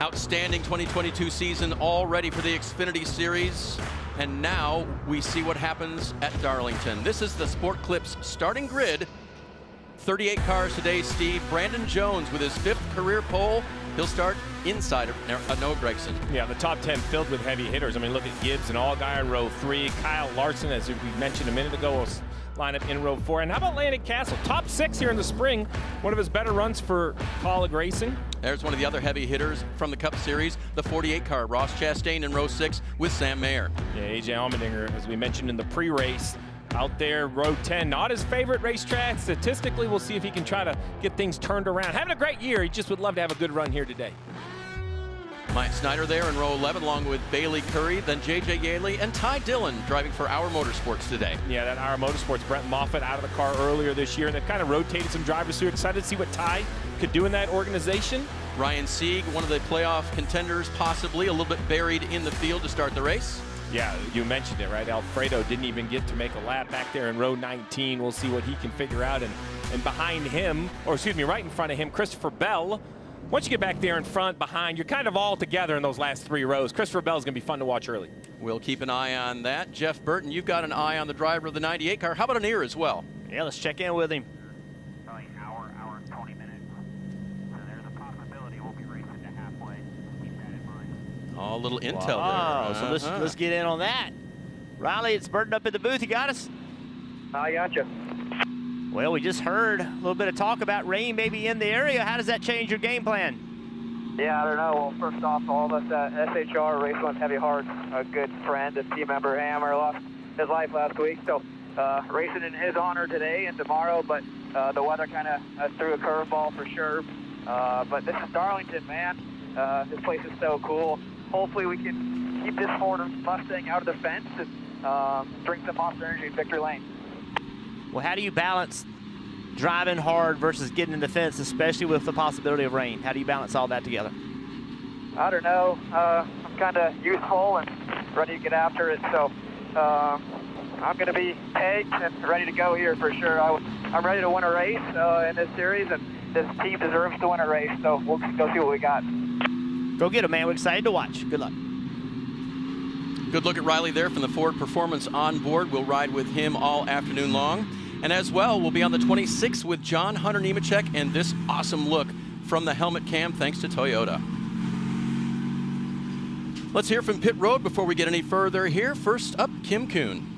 Outstanding 2022 season, all ready for the Xfinity Series. And now we see what happens at Darlington. This is the Sport Clips starting grid. 38 cars today, Steve. Brandon Jones with his 5th career pole. He'll start inside of Noah Gragson. Yeah, the top 10 filled with heavy hitters. I mean, look at Gibbs and Allgaier in row 3. Kyle Larson, as we mentioned a minute ago, will line up in row 4. And how about Landon Castle? Top 6 here in the spring. One of his better runs for college racing. There's one of the other heavy hitters from the Cup Series, the 48 car, Ross Chastain in row 6 with Sam Mayer. Yeah, AJ Allmendinger, as we mentioned in the pre-race, out there, row 10, not his favorite racetrack. Statistically, we'll see if he can try to get things turned around. Having a great year, he just would love to have a good run here today. Mike Snyder there in row 11, along with Bailey Curry, then J.J. Yaley and Ty Dillon driving for Our Motorsports today. Yeah, that Our Motorsports, Brent Moffitt out of the car earlier this year, and they've kind of rotated some drivers through. Excited to see what Ty could do in that organization. Ryan Sieg, one of the playoff contenders, possibly a little bit buried in the field to start the race. Yeah, you mentioned it, right? Alfredo didn't even get to make a lap back there in row 19. We'll see what he can figure out. And behind him, or excuse me, right in front of him, Christopher Bell. Once you get back there in front, behind, you're kind of all together in those last 3 rows. Christopher Bell is going to be fun to watch early. We'll keep an eye on that. Jeff Burton, you've got an eye on the driver of the 98 car. How about an ear as well? Yeah, let's check in with him. Probably hour and 20 minutes. So there's a possibility we'll be racing to halfway. Keep that in mind. Oh, a little intel there. there. So let's get in on that. Riley, it's Burton up in the booth. You got us? I got you. Well, we just heard a little bit of talk about rain maybe in the area. How does that change your game plan? Yeah, I don't know. Well, first off, all of us at SHR, Race One's Heavy Hearts, a good friend and team member, Hammer, lost his life last week. So racing in his honor today and tomorrow, but the weather kind of threw a curveball for sure. But this is Darlington, man. This place is so cool. Hopefully we can keep this Ford Mustang out of the fence and drink some Monster Energy in Victory Lane. Well, how do you balance driving hard versus getting in the fence, especially with the possibility of rain? How do you balance all that together? I don't know. I'm kind of youthful and ready to get after it, so I'm going to be pegged and ready to go here for sure. I'm ready to win a race in this series, and this team deserves to win a race, so we'll go see what we got. Go get it, man. We're excited to watch. Good luck. Good look at Riley there from the Ford Performance on board. We'll ride with him all afternoon long. And as well, we'll be on the 26th with John Hunter Nemechek and this awesome look from the helmet cam, thanks to Toyota. Let's hear from pit road before we get any further here. First up, Kim Kuhn.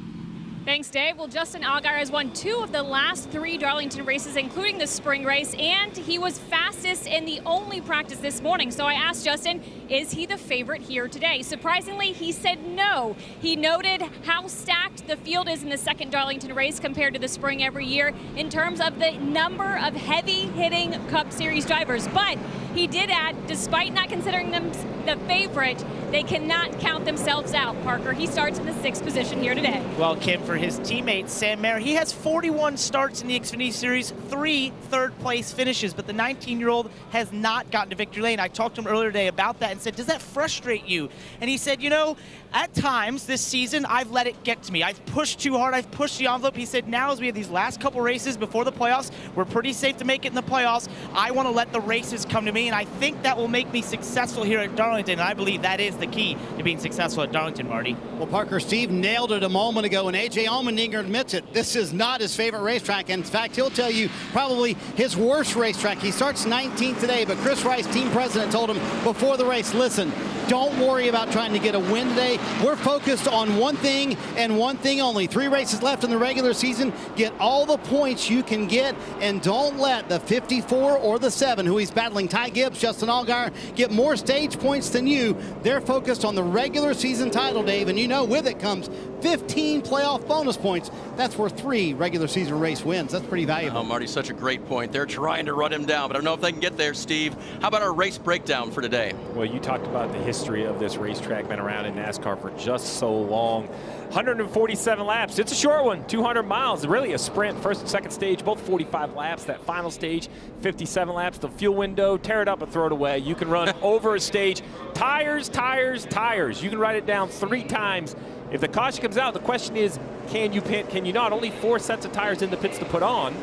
Thanks, Dave. Well, Justin Allgaier has won 2 of the last 3 Darlington races, including the spring race, and he was fastest in the only practice this morning. So I asked Justin, is he the favorite here today? Surprisingly, he said no. He noted how stacked the field is in the second Darlington race compared to the spring every year in terms of the number of heavy-hitting Cup Series drivers. But he did add, despite not considering them the favorite, they cannot count themselves out. Parker, he starts in the 6th position here today. Well, Kim, for his teammate, Sam Mayer, he has 41 starts in the Xfinity Series, 3 third-place finishes, but the 19-year-old has not gotten to victory lane. I talked to him earlier today about that and said, does that frustrate you? And he said, you know, at times this season, I've let it get to me. I've pushed too hard. I've pushed the envelope. He said, now as we have these last couple races before the playoffs, we're pretty safe to make it in the playoffs. I want to let the races come to me, and I think that will make me successful here at Darlington, and I believe that is the key to being successful at Darlington, Marty. Well, Parker, Steve nailed it a moment ago, and A.J. Allmendinger admits it. This is not his favorite racetrack. In fact, he'll tell you probably his worst racetrack. He starts 19th today, but Chris Rice, team president, told him before the race, listen, don't worry about trying to get a win today. We're focused on one thing and one thing only. 3 races left in the regular season. Get all the points you can get, and don't let the 54 or the 7, who he's battling, Ty Gibbs, Justin Allgaier, get more stage points than you. They're focused on the regular season title, Dave, and you know with it comes 15 playoff bonus points. That's worth 3 regular season race wins. That's pretty valuable. Oh, Marty, such a great point. They're trying to run him down, but I don't know if they can get there, Steve. How about our race breakdown for today? Well, you talked about the history of this racetrack, been around in NASCAR for just so long. 147 laps. It's a short one, 200 miles. Really a sprint. First and second stage, both 45 laps. That final stage, 57 laps. The fuel window, tear it up and throw it away. You can run over a stage. Tires, tires, tires. You can write it down 3 times. If the caution comes out, the question is, can you pit, can you not? Only 4 sets of tires in the pits to put on.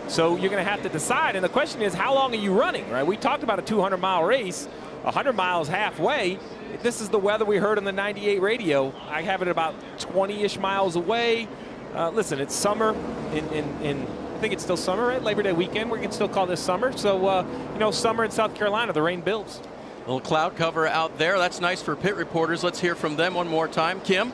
So you're going to have to decide. And the question is, how long are you running, right? We talked about a 200-mile race. 100 miles halfway. This is the weather we heard on the 98 radio. I have it about 20-ish miles away. Listen, it's summer in I think it's still summer, right? Labor Day weekend. We can still call this summer. So, you know, summer in South Carolina, the rain builds. A little cloud cover out there. That's nice for pit reporters. Let's hear from them one more time. Kim?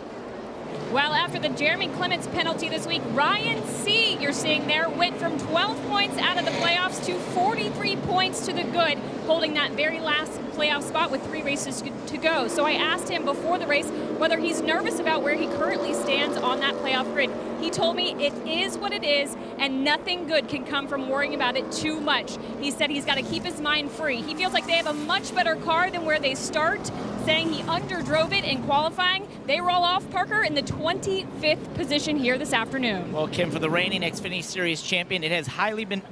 Well, after the Jeremy Clements penalty this week, Ryan C., you're seeing there, went from 12 points out of the playoffs to 43 points to the good, holding that very last playoff spot with 3 races to go. So I asked him before the race whether he's nervous about where he currently stands on that playoff grid. He told me it is what it is, and nothing good can come from worrying about it too much. He said he's got to keep his mind free. He feels like they have a much better car than where they start, saying he underdrove it in qualifying. They roll off, Parker, in the 25th position here this afternoon. Well, Kim, for the reigning Xfinity Series champion, it has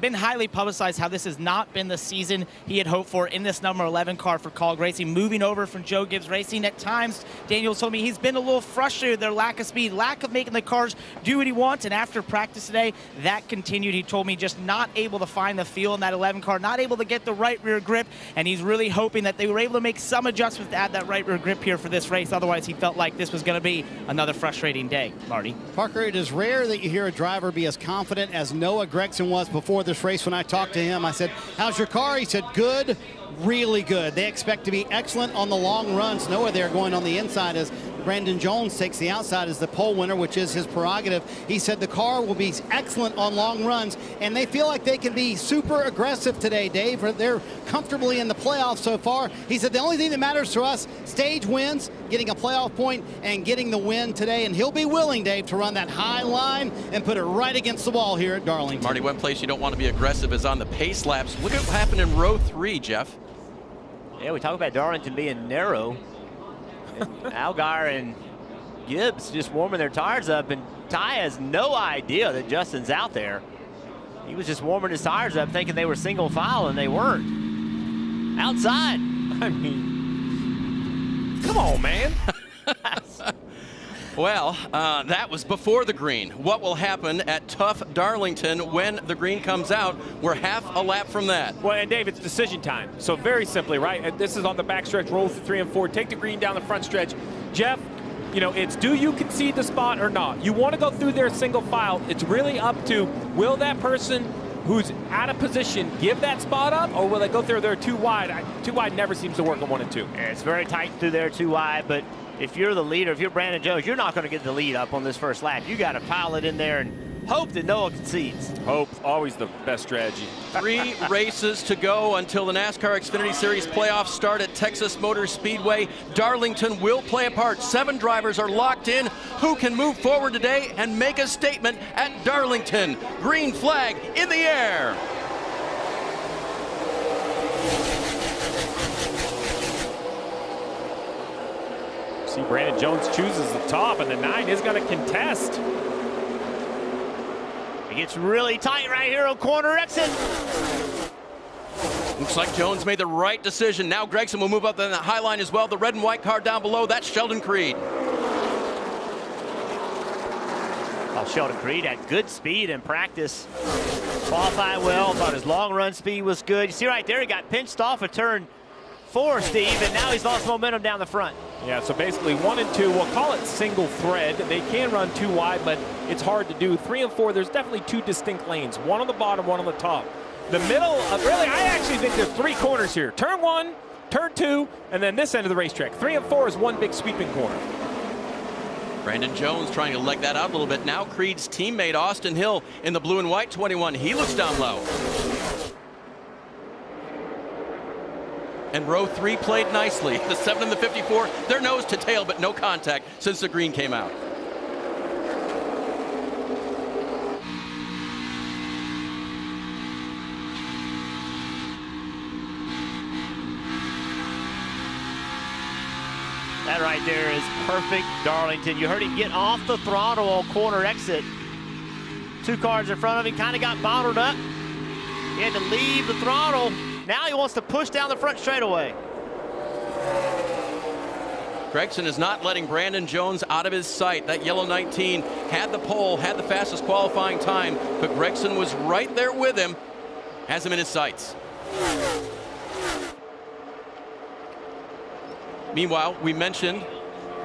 been highly publicized how this has not been the season he had hoped for in this number 11 car for Kaulig Racing. Moving over from Joe Gibbs Racing, at times, Daniel told me he's been a little frustrated, their lack of speed, lack of making the cars do what he wants, and after practice today, that continued. He told me just not able to find the feel in that 11 car, not able to get the right rear grip, and he's really hoping that they were able to make some adjustments to add that right rear grip here for this race. Otherwise, he felt like this was going to be another frustrating day. Marty? Parker, it is rare that you hear a driver be as confident as Noah Gragson was before this race. When I talked to him, I said, how's your car? He said, good, really good. They expect to be excellent on the long runs. Noah there going on the inside as Brandon Jones takes the outside as the pole winner, which is his prerogative. He said the car will be excellent on long runs, and they feel like they can be super aggressive today, Dave. They're comfortably in the playoffs so far. He said the only thing that matters to us, stage wins, getting a playoff point, and getting the win today. And he'll be willing, Dave, to run that high line and put it right against the wall here at Darlington. Marty, one place you don't want to be aggressive is on the pace laps. Look at what happened in row 3, Jeff. Yeah, we talk about Darlington being narrow. Algar and Gibbs just warming their tires up, and Ty has no idea that Justin's out there. He was just warming his tires up thinking they were single file, and they weren't. Outside. I mean, come on, man. Well, that was before the green. What will happen at tough Darlington when the green comes out? We're half a lap from that. Well, and Dave, it's decision time. So very simply, right? This is on the backstretch, roll through 3 and 4. Take the green down the front stretch. Jeff, you know, it's do you concede the spot or not? You want to go through their single file. It's really up to, will that person who's out of position give that spot up, or will they go through there too wide? Too wide never seems to work on 1 and 2. Yeah, it's very tight through there too wide, but if you're the leader, if you're Brandon Jones, you're not going to get the lead up on this first lap. You got to pile it in there and hope that Noah concedes. Hope, always the best strategy. 3 races to go until the NASCAR Xfinity Series playoffs start at Texas Motor Speedway. Darlington will play a part. 7 drivers are locked in. Who can move forward today and make a statement at Darlington? Green flag in the air. See, Brandon Jones chooses the top, and the 9 is going to contest. It gets really tight right here on corner exit. Looks like Jones made the right decision. Now Gragson will move up on the high line as well. The red and white car down below, that's Sheldon Creed. Well, Sheldon Creed had good speed in practice. Qualified well, thought his long run speed was good. You see right there, he got pinched off of turn 4, Steve, and now he's lost momentum down the front. Yeah, so basically 1 and 2, we'll call it single thread. They can run 2 wide, but it's hard to do. 3 and 4, there's definitely 2 distinct lanes, 1 on the bottom, 1 on the top. The middle, really, I actually think there's 3 corners here. Turn 1, turn 2, and then this end of the racetrack. 3 and 4 is 1 big sweeping corner. Brandon Jones trying to leg that out a little bit. Now Creed's teammate Austin Hill in the blue and white 21. He looks down low. And row 3 played nicely. The 7 and the 54, they're nose to tail, but no contact since the green came out. That right there is perfect Darlington. You heard him get off the throttle on corner exit. 2 cars in front of him, kind of got bottled up. He had to leave the throttle. Now he wants to push down the front straightaway. Gragson is not letting Brandon Jones out of his sight. That yellow 19 had the pole, had the fastest qualifying time, but Gragson was right there with him, has him in his sights. Meanwhile, we mentioned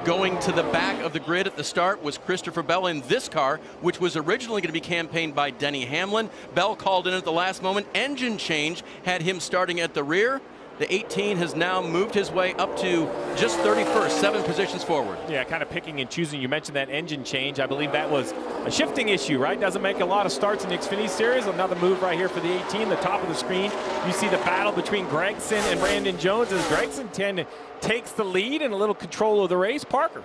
going to the back of the grid at the start was Christopher Bell in this car, which was originally going to be campaigned by Denny Hamlin. Bell called in at the last moment. Engine change had him starting at the rear. The 18 has now moved his way up to just 31st, 7 positions forward. Yeah, kind of picking and choosing. You mentioned that engine change. I believe that was a shifting issue, right? Doesn't make a lot of starts in the Xfinity Series. Another move right here for the 18, the top of the screen. You see the battle between Gregson and Brandon Jones as Gregson takes the lead and a little control of the race. Parker.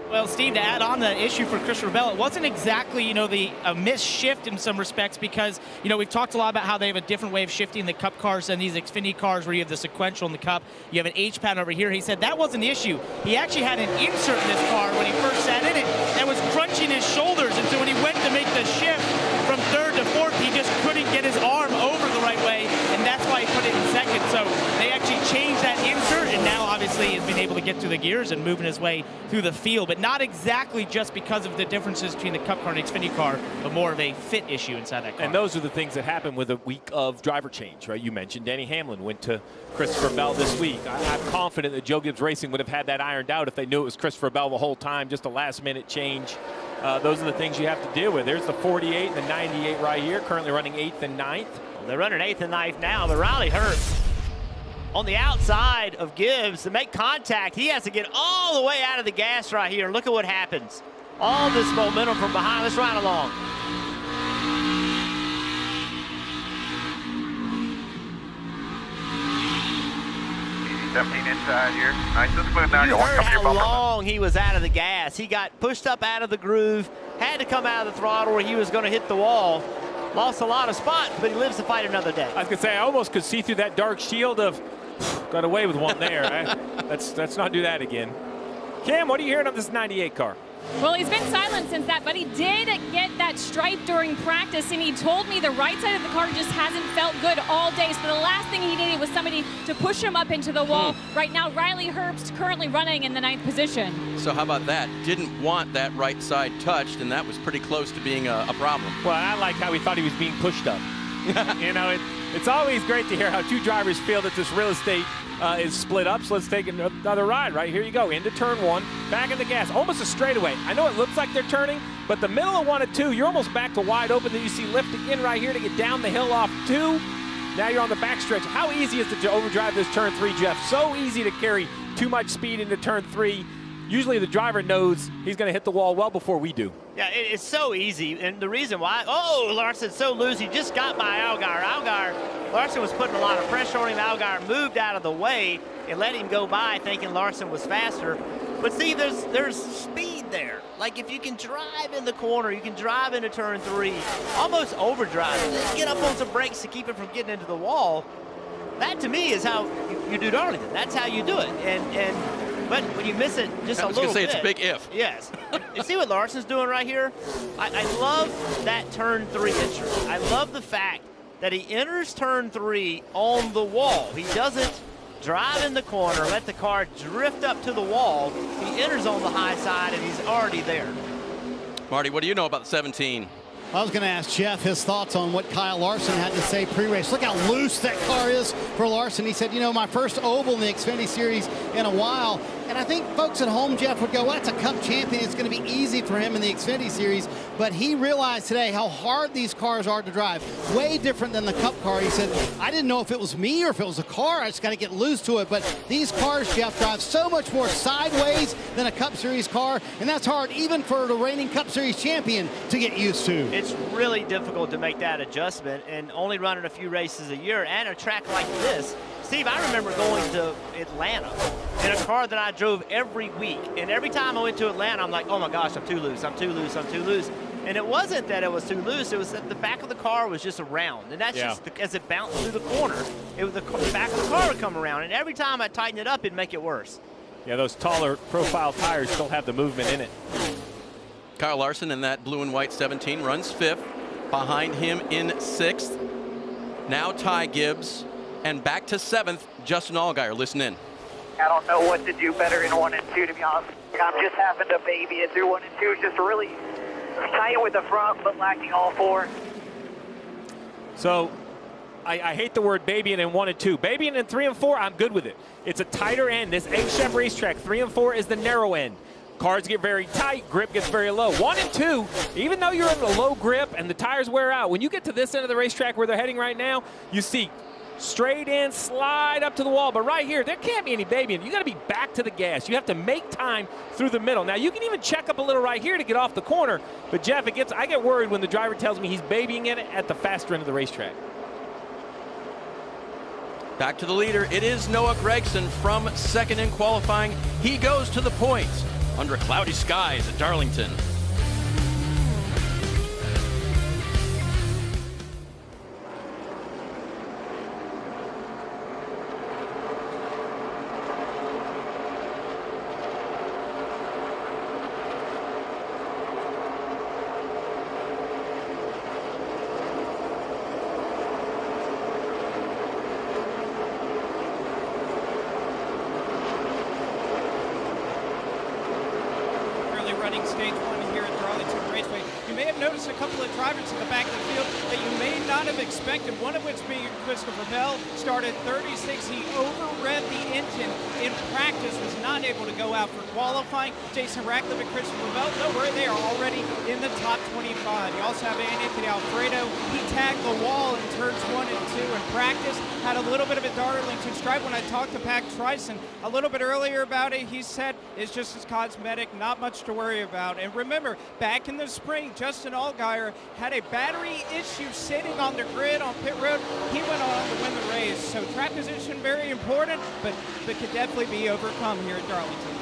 Well, Steve, to add on the issue for Christopher Bell, it wasn't exactly, you know, a missed shift in some respects because, you know, we've talked a lot about how they have a different way of shifting the Cup cars than these Xfinity cars where you have the sequential in the Cup. You have an H-pad over here. He said that wasn't the issue. He actually had an insert in this car when he first sat in it that was crunching his shoulders. And so when he went to make the shift from third to fourth, he just couldn't get his arm over the right way, and that's why he put it in second. So they actually changed that insert, and now obviously he's been able to get through the gears and moving his way through the field. But not exactly just because of the differences between the Cup car and Xfinity car, but more of a fit issue inside that car. And those are the things that happen with a week of driver change, right? You mentioned Denny Hamlin went to Christopher Bell this week. I'm confident that Joe Gibbs Racing would have had that ironed out if they knew it was Christopher Bell the whole time, just a last-minute change. Those are the things you have to deal with. There's the 48 and the 98 right here, currently running 8th and 9th. Well, they're running 8th and 9th now, but Riley Herbst on the outside of Gibbs to make contact. He has to get all the way out of the gas right here. Look at what happens. All this momentum from behind. Let's ride along. Inside here. Nice and smooth now. You heard how long he was out of the gas. He got pushed up out of the groove, had to come out of the throttle where he was going to hit the wall. Lost a lot of spots, but he lives to fight another day. I was going to say, I almost could see through that dark shield of, got away with one there. Let's not do that again. Cam, what are you hearing on this 98 car? Well, he's been silent since that, but he did get that stripe during practice, and he told me the right side of the car just hasn't felt good all day. So the last thing he needed was somebody to push him up into the wall. Right now, Riley Herbst currently running in the 9th position. So how about that? Didn't want that right side touched, and that was pretty close to being a problem. Well, I like how he thought he was being pushed up. You know, it's always great to hear how two drivers feel that this real estate is split up. So let's take another ride. Right, here you go, into turn 1, back in the gas, almost a straightaway. I know it looks like they're turning, but the middle of 1 and 2, you're almost back to wide open. Then you see lift again right here to get down the hill off 2. Now you're on the backstretch. How easy is it to overdrive this turn 3, Jeff? So easy to carry too much speed into turn 3. Usually the driver knows he's going to hit the wall well before we do. Yeah, it's so easy, and the reason why, Larson's so loose, he just got by Allgaier. Larson was putting a lot of pressure on him. Allgaier moved out of the way and let him go by thinking Larson was faster. But see, there's speed there. Like if you can drive in the corner, you can drive into turn 3, almost overdrive it, then get up on some brakes to keep it from getting into the wall. That to me is how you do Darlington. That's how you do it. But when you miss it just a little bit. I was going to say it's a big if. Yes. You see what Larson's doing right here? I love that turn 3 entry. I love the fact that he enters turn 3 on the wall. He doesn't drive in the corner, let the car drift up to the wall. He enters on the high side, and he's already there. Marty, what do you know about the 17? I was going to ask Jeff his thoughts on what Kyle Larson had to say pre-race. Look how loose that car is for Larson. He said, you know, my first oval in the Xfinity Series in a while. And I think folks at home, Jeff, would go, well, that's a Cup champion. It's going to be easy for him in the Xfinity Series. But he realized today how hard these cars are to drive. Way different than the Cup car. He said, I didn't know if it was me or if it was a car. I just got to get loose to it. But these cars, Jeff, drive so much more sideways than a Cup Series car. And that's hard even for the reigning Cup Series champion to get used to. It's really difficult to make that adjustment, and only running a few races a year and a track like this. Steve, I remember going to Atlanta in a car that I drove every week, and every time I went to Atlanta, I'm like, oh my gosh, I'm too loose, I'm too loose, I'm too loose. And it wasn't that it was too loose, it was that the back of the car was just around, and that's just as it bounced through the corner, the back of the car would come around, and every time I tightened it up, it'd make it worse. Yeah, those taller profile tires still have the movement in it. Kyle Larson in that blue and white 17 runs 5th. Behind him in 6th. Now Ty Gibbs. And back to 7th, Justin Allgaier. Listen in. I don't know what to do better in 1 and 2, to be honest. I'm just having to baby it through 1 and 2. Just really tight with the front, but lacking all 4. So I hate the word babying in 1 and 2. Babying in 3 and 4, I'm good with it. It's a tighter end. This A-Chef racetrack, 3 and 4 is the narrow end. Cars get very tight, grip gets very low. 1 and 2, even though you're in a low grip and the tires wear out, when you get to this end of the racetrack where they're heading right now, you see straight in, slide up to the wall. But right here, there can't be any babying. You got to be back to the gas. You have to make time through the middle. Now, you can even check up a little right here to get off the corner. But, Jeff, I get worried when the driver tells me he's babying in it at the faster end of the racetrack. Back to the leader. It is Noah Gragson from second in qualifying. He goes to the points under cloudy skies at Darlington. Running stage 1 here at Darlington Raceway. You may have noticed a couple of drivers in the back of the field that you may not have expected, one of which being Christopher Bell, started 36. He overread the engine in practice, was not able to go out for qualifying. Jason Ratcliffe and Christopher Bell, no worry, they are already in the top 25. You also have Anthony Alfredo. He tagged the wall in turns 1 and 2 in practice, had a little bit of a Darlington stripe. When I talked to Pat Trison a little bit earlier about it, he said it's just as cosmetic, not much to worry about. And remember, back in the spring, Justin Allgaier had a battery issue sitting on the grid on pit road. He went on to win the race. So track position very important, but could definitely be overcome here at Darlington.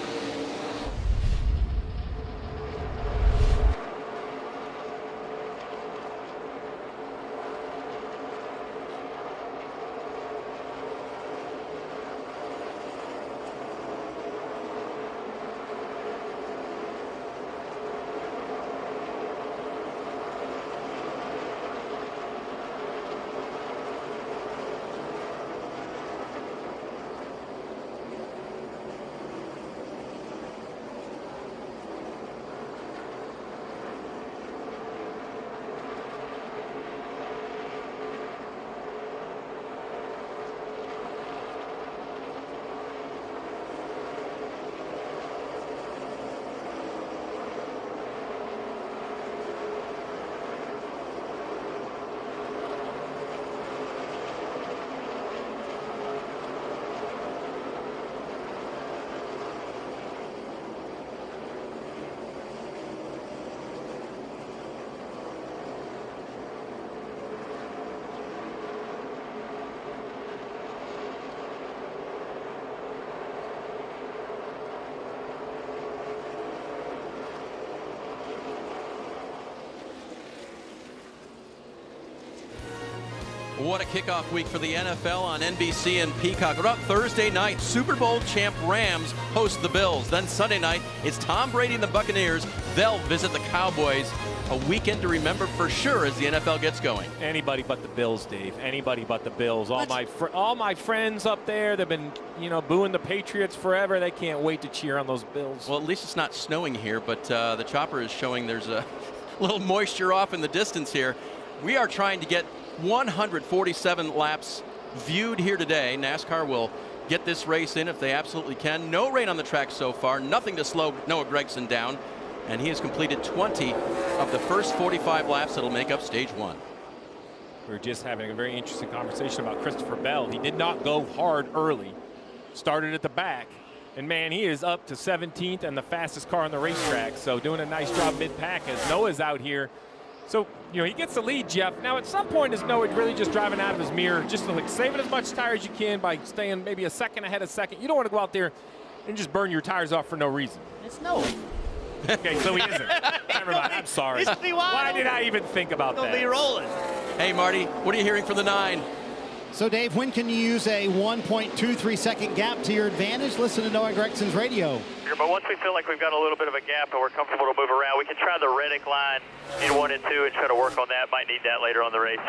What a kickoff week for the NFL on NBC and Peacock. What about Thursday night? Super Bowl champ Rams host the Bills. Then Sunday night, it's Tom Brady and the Buccaneers. They'll visit the Cowboys. A weekend to remember for sure as the NFL gets going. Anybody but the Bills, Dave. Anybody but the Bills. All my friends up there, they've been, booing the Patriots forever. They can't wait to cheer on those Bills. Well, at least it's not snowing here, but the chopper is showing there's a little moisture off in the distance here. We are trying to get 147 laps viewed here today. NASCAR will get this race in if they absolutely can. No rain on the track so far. Nothing to slow Noah Gragson down. And he has completed 20 of the first 45 laps that'll make up stage 1. We were just having a very interesting conversation about Christopher Bell. He did not go hard early. Started at the back. And, man, he is up to 17th and the fastest car on the racetrack. So doing a nice job mid-pack as Noah's out here. So, he gets the lead, Jeff. Now, at some point, is Noah really just driving out of his mirror, just saving as much tire as you can by staying maybe a second ahead of second. You don't want to go out there and just burn your tires off for no reason. It's Noah. Okay, so he isn't. Never mind. I'm sorry. Why did I even think about that? He'll be rolling. Hey, Marty, what are you hearing from the 9? So, Dave, when can you use a 1.23 second gap to your advantage? Listen to Noah Gregson's radio. But once we feel like we've got a little bit of a gap and we're comfortable to move around, we can try the Reddick line in 1 and 2 and try to work on that. Might need that later on the race.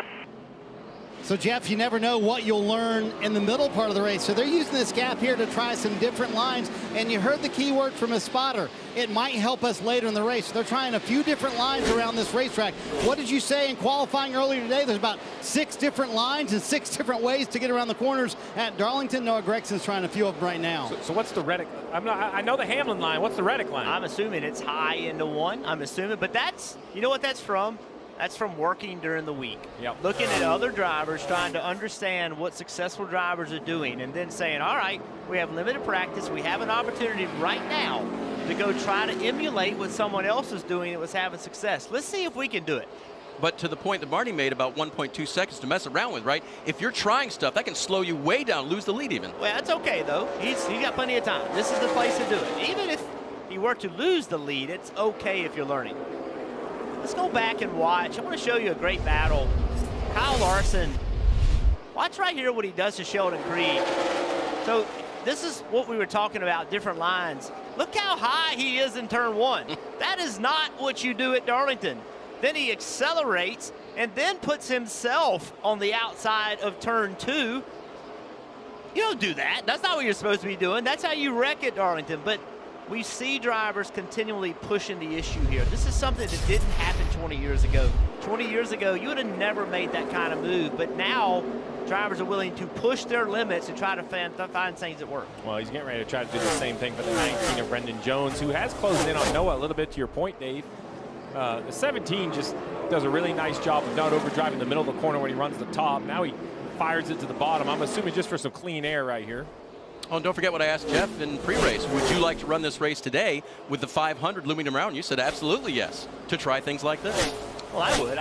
So, Jeff, you never know what you'll learn in the middle part of the race. So they're using this gap here to try some different lines. And you heard the key word from a spotter. It might help us later in the race. So they're trying a few different lines around this racetrack. What did you say in qualifying earlier today? There's about 6 different lines and 6 different ways to get around the corners at Darlington. Noah Gregson's trying a few of them right now. So what's the Reddick? I know the Hamlin line. What's the Reddick line? I'm assuming it's high into 1. I'm assuming. But that's, you know what that's from? That's from working during the week. Yep. Looking at other drivers, trying to understand what successful drivers are doing, and then saying, all right, we have limited practice. We have an opportunity right now to go try to emulate what someone else is doing that was having success. Let's see if we can do it. But to the point that Marty made about 1.2 seconds to mess around with, right? If you're trying stuff, that can slow you way down, lose the lead even. Well, that's okay, though. He's got plenty of time. This is the place to do it. Even if he were to lose the lead, it's okay if you're learning. Let's go back and watch. I want to show you a great battle. Kyle Larson. Watch right here what he does to Sheldon Creed. So this is what we were talking about, different lines. Look how high he is in turn 1. That is not what you do at Darlington. Then he accelerates and then puts himself on the outside of turn 2. You don't do that. That's not what you're supposed to be doing. That's how you wreck at Darlington. But we see drivers continually pushing the issue here. This is something that didn't happen 20 years ago. 20 years ago, you would have never made that kind of move. But now, drivers are willing to push their limits and try to find things that work. Well, he's getting ready to try to do the same thing for the 19 of Brendan Jones, who has closed in on Noah a little bit, to your point, Dave. The 17 just does a really nice job of not overdriving the middle of the corner when he runs the top. Now he fires it to the bottom. I'm assuming just for some clean air right here. Oh, and don't forget what I asked Jeff in pre-race. Would you like to run this race today with the 500 looming around? You said absolutely yes, to try things like this. Well, I would.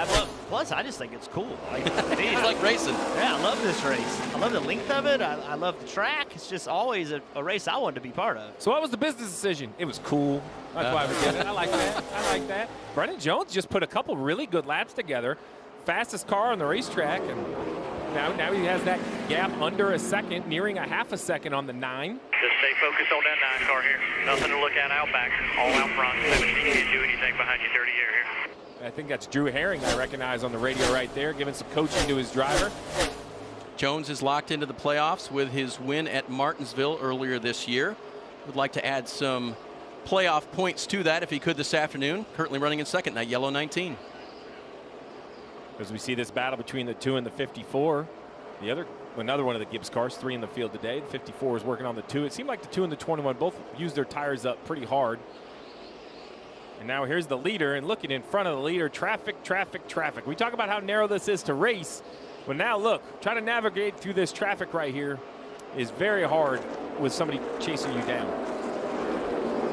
Plus, I just think it's cool. It's like racing. Yeah, I love this race. I love the length of it. I love the track. It's just always a race I wanted to be part of. So what was the business decision? It was cool. That's why we did it. I like that. I like that. Brendan Jones just put a couple really good laps together. Fastest car on the racetrack, and now he has that gap under a second, nearing a half a second on the 9. Just stay focused on that 9 car here. Nothing to look at out back, all out front. 17 can't do anything behind you 30 here. I think that's Drew Herring I recognize on the radio right there, giving some coaching to his driver. Jones is locked into the playoffs with his win at Martinsville earlier this year. Would like to add some playoff points to that if he could this afternoon. Currently running in second, that yellow 19. As we see this battle between the 2 and the 54. Another one of the Gibbs cars, 3 in the field today. The 54 is working on the 2. It seemed like the 2 and the 21 both used their tires up pretty hard. And now here's the leader, and looking in front of the leader, traffic, traffic, traffic. We talk about how narrow this is to race, but now look, trying to navigate through this traffic right here is very hard with somebody chasing you down.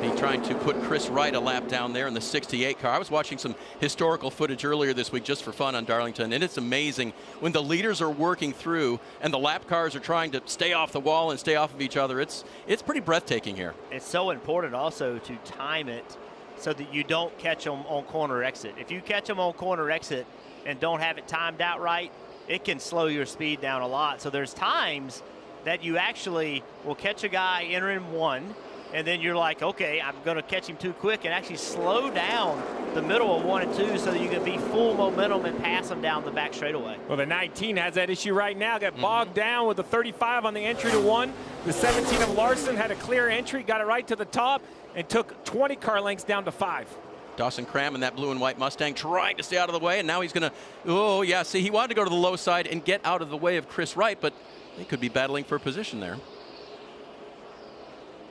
He trying to put Chris Wright a lap down there in the 68 car. I was watching some historical footage earlier this week just for fun on Darlington, and it's amazing when the leaders are working through and the lap cars are trying to stay off the wall and stay off of each other. It's pretty breathtaking here. It's so important also to time it so that you don't catch them on corner exit. If you catch them on corner exit and don't have it timed out right, it can slow your speed down a lot. So there's times that you actually will catch a guy entering 1, and then you're like, okay, I'm going to catch him too quick, and actually slow down the middle of 1 and 2 so that you can be full momentum and pass them down the back straightaway. Well, the 19 has that issue right now. Got bogged down with the 35 on the entry to 1. The 17 of Larson had a clear entry, got it right to the top, and took 20 car lengths down to 5. Dawson Cram in that blue and white Mustang trying to stay out of the way, and now he's going to, oh yeah, see, he wanted to go to the low side and get out of the way of Chris Wright, but they could be battling for position there.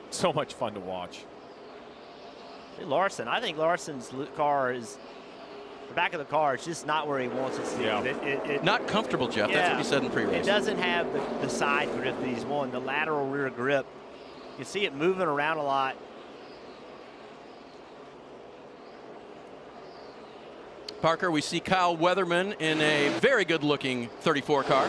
So much fun to watch. Larson, I think Larson's car is, the back of the car is just not where he wants it to be. Yeah. Not comfortable, Jeff. Yeah. That's what you said in pre-race. It doesn't have the side grip that he's won, the lateral rear grip. You see it moving around a lot. Parker, we see Kyle Weatherman in a very good-looking 34 car.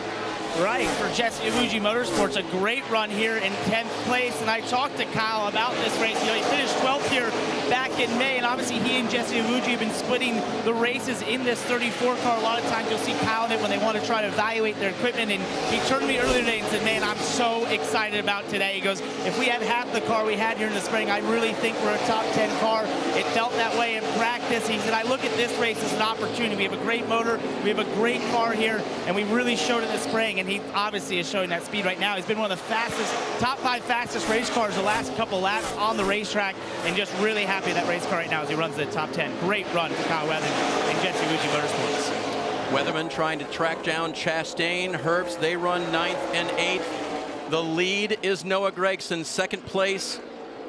Right, for Jesse Iwuji Motorsports, a great run here in 10th place. And I talked to Kyle about this race. You know, he finished 12th here back in May, and obviously he and Jesse Iwuji have been splitting the races in this 34 car. A lot of times you'll see Kyle in it when they want to try to evaluate their equipment. And he turned to me earlier today and said, man, I'm so excited about today. He goes, if we had half the car we had here in the spring, I really think we're a top 10 car. It felt that way in practice. He said, I look at this race as an opportunity. We have a great motor, we have a great car here, and we really showed it in the spring, and he obviously is showing that speed right now. He's been one of the fastest, top 5 fastest race cars the last couple laps on the racetrack, and just really happy that race car right now as he runs the top 10. Great run for Kyle Weatherman and Jesse Wucci Motorsports. Weatherman trying to track down Chastain. Herbst, they run 9th and 8th. The lead is Noah Gragson, 2nd place.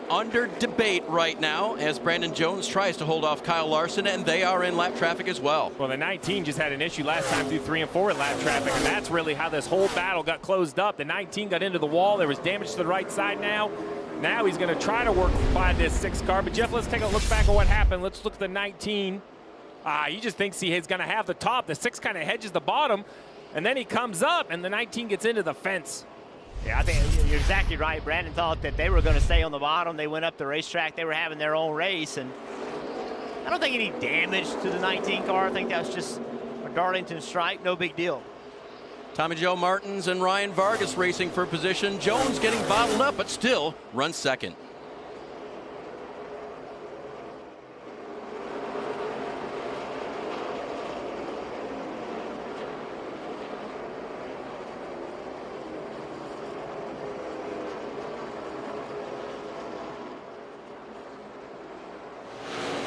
Under debate right now as Brandon Jones tries to hold off Kyle Larson, and they are in lap traffic as well. Well, the 19 just had an issue last time through 3 and 4 in lap traffic, and that's really how this whole battle got closed up. The 19 got into the wall. There was damage to the right side now. Now he's going to try to work by this 6 car. But, Jeff, let's take a look back at what happened. Let's look at the 19. He just thinks he is going to have the top. The 6 kind of hedges the bottom, and then he comes up, and the 19 gets into the fence. Yeah, I think you're exactly right. Brandon thought that they were going to stay on the bottom. They went up the racetrack. They were having their own race, and I don't think any damage to the 19 car. I think that was just a Darlington strike. No big deal. Tommy Joe Martins and Ryan Vargas racing for position. Jones getting bottled up, but still runs 2nd.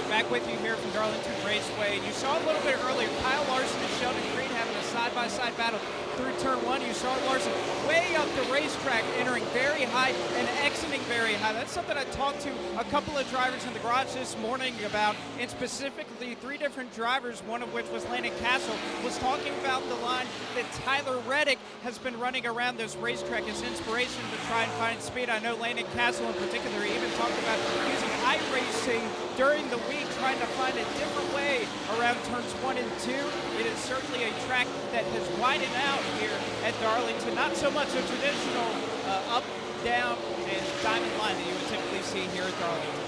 Back with you here from Darlington Raceway. And you saw a little bit earlier, Kyle Larson and Sheldon Creed having a side-by-side battle through turn 1. You saw Larson way up the racetrack, entering very high and exiting very high. That's something I talked to a couple of drivers in the garage this morning about, and specifically 3 different drivers, one of which was Landon Castle, was talking about the line that Tyler Reddick has been running around this racetrack as inspiration to try and find speed. I know Landon Castle in particular even talked about using iRacing during the week, trying to find a different way around turns 1 and 2. It is certainly a track that has widened out here at Darlington. Not so much a traditional up, down, and diamond line that you would typically see here at Darlington.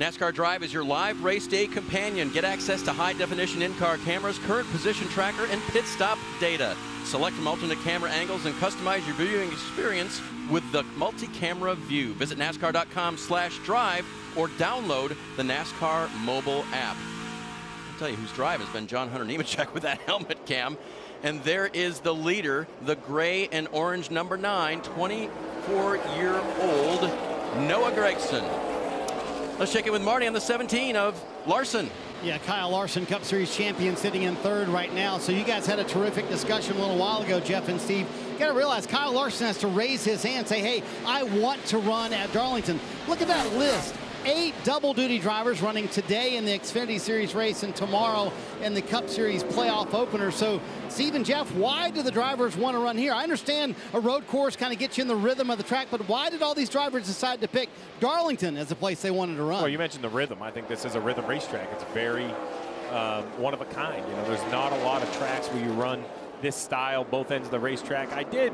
NASCAR Drive is your live race day companion. Get access to high-definition in-car cameras, current position tracker, and pit stop data. Select from alternate camera angles and customize your viewing experience with the multi-camera view. Visit NASCAR.com/drive or download the NASCAR mobile app. I'll tell you whose drive has been John Hunter Nemechek with that helmet cam. And there is the leader, the gray and orange number 9, 24-year-old Noah Gragson. Let's check in with Marty on the 17 of Larson. Yeah, Kyle Larson, Cup Series champion, sitting in 3rd right now. So you guys had a terrific discussion a little while ago, Jeff and Steve. You got to realize Kyle Larson has to raise his hand and say, hey, I want to run at Darlington. Look at that list. 8 double-duty drivers running today in the Xfinity Series race and tomorrow in the Cup Series playoff opener. So, Steve and Jeff, why do the drivers want to run here? I understand a road course kind of gets you in the rhythm of the track, but why did all these drivers decide to pick Darlington as a place they wanted to run? Well, you mentioned the rhythm. I think this is a rhythm racetrack. It's very one of a kind. You know, there's not a lot of tracks where you run this style, both ends of the racetrack. I did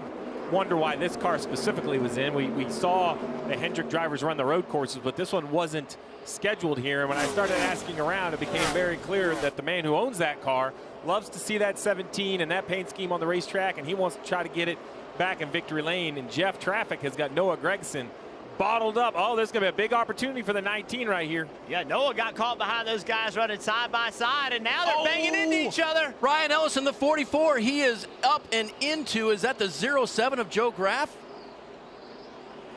wonder why this car specifically was in. We saw the Hendrick drivers run the road courses, but this one wasn't scheduled here. And when I started asking around, it became very clear that the man who owns that car loves to see that 17 and that paint scheme on the racetrack, and he wants to try to get it back in victory lane. And Jeff Traffic has got Noah Gregson bottled up. Oh, there's going to be a big opportunity for the 19 right here. Yeah, Noah got caught behind those guys running side by side, and now they're banging into each other. Ryan Ellison, the 44, he is up and into, is that the 07 of Joe Graff?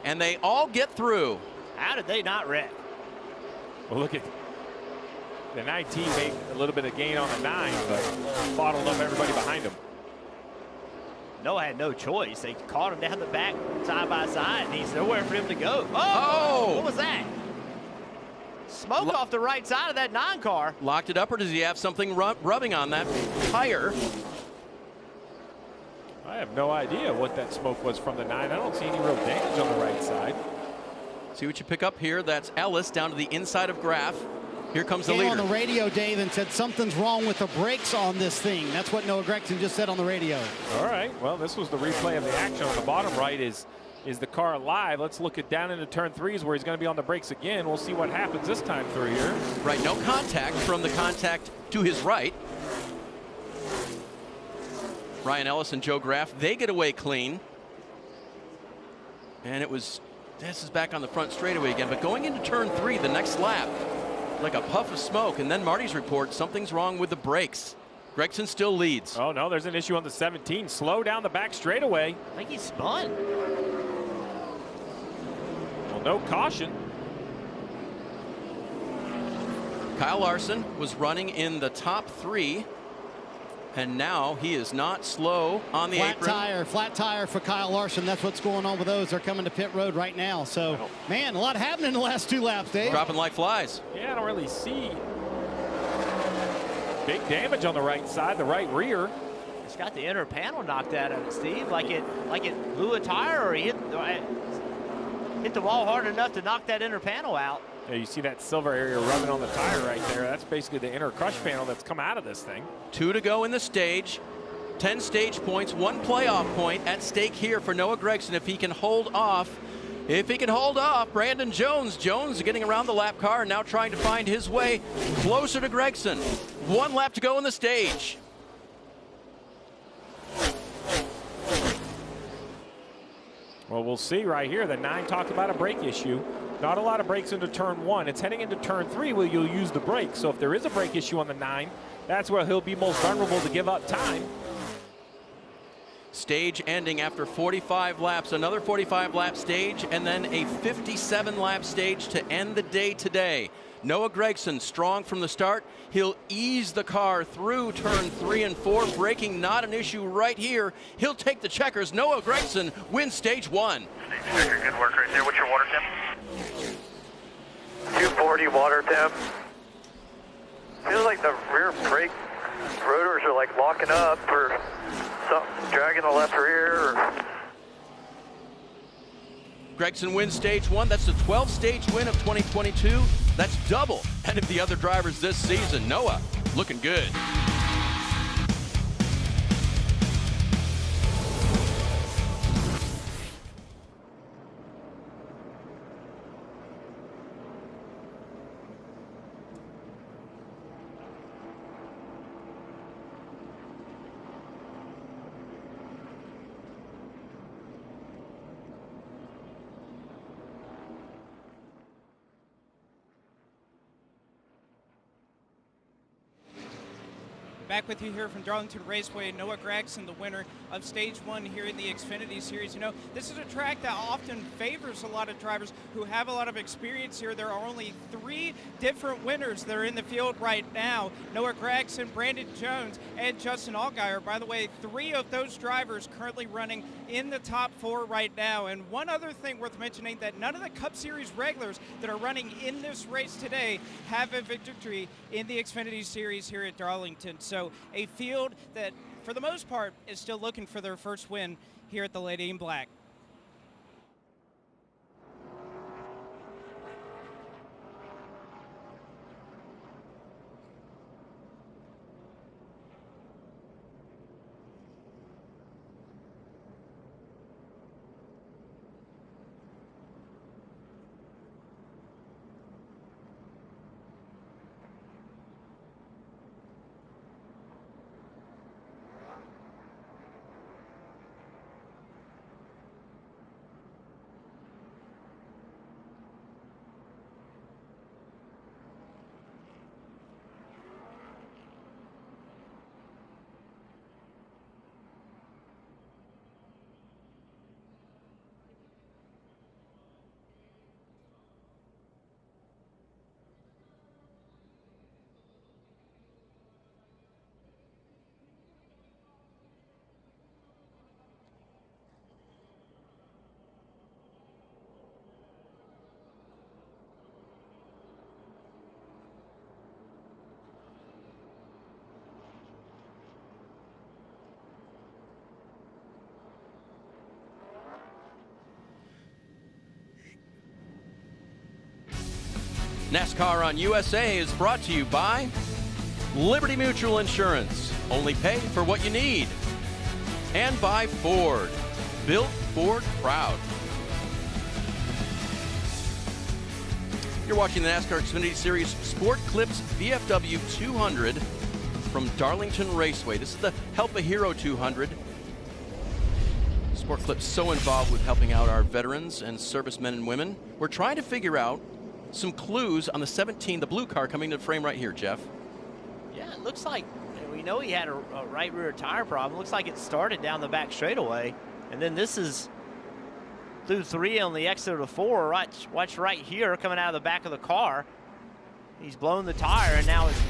And they all get through. How did they not wreck? Well, look at the 19 made a little bit of gain on the 9, but bottled up everybody behind him. Noah had no choice. They caught him down the back side by side, and he's nowhere for him to go. Oh! What was that? Smoke off the right side of that 9 car. Locked it up, or does he have something rubbing on that tire? I have no idea what that smoke was from the 9. I don't see any real damage on the right side. See what you pick up here. That's Ellis down to the inside of Graff. Here comes the Came leader. on the radio, Dave, and said something's wrong with the brakes on this thing. That's what Noah Gregson just said on the radio. All right. Well, this was the replay of the action. On the bottom right is the car live. Let's look at down into turn 3s where he's going to be on the brakes again. We'll see what happens this time through here. Right. No contact from the contact to his right. Ryan Ellis and Joe Graff, they get away clean. And this is back on the front straightaway again. But going into turn 3, the next lap, like a puff of smoke, and then Marty's report, something's wrong with the brakes. Gregson still leads. Oh, no, there's an issue on the 17. Slow down the back straightaway. I think he spun. Well, no caution. Kyle Larson was running in the top 3, and now he is not slow on the apron. Flat tire for Kyle Larson. That's what's going on with those. They're coming to pit road right now. So, man, a lot happening in the last 2 laps, Dave. Dropping like flies. Yeah, I don't really see big damage on the right side, the right rear. It's got the inner panel knocked out of it, Steve. Like it blew a tire, or he hit the wall hard enough to knock that inner panel out. Yeah, you see that silver area rubbing on the tire right there. That's basically the inner crush panel that's come out of this thing. 2 to go in the stage. 10 stage points, 1 playoff point at stake here for Noah Gregson if he can hold off. If he can hold off Brandon Jones. Jones getting around the lap car and now trying to find his way closer to Gregson. 1 lap to go in the stage. Well, we'll see right here. The 9 talked about a brake issue. Not a lot of brakes into turn 1. It's heading into turn 3 where you'll use the brakes. So if there is a brake issue on the 9, that's where he'll be most vulnerable to give up time. Stage ending after 45 laps, another 45 lap stage, and then a 57 lap stage to end the day today. Noah Gregson strong from the start. He'll ease the car through turn 3 and 4. Braking not an issue right here. He'll take the checkers. Noah Gregson wins stage 1. Stage checker, good work right there. What's your water temp? 240 water temp. Feels like the rear brake rotors are like locking up or something, dragging the left rear. Gregson wins stage 1. That's the 12th stage win of 2022. That's double any of the other drivers this season. Noah looking good. Back with you here from Darlington Raceway. Noah Gregson, the winner of Stage 1 here in the Xfinity Series. You know, this is a track that often favors a lot of drivers who have a lot of experience here. There are only 3 different winners that are in the field right now. Noah Gregson, Brandon Jones, and Justin Allgaier. By the way, 3 of those drivers currently running in the top 4 right now. And one other thing worth mentioning, that none of the Cup Series regulars that are running in this race today have a victory in the Xfinity Series here at Darlington. So a field that, for the most part, is still looking for their first win here at the Lady in Black. NASCAR on USA is brought to you by Liberty Mutual Insurance. Only pay for what you need. And by Ford. Built Ford proud. You're watching the NASCAR Xfinity Series Sport Clips VFW 200 from Darlington Raceway. This is the Help a Hero 200. Sport Clips so involved with helping out our veterans and servicemen and women. We're trying to figure out some clues on the 17, the blue car coming to the frame right here, Jeff. Yeah, it looks like, we know he had a right rear tire problem. Looks like it started down the back straightaway. And then this is through 3 on the exit of 4. Watch right here coming out of the back of the car. He's blown the tire and now is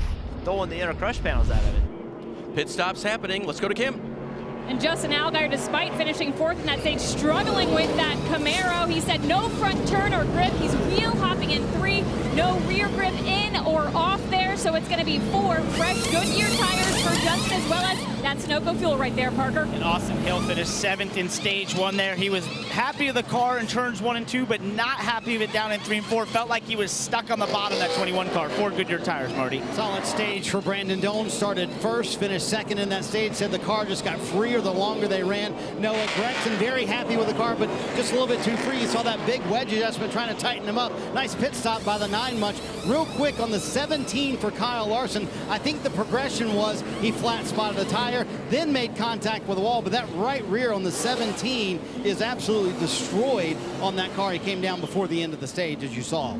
throwing the inner crush panels out of it. Pit stops happening. Let's go to Kim. And Justin Allgaier, despite finishing 4th in that stage, struggling with that Camaro. He said no front turn or grip. He's wheel hopping in 3, no rear grip in or off there. So it's going to be 4 fresh Goodyear tires for Justin, as well as that Sunoco fuel right there, Parker. And Austin Hill finished 7th in stage 1 there. He was happy with the car in turns 1 and 2, but not happy with it down in 3 and 4. Felt like he was stuck on the bottom of that 21 car. 4 Goodyear tires, Marty. Solid stage for Brandon Doan. Started first, finished 2nd in that stage. Said the car just got freer the longer they ran. Noah Gregson very happy with the car, but just a little bit too free. You saw that big wedge adjustment trying to tighten him up. Nice pit stop by the 9 much. Real quick on the 17 for Kyle Larson. I think the progression was he flat spotted the tire, then made contact with the wall, but that right rear on the 17 is absolutely destroyed on that car. He came down before the end of the stage, as you saw.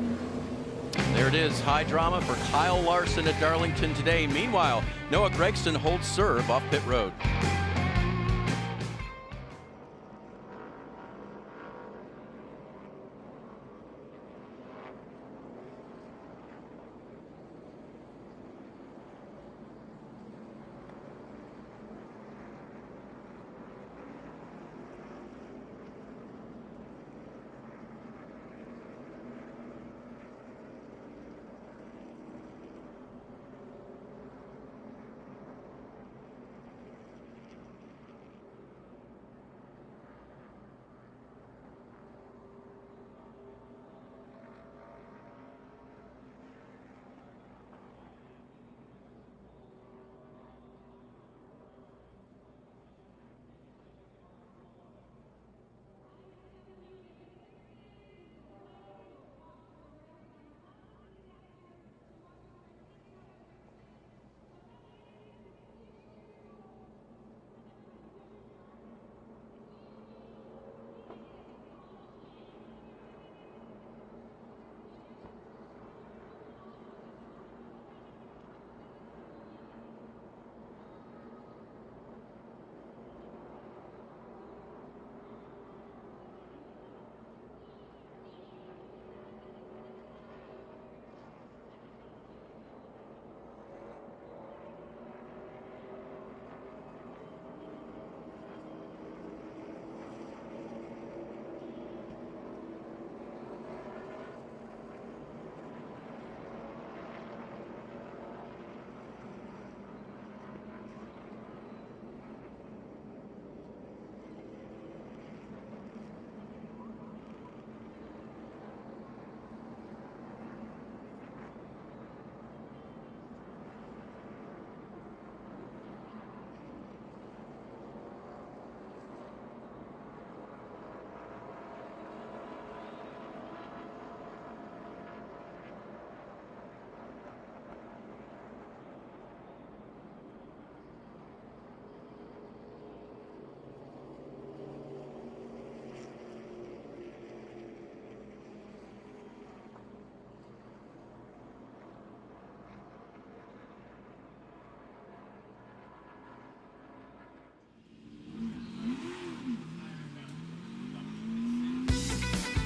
There it is, high drama for Kyle Larson at Darlington today. Meanwhile, Noah Gregson holds serve off pit road.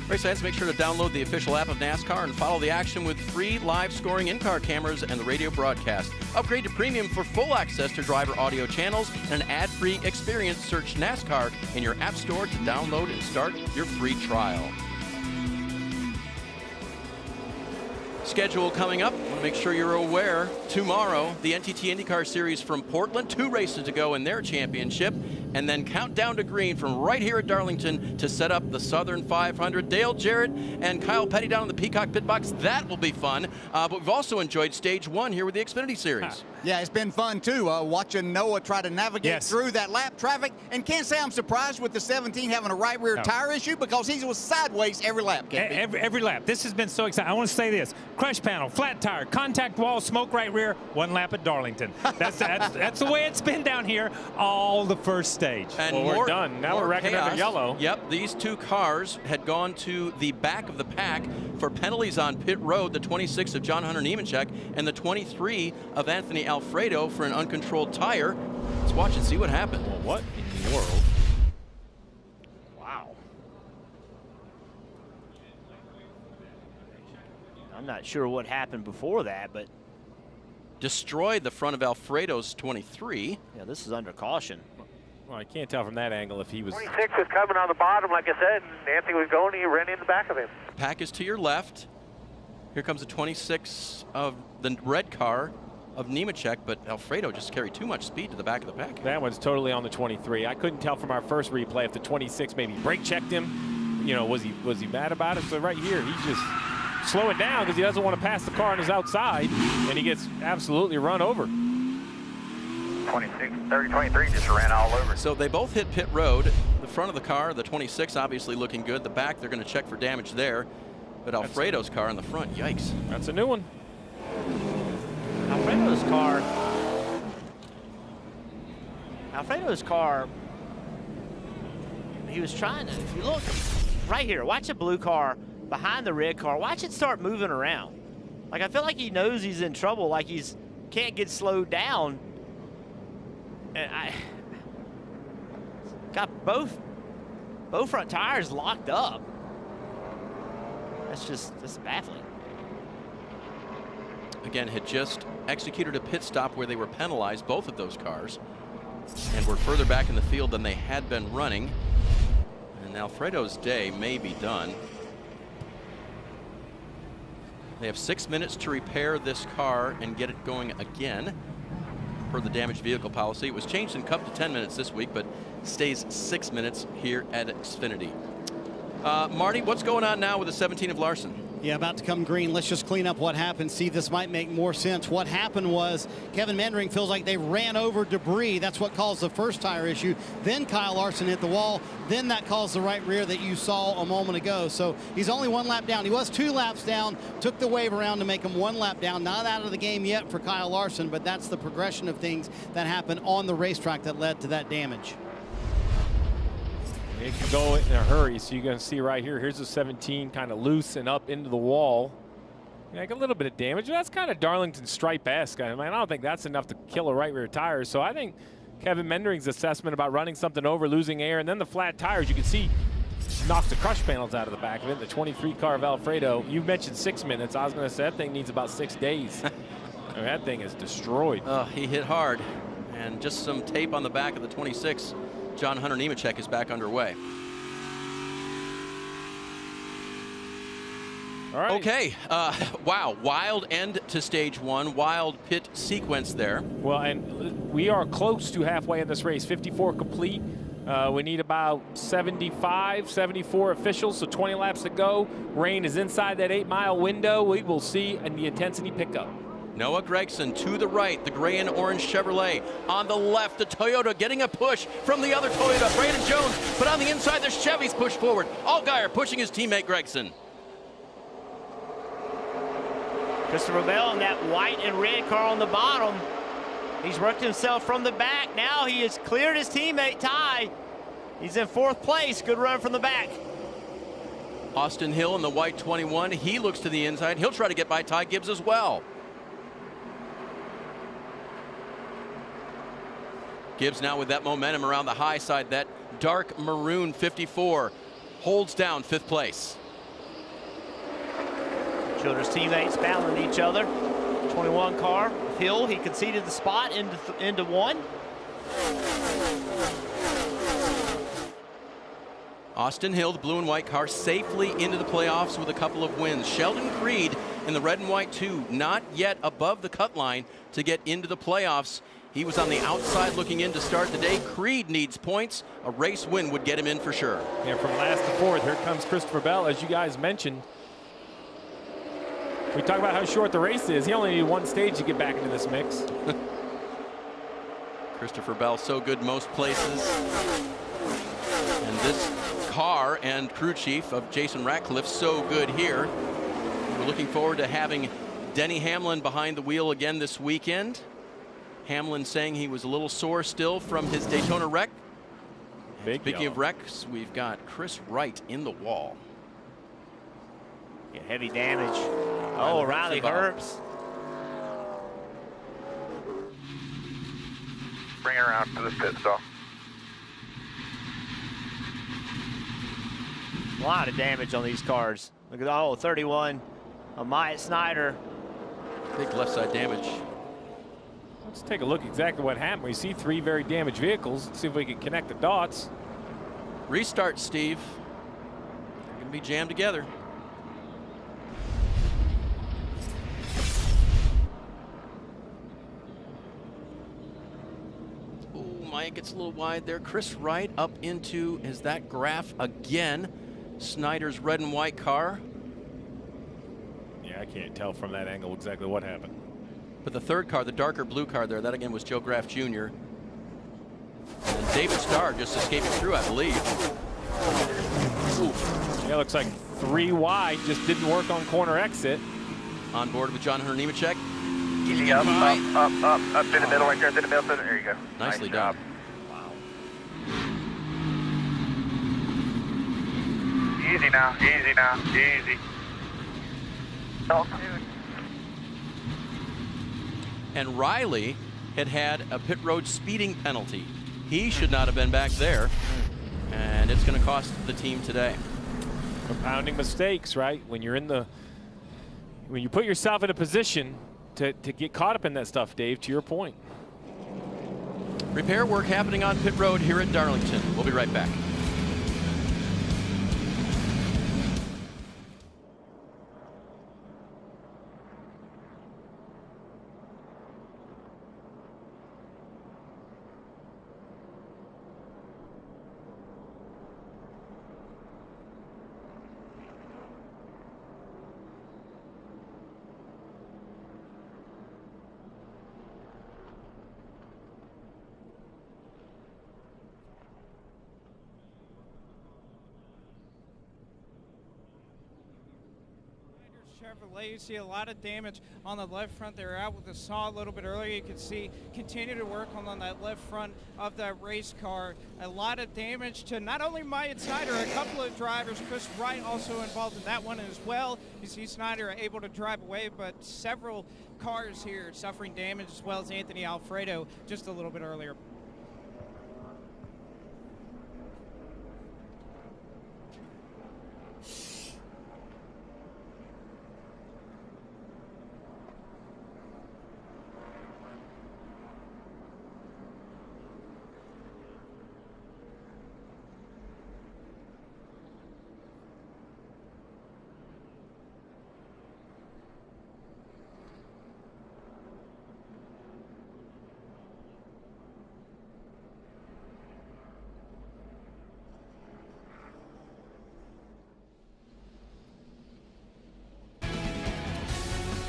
Race fans, make sure to download the official app of NASCAR and follow the action with free live scoring in-car cameras and the radio broadcast. Upgrade to premium for full access to driver audio channels and an ad-free experience. Search NASCAR in your app store to download and start your free trial. Schedule coming up. I want to make sure you're aware. Tomorrow, the NTT IndyCar Series from Portland. 2 races to go in their championship. and then count down to green from right here at Darlington to set up the Southern 500. Dale Jarrett and Kyle Petty down in the Peacock pit box. That will be fun. But we've also enjoyed stage 1 here with the Xfinity Series. Yeah, it's been fun too, watching Noah try to navigate through that lap traffic. And can't say I'm surprised with the 17 having a right rear tire issue, because he was sideways every lap. Every lap. This has been so exciting. I want to say this: crush panel, flat tire, contact wall, smoke right rear, 1 lap at Darlington. That's the way it's been down here all the first stage. And well, we're done. Now we're wrecking under yellow. Yep, these 2 cars had gone to the back of the pack for penalties on pit road, the 26 of John Hunter Nemechek and the 23 of Anthony Alfredo for an uncontrolled tire. Let's watch and see what happened. Well, what in the world? Wow. I'm not sure what happened before that, but destroyed the front of Alfredo's 23. Yeah, this is under caution. Well, I can't tell from that angle if he was. 26 was coming on the bottom, like I said, and Anthony was going, and he ran in the back of him. Pack is to your left. Here comes the 26 of the red car of Nemechek, but Alfredo just carried too much speed to the back of the pack. That one's totally on the 23. I couldn't tell from our first replay if the 26 maybe brake checked him. You know, was he mad about it? So right here, he's just slowing down because he doesn't want to pass the car on his outside, and he gets absolutely run over. 23 just ran all over. So they both hit pit road. The front of the car, the 26, obviously looking good. The back, they're going to check for damage there. But Alfredo's car in the front, yikes. That's a new one. Alfredo's car, he was trying to, if you look right here, watch the blue car behind the red car, watch it start moving around. Like, I feel like he knows he's in trouble, like he's can't get slowed down. And I got both front tires locked up. That's baffling. Again, had just executed a pit stop where they were penalized, both of those cars, and were further back in the field than they had been running. And Alfredo's day may be done. They have 6 minutes to repair this car and get it going again per the damaged vehicle policy. It was changed in Cup to 10 minutes this week, but stays 6 minutes here at Xfinity. Marty, what's going on now with the 17 of Larson? Yeah, about to come green. Let's just clean up what happened. See, this might make more sense. What happened was Kevin Mendering feels like they ran over debris. That's what caused the first tire issue. Then Kyle Larson hit the wall. Then that caused the right rear that you saw a moment ago. So he's only 1 lap down. He was 2 laps down, took the wave around to make him 1 lap down. Not out of the game yet for Kyle Larson, but that's the progression of things that happened on the racetrack that led to that damage. It can go in a hurry, so you're going to see right here. Here's the 17 kind of loose and up into the wall. Like a little bit of damage. That's kind of Darlington stripe-esque. I mean, I don't think that's enough to kill a right rear tire. So I think Kevin Mendering's assessment about running something over, losing air, and then the flat tires, you can see knocks the crush panels out of the back of it. The 23 car of Alfredo, you mentioned 6 minutes. I was going to say that thing needs about 6 days. I mean, that thing is destroyed. He hit hard, and just some tape on the back of the 26. John Hunter Nemechek is back underway. All right. Okay. Wow. Wild end to stage 1. Wild pit sequence there. Well, and we are close to halfway in this race. 54 complete. We need about 75, 74 officials, so 20 laps to go. Rain is inside that 8-mile window. We will see in the intensity pickup. Noah Gragson to the right, the gray and orange Chevrolet. On the left, the Toyota getting a push from the other Toyota, Brandon Jones. But on the inside, the Chevy's pushed forward. Allgaier pushing his teammate Gragson. Christopher Bell in that white and red car on the bottom. He's worked himself from the back. Now he has cleared his teammate Ty. He's in 4th place. Good run from the back. Austin Hill in the white 21. He looks to the inside. He'll try to get by Ty Gibbs as well. Gibbs now with that momentum around the high side. That dark maroon 54 holds down 5th place. Children's teammates battling each other. 21 car, Hill, he conceded the spot into 1. Austin Hill, the blue and white car, safely into the playoffs with a couple of wins. Sheldon Creed in the red and white 2, not yet above the cut line to get into the playoffs. He was on the outside looking in to start the day. Creed needs points. A race win would get him in for sure. Yeah, from last to fourth, here comes Christopher Bell, as you guys mentioned. We talk about how short the race is. He only needed one stage to get back into this mix. Christopher Bell, so good most places. And this car and crew chief of Jason Ratcliffe, so good here. We're looking forward to having Denny Hamlin behind the wheel again this weekend. Hamlin saying he was a little sore still from his Daytona wreck. Speaking of wrecks, we've got Chris Wright in the wall. Yeah, heavy damage. Oh, Riley Herbst. Bring it around for this pit stop. A lot of damage on these cars. Look at 31. Myatt Snyder. Big left side damage. Let's take a look exactly what happened. We see 3 very damaged vehicles. Let's see if we can connect the dots. Restart, Steve. They're going to be jammed together. Myatt gets a little wide there. Chris Wright up into, is that graph again? Snyder's red and white car. Yeah, I can't tell from that angle exactly what happened. But the third car, the darker blue car there, that again was Joe Graff Jr. And David Starr just escaping through, I believe. Oof. Yeah, looks like 3 wide, just didn't work on corner exit. On board with John Hunter Nemechek. Easy up in the middle right there, in the middle. There you go. Nicely nice done. Job. Easy now, easy. Oh, And Riley had a pit road speeding penalty. He should not have been back there. And it's going to cost the team today. Compounding mistakes, right? When you put yourself in a position to get caught up in that stuff, Dave, to your point. Repair work happening on pit road here at Darlington. We'll be right back. Chevrolet, you see a lot of damage on the left front. They were out with the saw a little bit earlier. You can see continue to work on that left front of that race car. A lot of damage to not only Myatt Snyder, a couple of drivers. Chris Wright also involved in that one as well. You see Snyder able to drive away, but several cars here suffering damage, as well as Anthony Alfredo just a little bit earlier.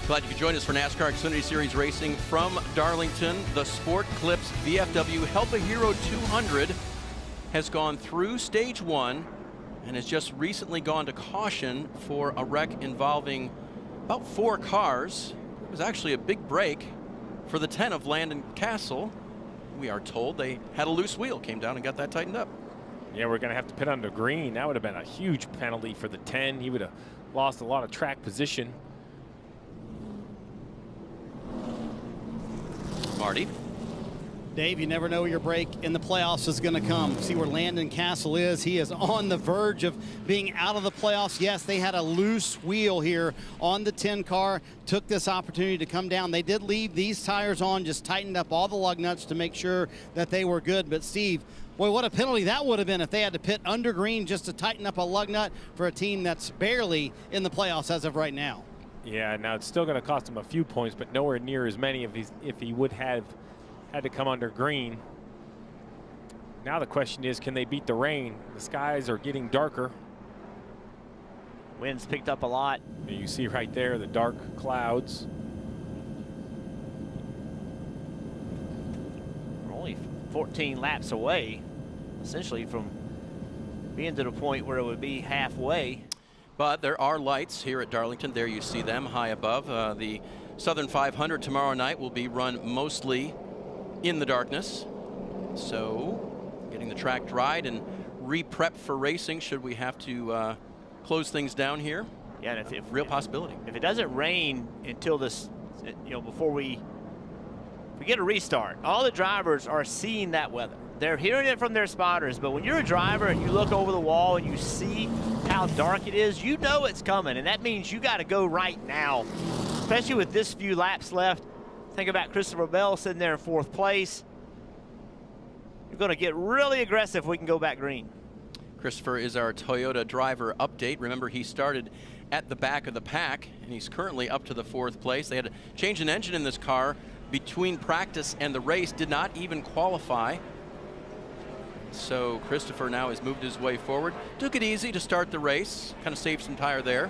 Glad you could join us for NASCAR Xfinity Series racing from Darlington. The Sport Clips VFW Help a Hero 200 has gone through stage 1 and has just recently gone to caution for a wreck involving about 4 cars. It was actually a big break for the 10 of Landon Castle. We are told they had a loose wheel, came down and got that tightened up. Yeah, we're going to have to pit under green. That would have been a huge penalty for the 10. He would have lost a lot of track position. Marty. Dave, you never know where your break in the playoffs is going to come. See where Landon Castle is. He is on the verge of being out of the playoffs. Yes, they had a loose wheel here on the 10 car. Took this opportunity to come down. They did leave these tires on, just tightened up all the lug nuts to make sure that they were good. But Steve, boy, what a penalty that would have been if they had to pit under green just to tighten up a lug nut for a team that's barely in the playoffs as of right now. Yeah, now it's still going to cost him a few points, but nowhere near as many if he would have had to come under green. Now the question is, can they beat the rain? The skies are getting darker. Wind's picked up a lot. And you see right there the dark clouds. We're only 14 laps away, essentially, from being to the point where it would be halfway. But there are lights here at Darlington. There you see them high above. The Southern 500 tomorrow night will be run mostly in the darkness. So getting the track dried and re-prep for racing should we have to close things down here. Yeah, and if real possibility. If it doesn't rain until this, before we get a restart, all the drivers are seeing that weather. They're hearing it from their spotters, but when you're a driver and you look over the wall and you see how dark it is, you know it's coming, and that means you got to go right now, especially with this few laps left. Think about Christopher Bell sitting there in 4th place. You're going to get really aggressive if we can go back green. Christopher is our Toyota driver update. Remember, he started at the back of the pack, and he's currently up to the 4th place. They had to change an engine in this car between practice and the race, did not even qualify. So Christopher now has moved his way forward. Took it easy to start the race, kind of saved some tire there.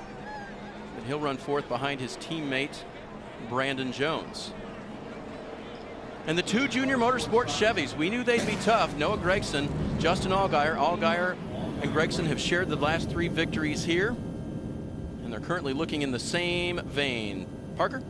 But he'll run 4th behind his teammate, Brandon Jones. And the 2 Junior Motorsports Chevys, we knew they'd be tough. Noah Gragson, Justin Allgaier. Allgaier and Gragson have shared the last 3 victories here, and they're currently looking in the same vein. Parker?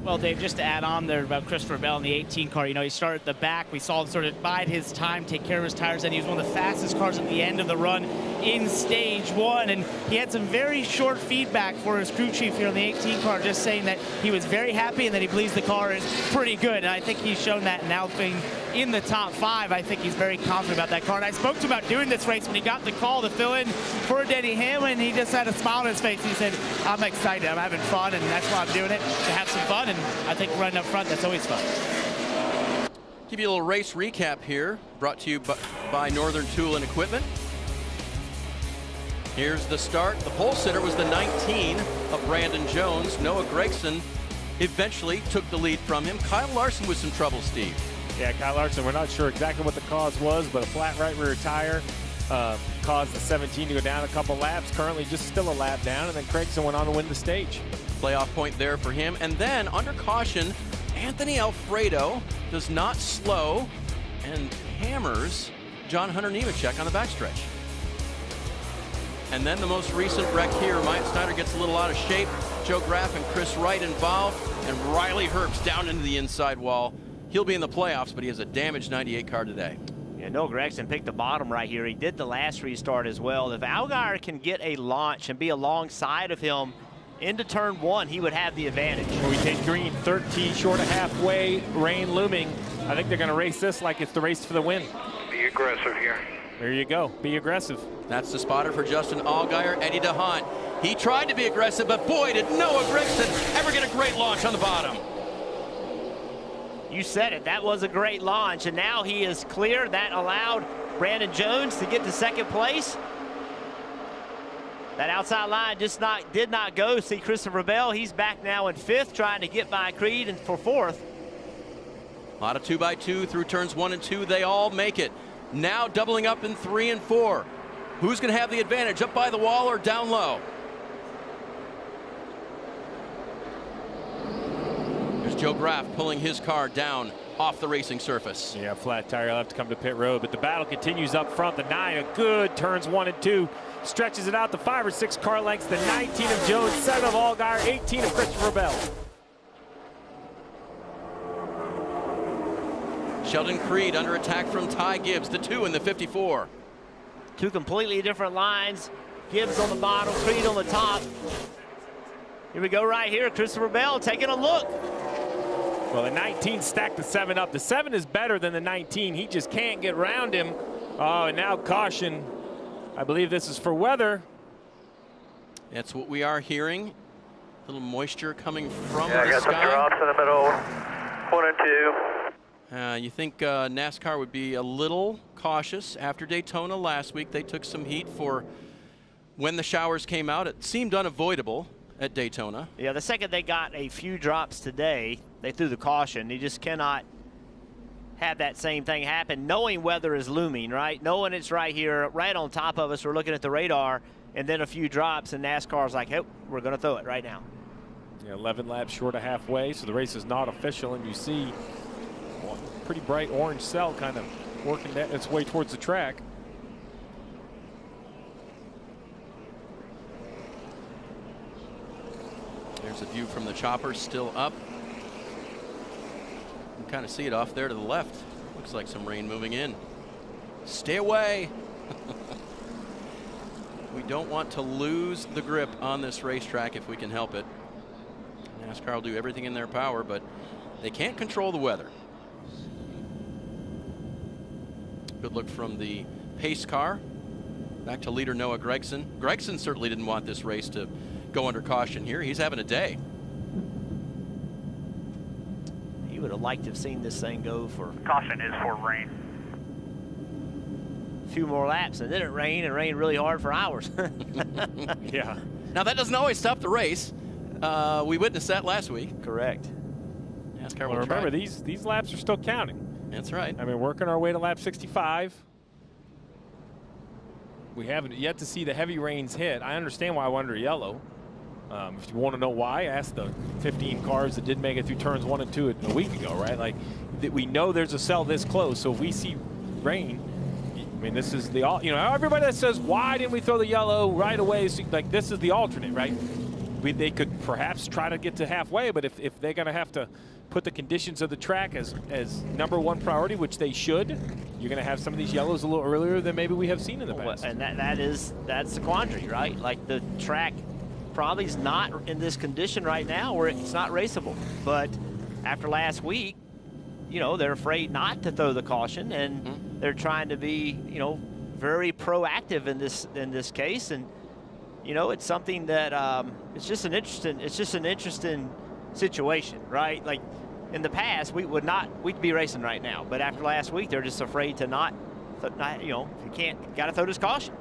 Well, Dave, just to add on there about Christopher Bell in the 18 car, he started at the back. We saw him sort of bide his time, take care of his tires, and he was one of the fastest cars at the end of the run in stage 1. And he had some very short feedback for his crew chief here on the 18 car, just saying that he was very happy and that he believes the car is pretty good. And I think he's shown that now being in the top 5. I think he's very confident about that car. And I spoke to him about doing this race when he got the call to fill in for Denny Hamlin. He just had a smile on his face. He said, I'm excited. I'm having fun, and that's why I'm doing it, to have some fun. And I think running up front, that's always fun. Give you a little race recap here, brought to you by Northern Tool and Equipment. Here's the start. The pole sitter was the 19 of Brandon Jones. Noah Gragson eventually took the lead from him. Kyle Larson with some trouble, Steve. Yeah, Kyle Larson, we're not sure exactly what the cause was, but a flat right rear tire caused the 17 to go down a couple laps. Currently just still a lap down, and then Gragson went on to win the stage. Playoff point there for him. And then under caution, Anthony Alfredo does not slow and hammers John Hunter Nemechek on the backstretch. And then the most recent wreck here, Myatt Snyder gets a little out of shape. Joe Graff and Chris Wright involved, and Riley Herbst down into the inside wall. He'll be in the playoffs, but he has a damaged 98 car today. Yeah, Noah Gragson picked the bottom right here. He did the last restart as well. If Allgaier can get a launch and be alongside of him into turn 1, he would have the advantage. We take green, 13 short of halfway, rain looming. I think they're going to race this like it's the race for the win. Be aggressive here. There you go. Be aggressive. That's the spotter for Justin Allgaier, Eddie DeHaan. He tried to be aggressive, but boy, did Noah Gragson ever get a great launch on the bottom. You said it. That was a great launch, and now he is clear. That allowed Brandon Jones to get to 2nd place. That outside line did not go. See Christopher Bell, he's back now in 5th, trying to get by Creed and for 4th. A lot of 2x2 through turns 1 and 2. They all make it. Now doubling up in 3 and 4. Who's going to have the advantage, up by the wall or down low? There's Joe Graff pulling his car down off the racing surface. Yeah, flat tire. He'll have to come to pit road, but the battle continues up front. The 9, a good turns 1 and 2. Stretches it out to 5 or 6 car lengths. The 19 of Jones, 7 of Allgaier, 18 of Christopher Bell. Sheldon Creed under attack from Ty Gibbs, the 2 in the 54. 2 completely different lines. Gibbs on the bottom, Creed on the top. Here we go right here. Christopher Bell taking a look. Well, the 19 stacked the 7 up. The 7 is better than the 19. He just can't get around him. Oh, and now caution. I believe this is for weather. That's what we are hearing. A little moisture coming from Yeah, I the got some sky. drops in the middle. 1 and 2. You think NASCAR would be a little cautious after Daytona last week. They took some heat for when the showers came out. It seemed unavoidable at Daytona. Yeah, the second they got a few drops today, they threw the caution. You just cannot have that same thing happen, knowing weather is looming, right? Knowing it's right here, right on top of us. We're looking at the radar, and then a few drops, and NASCAR's like, hey, we're going to throw it right now. Yeah, 11 laps short of halfway, so the race is not official, and you see one pretty bright orange cell kind of working its way towards the track. There's a view from the chopper, still up. You can kind of see it off there to the left. Looks like some rain moving in. Stay away. We don't want to lose the grip on this racetrack if we can help it. NASCAR will do everything in their power, but they can't control the weather. Good look from the pace car. Back to leader Noah Gragson. Gragson certainly didn't want this race to go under caution here. He's having a day. He would have liked to have seen this thing go for... Caution is for rain. A few more laps, and then it rained, and rained really hard for hours. Yeah. Now that doesn't always stop the race. We witnessed that last week. Correct. NASCAR Well, will try. remember, these laps are still counting. That's right. I mean, working our way to lap 65. We haven't yet to see the heavy rains hit. I understand why we're under yellow. If you want to know why, ask the 15 cars that did make it through turns 1 and 2 a week ago, right? Like, we know there's a cell this close, so if we see rain, I mean, this is the, you know, everybody that says, why didn't we throw the yellow right away? Like, this is the alternate, right? They could perhaps try to get to halfway, but if they're going to have to put the conditions of the track as #1 priority, which they should, you're going to have some of these yellows a little earlier than maybe we have seen in the past. And that's the quandary, right? Like, the track probably is not in this condition right now where it's not raceable. But after last week, you know, they're afraid not to throw the caution, and they're trying to be, you know, very proactive in this case. And you know, it's something that it's just an interesting situation, right? Like, in the past, we'd be racing right now, but after last week, they're just afraid to not, you know, you can't, got to throw this caution.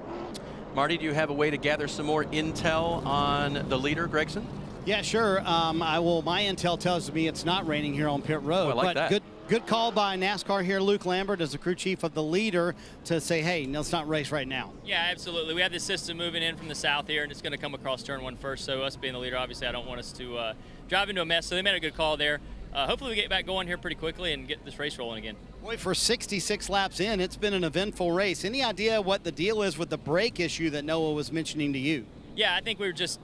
Marty, do you have a way to gather some more intel on the leader, Gragson? Yeah, sure. My intel tells me it's not raining here on pit road. Oh, I like that. Good call by NASCAR here, Luke Lambert, as the crew chief of the leader, to say, hey, let's not race right now. Yeah, absolutely. We have this system moving in from the south here, and it's going to come across turn 1 first. So us being the leader, obviously, I don't want us to drive into a mess. So they made a good call there. Hopefully we get back going here pretty quickly and get this race rolling again. Boy, for 66 laps in, it's been an eventful race. Any idea what the deal is with the brake issue that Noah was mentioning to you? Yeah, I think we were just,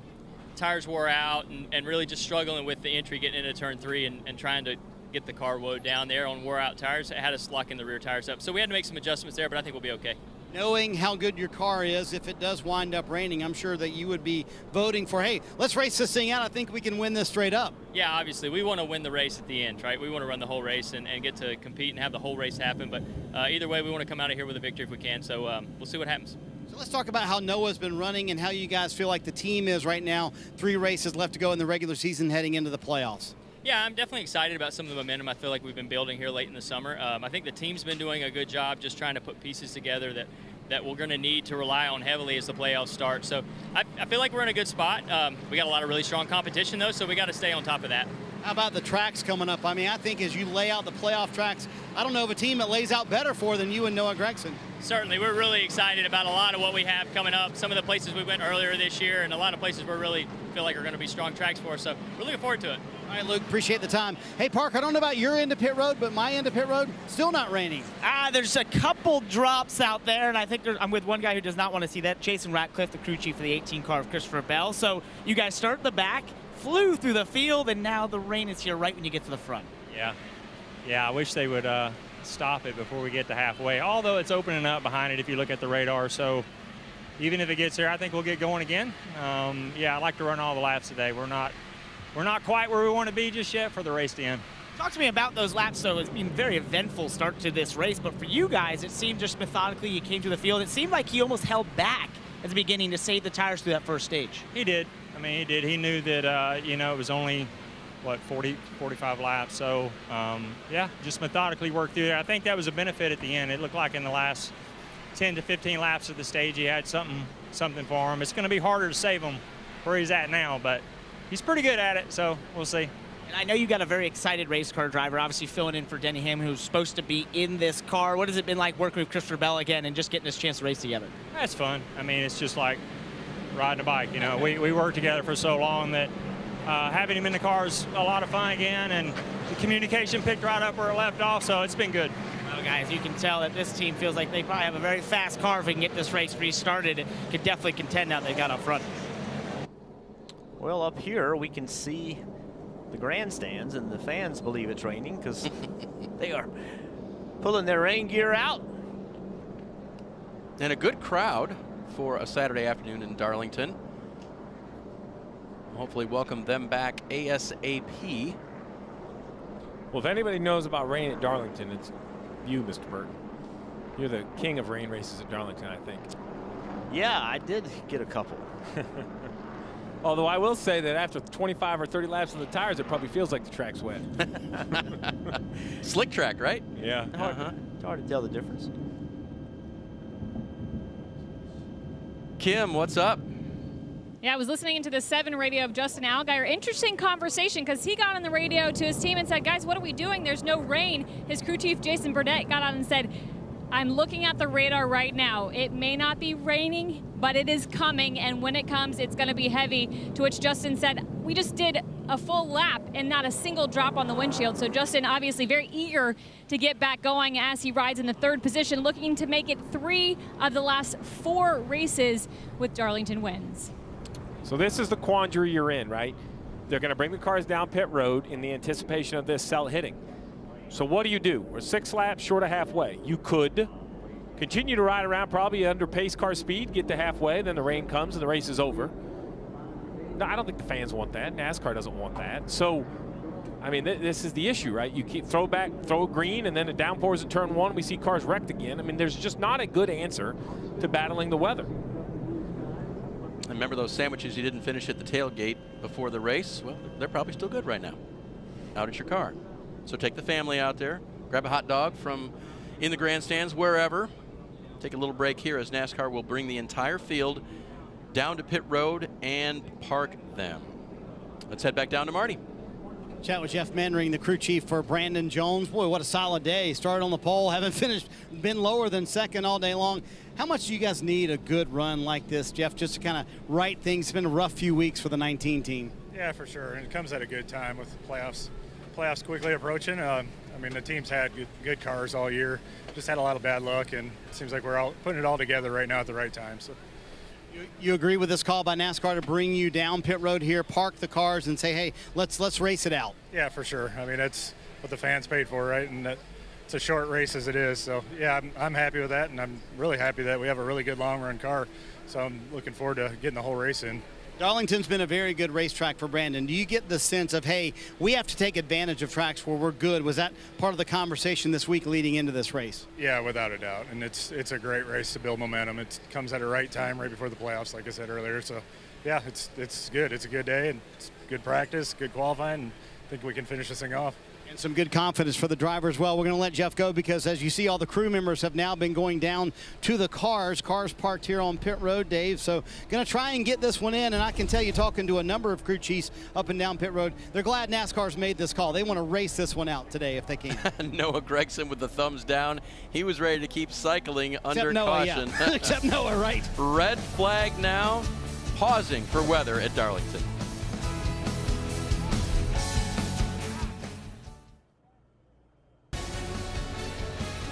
tires wore out and really just struggling with the entry getting into turn 3 and trying to get the car woed down there on wore out tires. It had us locking the rear tires up. So we had to make some adjustments there, but I think we'll be okay. Knowing how good your car is, if it does wind up raining, I'm sure that you would be voting for, hey, let's race this thing out. I think we can win this straight up. Yeah, obviously. We want to win the race at the end, right? We want to run the whole race and get to compete and have the whole race happen. But either way, we want to come out of here with a victory if we can. So we'll see what happens. So let's talk about how Noah's been running and how you guys feel like the team is right now. 3 races left to go in the regular season heading into the playoffs. Yeah, I'm definitely excited about some of the momentum I feel like we've been building here late in the summer. I think the team's been doing a good job just trying to put pieces together that we're going to need to rely on heavily as the playoffs start. So I feel like we're in a good spot. We got a lot of really strong competition, though, so we got to stay on top of that. How about the tracks coming up? I mean, I think as you lay out the playoff tracks, I don't know of a team that lays out better for than you and Noah Gragson. Certainly, we're really excited about a lot of what we have coming up. Some of the places we went earlier this year and a lot of places we really feel like are going to be strong tracks for us. So we're looking forward to it. All right, Luke, appreciate the time. Hey, Park, I don't know about your end of pit road, but my end of pit road, still not raining. There's a couple drops out there, and I think I'm with one guy who does not want to see that, Jason Ratcliffe, the crew chief for the 18 car of Christopher Bell. So you guys start at the back, flew through the field, and now the rain is here right when you get to the front. Yeah, I wish they would stop it before we get to halfway, although it's opening up behind it if you look at the radar. So even if it gets there, I think we'll get going again. Yeah, I'd like to run all the laps today. We're not quite where we want to be just yet for the race to end. Talk to me about those laps, though. It's been a very eventful start to this race, but for you guys, it seemed just methodically you came to the field. It seemed like he almost held back at the beginning to save the tires through that first stage. He did. I mean, he did. He knew that, you know, it was only, 45 laps. So, yeah, just methodically worked through there. I think that was a benefit at the end. It looked like in the last 10 to 15 laps of the stage, he had something for him. It's going to be harder to save him where he's at now, but he's pretty good at it, so we'll see. And I know you got a very excited race car driver, obviously filling in for Denny Hamlin, who's supposed to be in this car. What has it been like working with Christopher Bell again and just getting this chance to race together? That's fun. I mean, it's just like riding a bike. You know, we worked together for so long that having him in the car is a lot of fun again, and the communication picked right up where it left off, so it's been good. Well, guys, you can tell that this team feels like they probably have a very fast car. If we can get this race restarted, it could definitely contend out they got up front. Well, up here we can see the grandstands, and the fans believe it's raining because they are pulling their rain gear out. And a good crowd for a Saturday afternoon in Darlington. Hopefully welcome them back ASAP. Well, if anybody knows about rain at Darlington, it's you, Mr. Burton. You're the king of rain races at Darlington, I think. Yeah, I did get a couple. Although I will say that after 25 or 30 laps of the tires, it probably feels like the track's wet. Slick track, right? Yeah. It's hard to tell the difference. Kim, what's up? Yeah, I was listening into the 7 radio of Justin Allgaier. Interesting conversation because he got on the radio to his team and said, guys, what are we doing? There's no rain. His crew chief, Jason Burdett, got on and said, I'm looking at the radar right now. It may not be raining, but it is coming, and when it comes, it's going to be heavy. To which Justin said, we just did a full lap and not a single drop on the windshield. So Justin obviously very eager to get back going as he rides in the 3rd position, looking to make it 3 of the last 4 races with Darlington wins. So this is the quandary you're in, right? They're going to bring the cars down pit road in the anticipation of this cell hitting. So what do? We're 6 laps short of halfway. You could continue to ride around probably under pace car speed, get to halfway, then the rain comes and the race is over. No, I don't think the fans want that. NASCAR doesn't want that. So, I mean, this is the issue, right? You keep throw green, and then it downpours in turn 1. We see cars wrecked again. I mean, there's just not a good answer to battling the weather. Remember those sandwiches you didn't finish at the tailgate before the race? Well, they're probably still good right now out at your car. So take the family out there, grab a hot dog from in the grandstands, wherever. Take a little break here as NASCAR will bring the entire field down to pit road and park them. Let's head back down to Marty. Chat with Jeff Mannering, the crew chief for Brandon Jones. Boy, what a solid day. Started on the pole, haven't finished, been lower than 2nd all day long. How much do you guys need a good run like this, Jeff, just to kind of right things? It's been a rough few weeks for the 19 team. Yeah, for sure, and it comes at a good time with the playoffs quickly approaching. I mean, the team's had good cars all year, just had a lot of bad luck, and it seems like we're all putting it all together right now at the right time. So, you agree with this call by NASCAR to bring you down pit road here, park the cars, and say, hey, let's race it out? Yeah, for sure. I mean, that's what the fans paid for, right? And it's a short race as it is. So, yeah, I'm happy with that, and I'm really happy that we have a really good long-run car. So I'm looking forward to getting the whole race in. Darlington's been a very good racetrack for Brandon. Do you get the sense of, hey, we have to take advantage of tracks where we're good? Was that part of the conversation this week leading into this race? Yeah, without a doubt. And it's a great race to build momentum. It comes at a right time right before the playoffs, like I said earlier. So, yeah, it's good. It's a good day, and it's good practice, good qualifying, and I think we can finish this thing off. And some good confidence for the driver as well. We're going to let Jeff go because, as you see, all the crew members have now been going down to the cars parked here on pit road, Dave. So going to try and get this one in. And I can tell you, talking to a number of crew chiefs up and down pit road, they're glad NASCAR's made this call. They want to race this one out today if they can. Noah Gregson with the thumbs down. He was ready to keep cycling under Noah, caution. Yeah. Except Noah, right? Red flag now, pausing for weather at Darlington.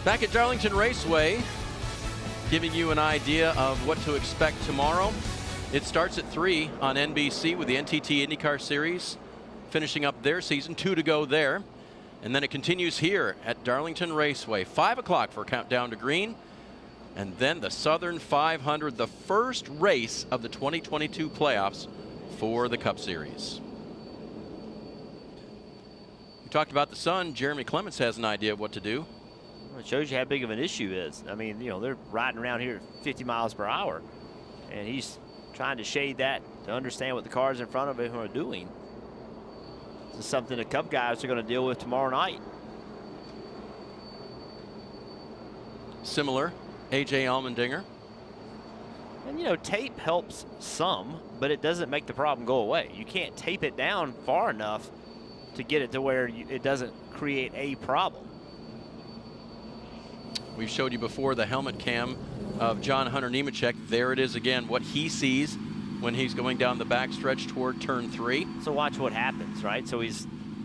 Back at Darlington Raceway, giving you an idea of what to expect tomorrow. It starts at 3 on NBC with the NTT IndyCar Series finishing up their season, 2 to go there. And then it continues here at Darlington Raceway, 5 o'clock for Countdown to Green. And then the Southern 500, the first race of the 2022 playoffs for the Cup Series. We talked about the sun. Jeremy Clements has an idea of what to do. It shows you how big of an issue it is. I mean, you know, they're riding around here at 50 miles per hour, and he's trying to shade that to understand what the cars in front of him are doing. This is something the Cup guys are going to deal with tomorrow night. Similar, A.J. Allmendinger. And, you know, tape helps some, but it doesn't make the problem go away. You can't tape it down far enough to get it to where it doesn't create a problem. We've showed you before the helmet cam of John Hunter Nemechek. There it is again, what he sees when he's going down the backstretch toward turn 3. So watch what happens, right? So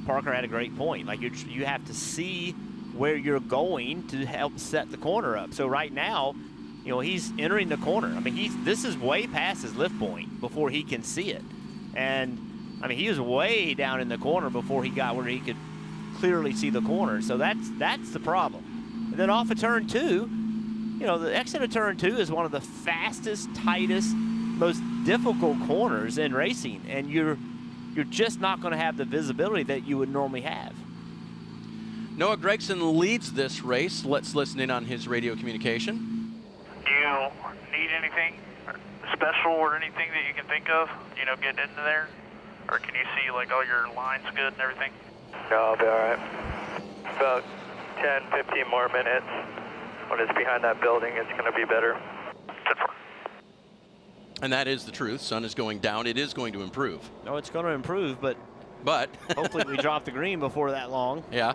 Parker had a great point. Like you have to see where you're going to help set the corner up. So right now, you know, he's entering the corner. I mean, this is way past his lift point before he can see it. And I mean, he was way down in the corner before he got where he could clearly see the corner. So that's the problem. And then off of turn 2, you know, the exit of turn 2 is one of the fastest, tightest, most difficult corners in racing, and you're just not going to have the visibility that you would normally have. Noah Gragson leads this race. Let's listen in on his radio communication. Do you need anything special or anything that you can think of, you know, getting into there? Or can you see, like, all your lines good and everything? No, I'll be all right. About 10, 15 more minutes. When it's behind that building, it's going to be better. And that is the truth. Sun is going down. It is going to improve. No, it's going to improve, but hopefully we drop the green before that long. Yeah.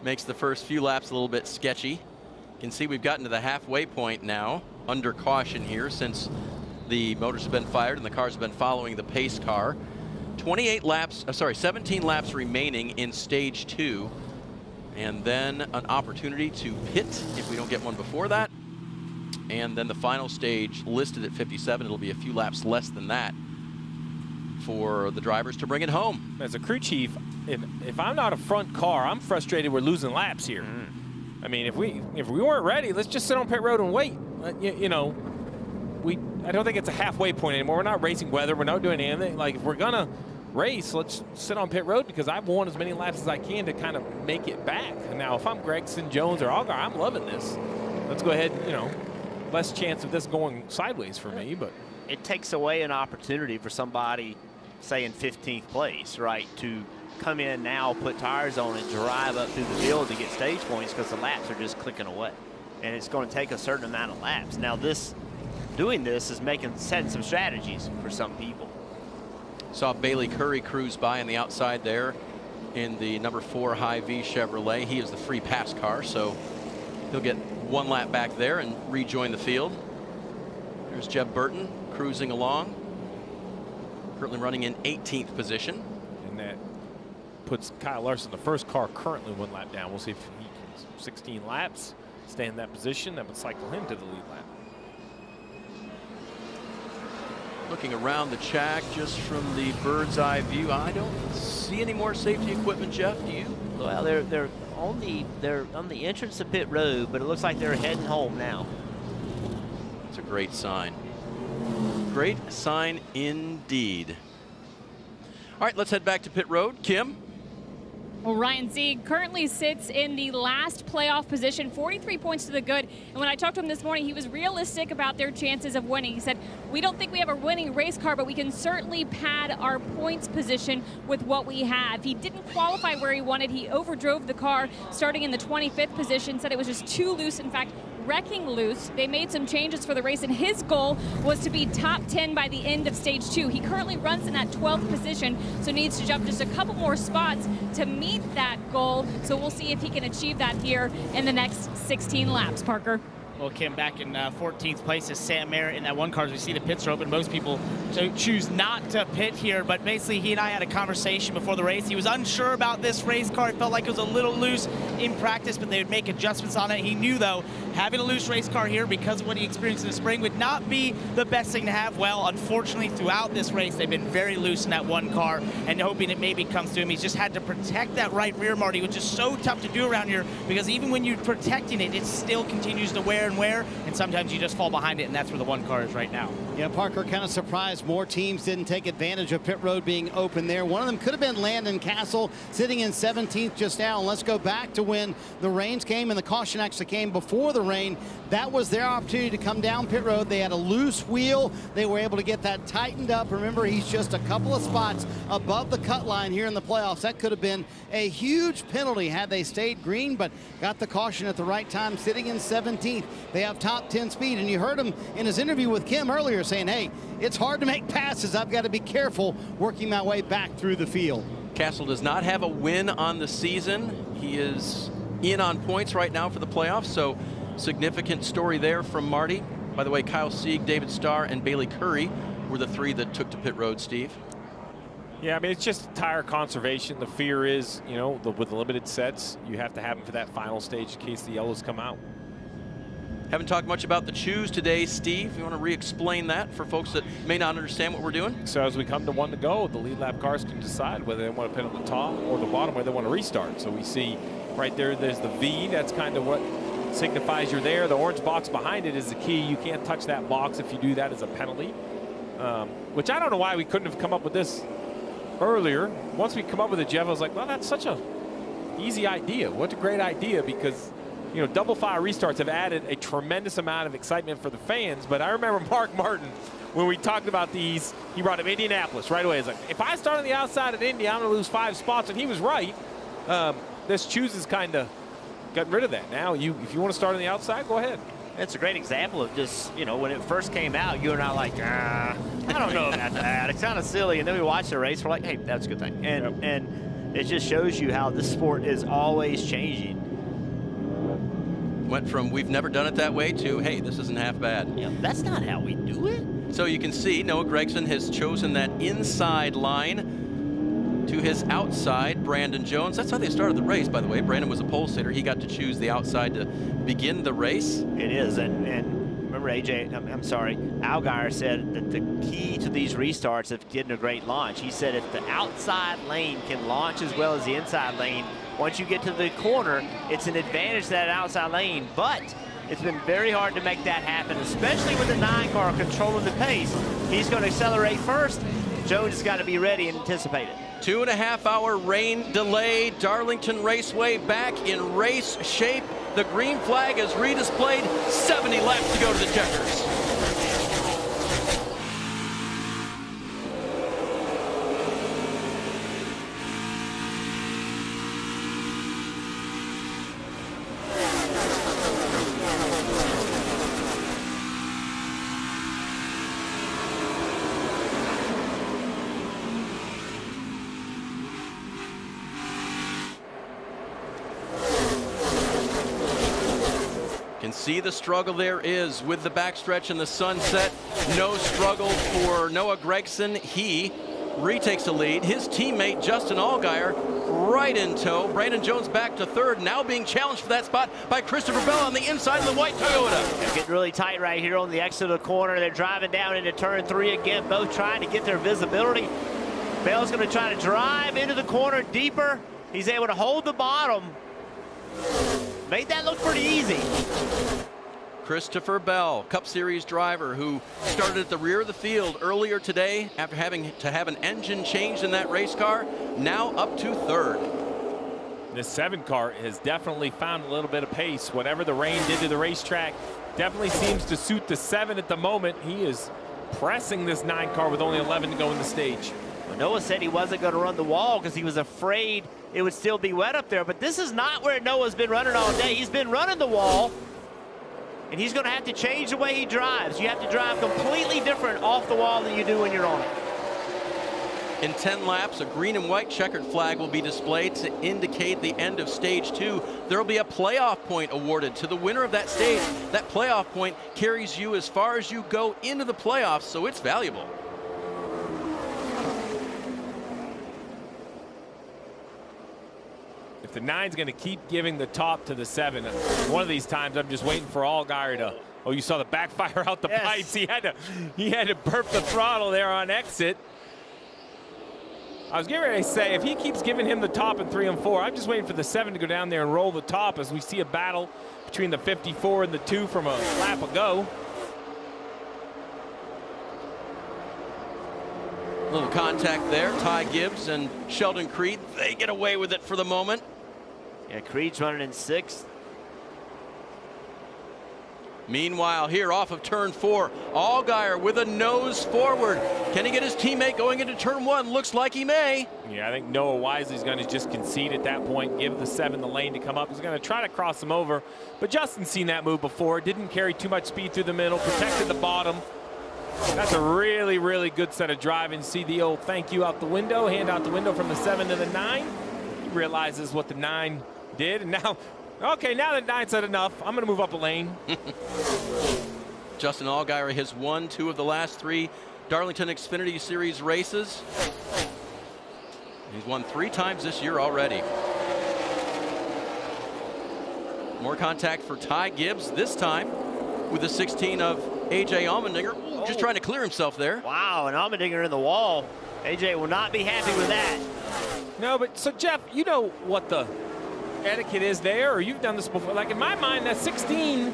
Makes the first few laps a little bit sketchy. You can see we've gotten to the halfway point now, under caution here, since the motors have been fired and the cars have been following the pace car. 17 laps remaining in stage 2. And then an opportunity to pit if we don't get one before that. And then the final stage listed at 57. It'll be a few laps less than that for the drivers to bring it home. As a crew chief, if I'm not a front car, I'm frustrated we're losing laps here. I mean, if we weren't ready, let's just sit on pit road and wait. You know, I don't think it's a halfway point anymore. We're not racing weather. We're not doing anything. Like, if we're gonna race, let's sit on pit road, because I want as many laps as I can to kind of make it back. And now, if I'm Gragson, Jones, or Allgaier, I'm loving this. Let's go ahead, you know, less chance of this going sideways for me, but it takes away an opportunity for somebody, say in 15th place, right, to come in now, put tires on, and drive up through the field to get stage points, because the laps are just clicking away, and it's going to take a certain amount of laps. Now, doing this is setting some strategies for some people. Saw Bailey Curry cruise by on the outside there in the number 4 Hy-V Chevrolet. He is the free pass car, so he'll get one lap back there and rejoin the field. There's Jeb Burton cruising along, currently running in 18th position. And that puts Kyle Larson, the first car, currently 1 lap down. We'll see if he can 16 laps, stay in that position. That would cycle him to the lead lap. Looking around the track just from the bird's eye view, I don't see any more safety equipment, Jeff. Do you? Well, they're on the entrance to pit road, but it looks like they're heading home now. It's a great sign. Great sign indeed. All right, let's head back to pit road. Kim? Well, Ryan Sieg currently sits in the last playoff position, 43 points to the good. And when I talked to him this morning, he was realistic about their chances of winning. He said, we don't think we have a winning race car, but we can certainly pad our points position with what we have. He didn't qualify where he wanted. He overdrove the car starting in the 25th position, said it was just too loose. In fact, wrecking loose. They made some changes for the race, and his goal was to be top 10 by the end of stage 2. He currently runs in that 12th position, so needs to jump just a couple more spots to meet that goal. So we'll see if he can achieve that here in the next 16 laps, Parker. Well, Kim, back in 14th place is Sam Merritt in that one car. As we see the pits are open, most people choose not to pit here, but basically he and I had a conversation before the race. He was unsure about this race car. It felt like it was a little loose in practice, but they would make adjustments on it. He knew, though, having a loose race car here because of what he experienced in the spring would not be the best thing to have. Well, unfortunately, throughout this race, they've been very loose in that one car, and hoping it maybe comes to him. He's just had to protect that right rear, Marty, which is so tough to do around here, because even when you're protecting it, it still continues to wear and wear, and sometimes you just fall behind it, and that's where the one car is right now. Yeah, Parker, kind of surprised more teams didn't take advantage of pit road being open there. One of them could have been Landon Castle, sitting in 17th just now. And let's go back to when the rains came and the caution actually came before the rain. That was their opportunity to come down pit road. They had a loose wheel. They were able to get that tightened up. Remember, he's just a couple of spots above the cut line here in the playoffs. That could have been a huge penalty had they stayed green, but got the caution at the right time, sitting in 17th. They have top 10 speed, and you heard him in his interview with Kim earlier saying, hey, it's hard to make passes. I've got to be careful working my way back through the field. Castle does not have a win on the season. He is in on points right now for the playoffs, so significant story there from Marty. By the way, Kyle Sieg, David Starr, and Bailey Curry were the 3 that took to pit road, Steve. Yeah, I mean, it's just tire conservation. The fear is, you know, with limited sets, you have to have them for that final stage in case the yellows come out. Haven't talked much about the choose today, Steve. You want to re-explain that for folks that may not understand what we're doing? So as we come to 1 to go, the lead lap cars can decide whether they want to pit on the top or the bottom, whether they want to restart. So we see right there, there's the V. That's kind of what signifies you're there. The orange box behind it is the key. You can't touch that box. If you do that, as a penalty. Which I don't know why we couldn't have come up with this earlier. Once we come up with it, Jeff, I was like, well, that's such a easy idea. What a great idea, because you know, double file restarts have added a tremendous amount of excitement for the fans. But I remember Mark Martin, when we talked about these, he brought up Indianapolis right away. He's like, if I start on the outside at Indy, I'm going to lose 5 spots. And he was right. This choose is kind of gotten rid of that. Now, if you want to start on the outside, go ahead. It's a great example of just, you know, when it first came out, you and I like, I don't know about that. It's kind of silly. And then we watch the race, we're like, hey, that's a good thing. And it just shows you how this sport is always changing. Went from we've never done it that way to, hey, this isn't half bad. Yeah, that's not how we do it. So you can see Noah Gragson has chosen that inside line to his outside, Brandon Jones. That's how they started the race, by the way. Brandon was a pole sitter. He got to choose the outside to begin the race. It is, and remember I'm sorry, Allgaier said that the key to these restarts is getting a great launch. He said if the outside lane can launch as well as the inside lane, once you get to the corner, it's an advantage to that outside lane, but it's been very hard to make that happen, especially with the 9 car controlling the pace. He's going to accelerate first. Jones has got to be ready and anticipate it. 2.5-hour rain delay. Darlington Raceway back in race shape. The green flag is redisplayed. 70 laps to go to the checkers. See the struggle there is with the backstretch and the sunset. No struggle for Noah Gragson. He retakes the lead. His teammate Justin Allgaier right in tow. Brandon Jones back to 3rd, now being challenged for that spot by Christopher Bell on the inside of the white Toyota. They're getting really tight right here on the exit of the corner. They're driving down into turn 3 again, both trying to get their visibility. Bell's going to try to drive into the corner deeper. He's able to hold the bottom. Made that look pretty easy. Christopher Bell, Cup Series driver who started at the rear of the field earlier today after having to have an engine changed in that race car, now up to 3rd. This 7 car has definitely found a little bit of pace. Whatever the rain did to the racetrack definitely seems to suit the 7 at the moment. He is pressing this 9 car with only 11 to go in the stage. Well, Noah said he wasn't going to run the wall because he was afraid it would still be wet up there, but this is not where Noah's been running all day. He's been running the wall, and he's going to have to change the way he drives. You have to drive completely different off the wall than you do when you're on it. In 10 laps, a green and white checkered flag will be displayed to indicate the end of stage 2. There will be a playoff point awarded to the winner of that stage. That playoff point carries you as far as you go into the playoffs, so it's valuable. If the 9's going to keep giving the top to the 7, one of these times I'm just waiting for Allgaier to. Oh, you saw the backfire out the pipes. He had to burp the throttle there on exit. I was getting ready to say, if he keeps giving him the top in 3 and 4, I'm just waiting for the 7 to go down there and roll the top as we see a battle between the 54 and the 2 from a lap ago. Little contact there. Ty Gibbs and Sheldon Creed, they get away with it for the moment. Yeah, Creed's running in 6th. Meanwhile, here off of turn 4, Allgaier with a nose forward. Can he get his teammate going into turn 1? Looks like he may. Yeah, I think Noah Wisely's going to just concede at that point, give the 7 the lane to come up. He's going to try to cross him over, but Justin's seen that move before. Didn't carry too much speed through the middle, protected the bottom. That's a really, really good set of driving. See the old thank you out the window, hand out the window from the 7 to the 9. He realizes what the 9 did, and now, okay, now that 9 said enough, I'm going to move up a lane. Justin Allgaier has won 2 of the last 3 Darlington Xfinity Series races. He's won 3 times this year already. More contact for Ty Gibbs, this time with the 16 of A.J. Allmendinger. Ooh, just trying to clear himself there. Wow, and Allmendinger in the wall. A.J. will not be happy with that. No, but so Jeff, you know what the etiquette is there, or you've done this before. Like in my mind, that 16,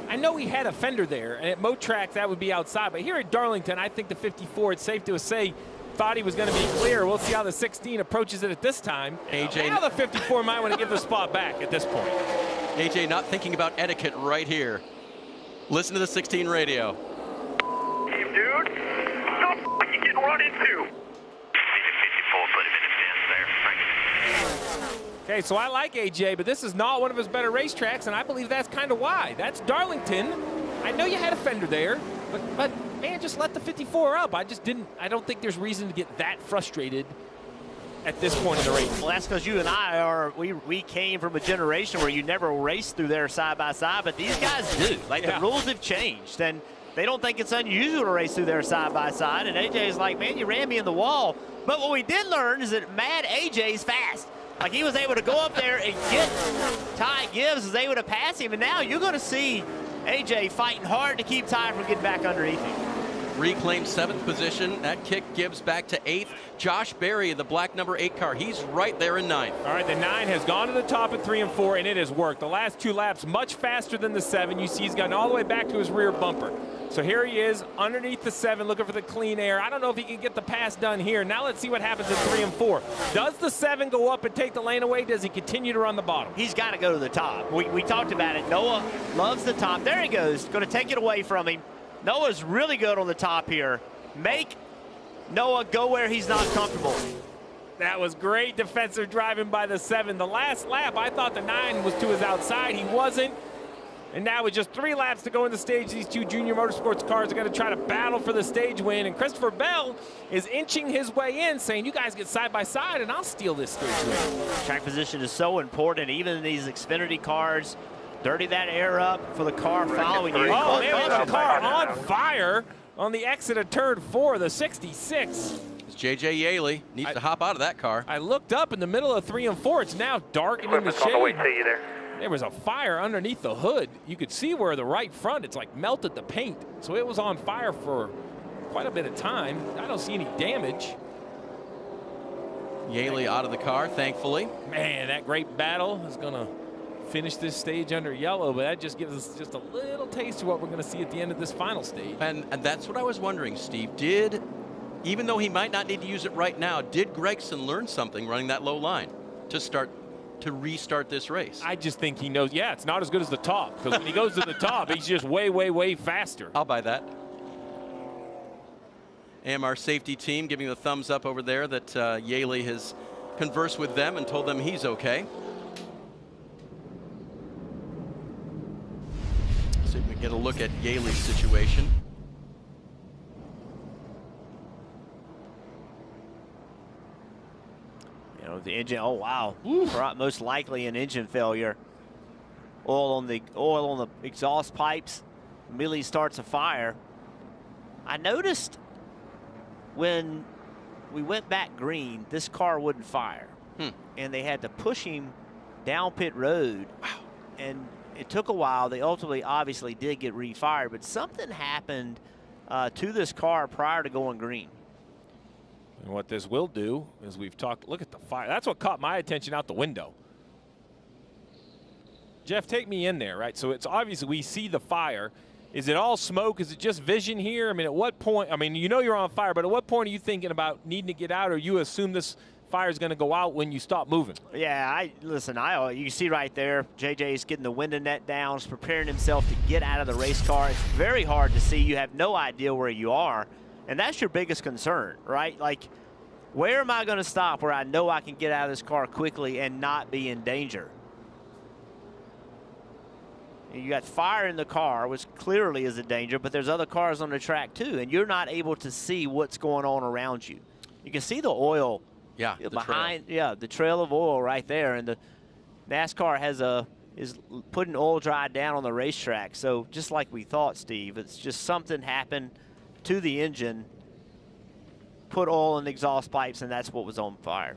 I know he had a fender there, and at Mo Track that would be outside. But here at Darlington, I think the 54, it's safe to say, thought he was going to be clear. We'll see how the 16 approaches it at this time. AJ, now the 54 might want to give the spot back at this point. AJ not thinking about etiquette right here. Listen to the 16 radio. Hey, dude, what the f*** you getting run into? Okay, so I like AJ, but this is not one of his better racetracks, and I believe that's kind of why. That's Darlington. I know you had a fender there, but man, just let the 54 up. I don't think there's reason to get that frustrated at this point in the race. Well, that's because you and I we came from a generation where you never raced through there side by side, but these guys do. Like, the rules have changed, and they don't think it's unusual to race through there side by side, and AJ is like, man, you ran me in the wall. But what we did learn is that mad AJ's fast. Like, he was able to go up there and get Ty Gibbs, was able to pass him, and now you're going to see AJ fighting hard to keep Ty from getting back underneath him. Reclaimed 7th position. That kicked Gibbs back to 8th. Josh Berry, the black number 8 car, he's right there in 9th. All right, the 9 has gone to the top at 3 and 4, and it has worked. The last 2 laps much faster than the 7. You see he's gotten all the way back to his rear bumper. So here he is underneath the 7 looking for the clean air. I don't know if he can get the pass done here. Now let's see what happens at 3 and 4. Does the 7 go up and take the lane away? Does he continue to run the bottom? He's got to go to the top. We talked about it. Noah loves the top. There he goes. Going to take it away from him. Noah's really good on the top here. Make Noah go where he's not comfortable. That was great defensive driving by the 7. The last lap, I thought the 9 was to his outside. He wasn't. And now with just 3 laps to go in the stage, these 2 junior motorsports cars are going to try to battle for the stage win. And Christopher Bell is inching his way in, saying, you guys get side by side and I'll steal this stage win. Track position is so important, even in these Xfinity cars. Dirty that air up for the car following you. Oh, there was a car on fire on the exit of turn 4, the 66. J.J. Yaley needs to hop out of that car. I looked up in the middle of 3 and 4. It's now dark and in the shade. On the way to you there. There was a fire underneath the hood. You could see where the right front, it's like melted the paint. So it was on fire for quite a bit of time. I don't see any damage. Yaley out of the car, thankfully. Man, that great battle is going to finish this stage under yellow, but that just gives us just a little taste of what we're going to see at the end of this final stage. And that's what I was wondering, Steve. Even though he might not need to use it right now, did Gregson learn something running that low line to restart this race? I just think he knows, yeah, it's not as good as the top, because when he goes to the top, he's just way, way, way faster. I'll buy that. AMR safety team giving the thumbs up over there that Yaley has conversed with them and told them he's okay. See if we can get a look at Yaley's situation. You know, the engine, oh wow, most likely an engine failure. Oil on the exhaust pipes, immediately starts a fire. I noticed when we went back green, this car wouldn't fire. And they had to push him down pit road. Wow. And it took a while. They ultimately obviously did get refired, but something happened to this car prior to going green. And what this will do is we've talked, look at the fire. That's what caught my attention out the window. Jeff, take me in there, right? So it's obviously we see the fire. Is it all smoke? Is it just vision here? I mean, at what point, I mean, you know you're on fire, but at what point are you thinking about needing to get out, or you assume this fire is going to go out when you stop moving? Yeah, you see right there, JJ's getting the window net down, he's preparing himself to get out of the race car. It's very hard to see. You have no idea where you are, and that's your biggest concern, right? Like, where am I going to stop where I know I can get out of this car quickly and not be in danger? You got fire in the car, which clearly is a danger, but there's other cars on the track too, and you're not able to see what's going on around you. You can see the oil behind, the trail of oil right there, and the NASCAR is putting oil dry down on the racetrack. So just like we thought, Steve, it's just something happened to the engine, put oil in the exhaust pipes, and that's what was on fire.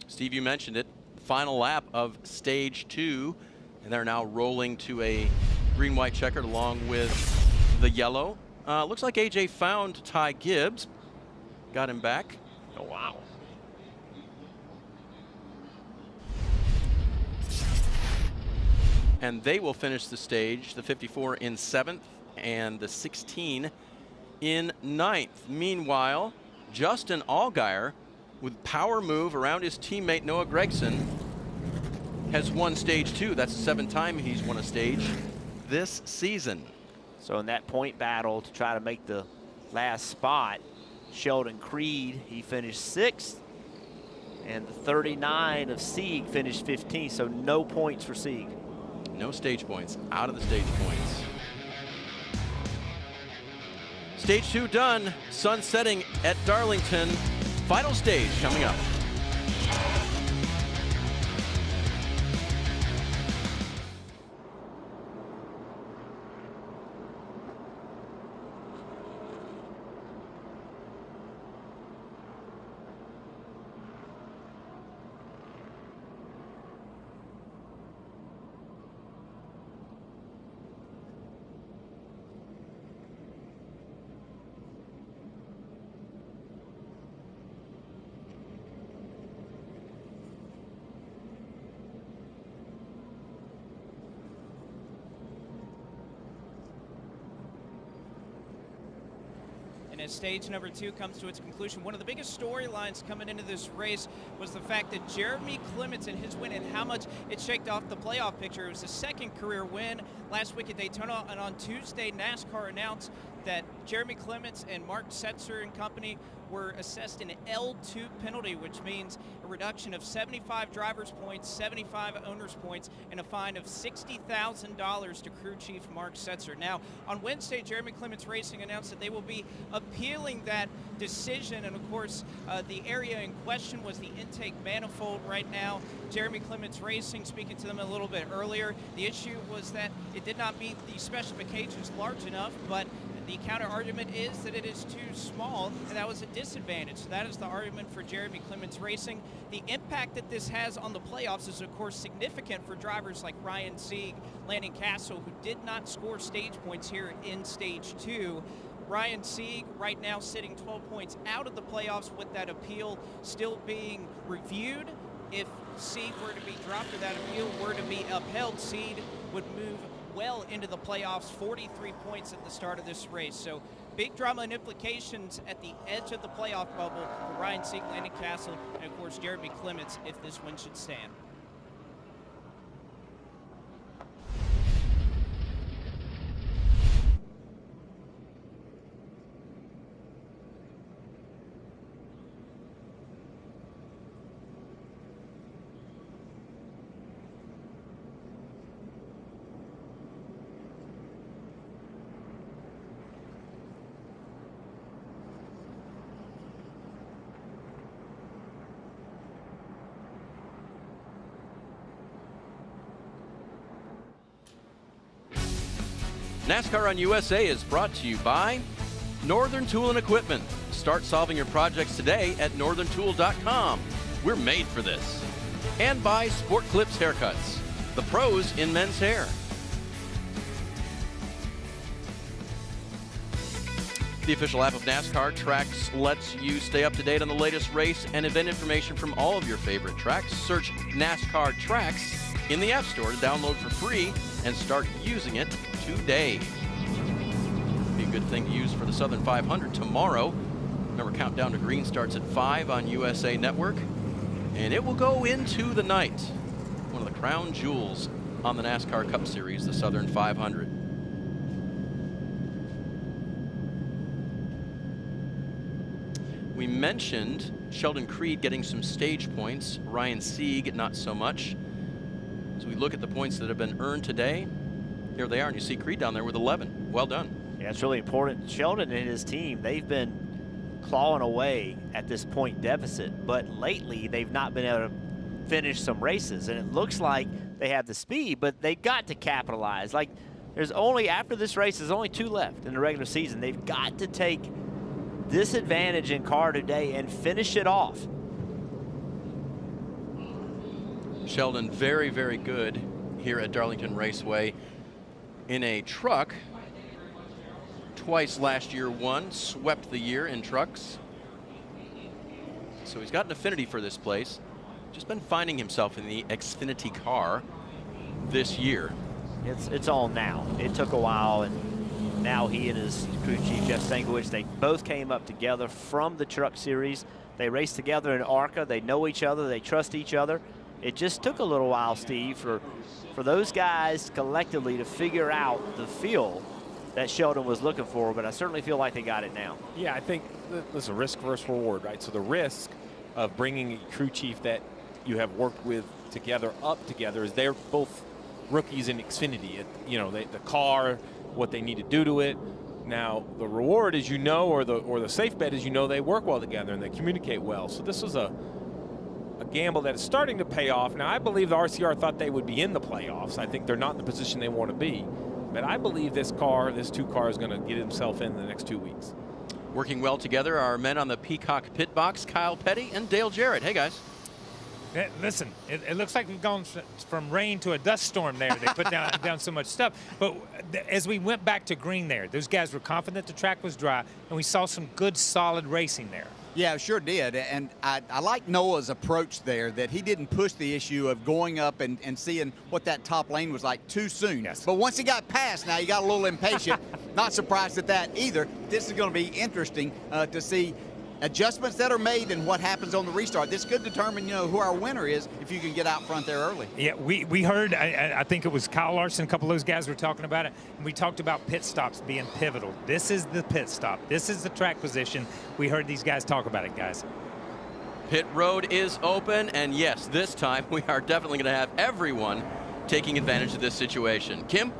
Steve, you mentioned it. Final lap of stage 2, and they're now rolling to a green-white checkered along with the yellow. Looks like AJ found Ty Gibbs, got him back. Oh, wow. And they will finish the stage, the 54 in 7th and the 16 in 9th. Meanwhile, Justin Allgaier, with power move around his teammate Noah Gragson, has won stage 2. That's the 7th time he's won a stage this season. So in that point battle to try to make the last spot, Sheldon Creed, he finished 6th, and the 39 of Sieg finished 15th, so no points for Sieg. No stage points, out of the stage points. Stage 2 done, sun setting at Darlington. Final stage coming up. And as stage number 2 comes to its conclusion, one of the biggest storylines coming into this race was the fact that Jeremy Clements and his win and how much it shaked off the playoff picture. It was his 2nd career win last week at Daytona, and on Tuesday, NASCAR announced that Jeremy Clements and Mark Setzer and company were assessed an L2 penalty, which means a reduction of 75 driver's points, 75 owner's points, and a fine of $60,000 to crew chief Mark Setzer. Now, on Wednesday, Jeremy Clements Racing announced that they will be appealing that decision, and of course, the area in question was the intake manifold right now. Jeremy Clements Racing, speaking to them a little bit earlier, the issue was that it did not meet the specifications large enough, but the counter argument is that it is too small, and that was a disadvantage. So that is the argument for Jeremy Clements Racing. The impact that this has on the playoffs is, of course, significant for drivers like Ryan Sieg, Landon Castle, who did not score stage points here in stage 2. Ryan Sieg right now sitting 12 points out of the playoffs with that appeal still being reviewed. If Sieg were to be dropped or that appeal were to be upheld, Sieg would move well into the playoffs, 43 points at the start of this race. So big drama and implications at the edge of the playoff bubble for Ryan Sieg, Landon Castle, and of course Jeremy Clements if this win should stand. NASCAR on USA is brought to you by Northern Tool and Equipment. Start solving your projects today at northerntool.com. We're made for this. And by Sport Clips Haircuts, the pros in men's hair. The official app of NASCAR Tracks lets you stay up to date on the latest race and event information from all of your favorite tracks. Search NASCAR Tracks in the App Store to download for free and start using it today. Be a good thing to use for the Southern 500 tomorrow. Remember, Countdown to Green starts at 5 on USA Network, and it will go into the night. One of the crown jewels on the NASCAR Cup Series, the Southern 500. We mentioned Sheldon Creed getting some stage points, Ryan Sieg not so much. So we look at the points that have been earned today. here they are, and you see Creed down there with 11. Well done. Yeah, it's really important. Sheldon and his team, they've been clawing away at this point deficit, but lately they've not been able to finish some races, and it looks like they have the speed, but they got to capitalize. Like, there's only, after this race, there's only 2 left in the regular season. They've got to take this advantage in car today and finish it off. Sheldon very, very good here at Darlington Raceway in a truck. Twice last year won, swept the year in trucks. So he's got an affinity for this place. Just been finding himself in the Xfinity car this year. It's all now. It took a while, and now he and his crew chief, Jeff Stankiewicz, they both came up together from the truck series. They raced together in ARCA. They know each other. They trust each other. It just took a little while, Steve, for those guys collectively to figure out the feel that Sheldon was looking for, but I certainly feel like they got it now. Yeah, I think there's a risk versus reward, right? So the risk of bringing a crew chief that you have worked with together up together is they're both rookies in Xfinity. The car, what they need to do to it. Now the reward is, or the safe bet is, they work well together and they communicate well. So this was a gamble that is starting to pay off. Now I believe the RCR thought they would be in the playoffs. I think they're not in the position they want to be. But I believe this 2 car is going to get himself in the next 2 weeks. Working well together are men on the Peacock pit box, Kyle Petty and Dale Jarrett. Hey, guys. Listen, it looks like we've gone from rain to a dust storm there. They put down so much stuff. But as we went back to green there, those guys were confident the track was dry, and we saw some good, solid racing there. Yeah, it sure did. And I like Noah's approach there, that he didn't push the issue of going up and seeing what that top lane was like too soon. Yes. But once he got past, now he got a little impatient. Not surprised at that either. This is going to be interesting to see adjustments that are made and what happens on the restart. This could determine, who our winner is if you can get out front there early. Yeah, we heard, I think it was Kyle Larson, a couple of those guys were talking about it, and we talked about pit stops being pivotal. This is the pit stop. This is the track position. We heard these guys talk about it, guys. Pit road is open, and yes, this time we are definitely going to have everyone taking advantage of this situation. Kim?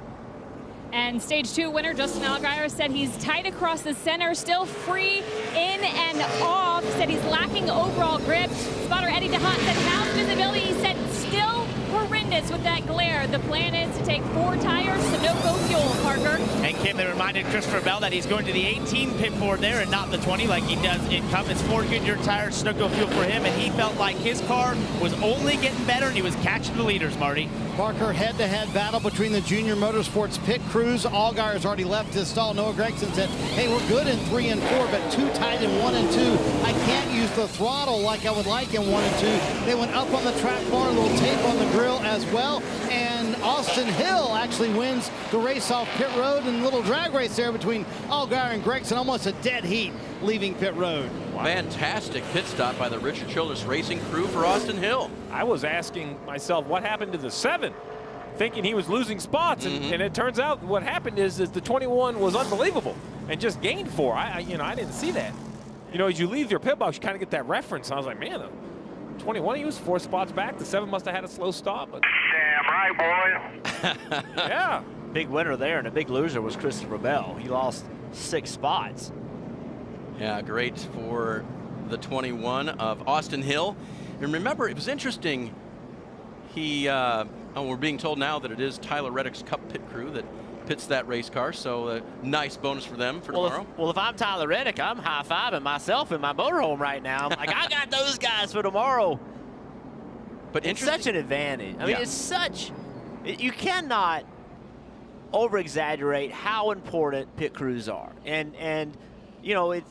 And stage 2 winner Justin Allgaier said he's tight across the center, still free in and off. Said he's lacking overall grip. Spotter Eddie DeHaan said how's visibility? He said still horrendous with that glare. The plan is to take 4 tires, Sunoco fuel, Parker. And Kim, they reminded Christopher Bell that he's going to the 18 pit board there and not the 20 like he does in Cup. It's 4 Goodyear tires, Sunoco fuel for him, and he felt like his car was only getting better and he was catching the leaders, Marty. Parker, head-to-head battle between the Junior Motorsports pit crews. Allgaier's already left his stall. Noah Gragson said, hey, we're good in 3 and 4, but too tight in 1 and 2. I can't use the throttle like I would like in 1 and 2. They went up on the track bar, a little tape on the grill as well. And Austin Hill actually wins the race off pit road, and a little drag race there between Allgaier and Gragson, almost a dead heat leaving pit road. Wow. Fantastic pit stop by the Richard Childress Racing crew for Austin Hill. I was asking myself what happened to the 7, thinking he was losing spots, and it turns out what happened is the 21 was unbelievable and just gained 4. I didn't see that. As you leave your pit box, you kind of get that reference. I was like, man, the 21, he was 4 spots back. The 7 must have had a slow stop. But damn right, boy. Yeah. Big winner there, and a big loser was Christopher Bell. He lost 6 spots. Yeah, great for the 21 of Austin Hill. And remember, it was interesting. We're being told now that it is Tyler Reddick's Cup pit crew that pits that race car. So a nice bonus for them for tomorrow. If I'm Tyler Reddick, I'm high-fiving myself in my motorhome right now. I'm like, I got those guys for tomorrow. But it's such an advantage. I mean, you cannot over-exaggerate how important pit crews are. And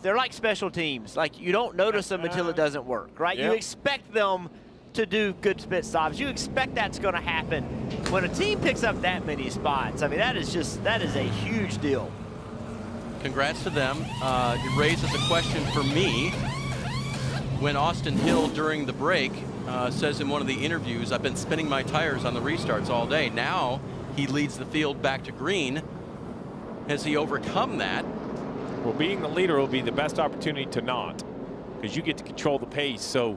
they're like special teams. Like, you don't notice them until it doesn't work, right? Yep. You expect them to do good pit stops. You expect that's going to happen. When a team picks up that many spots, I mean, that is a huge deal. Congrats to them. It raises a question for me when Austin Hill, during the break, says in one of the interviews, I've been spinning my tires on the restarts all day. Now he leads the field back to green. Has he overcome that? Well, being the leader will be the best opportunity to not, because you get to control the pace. So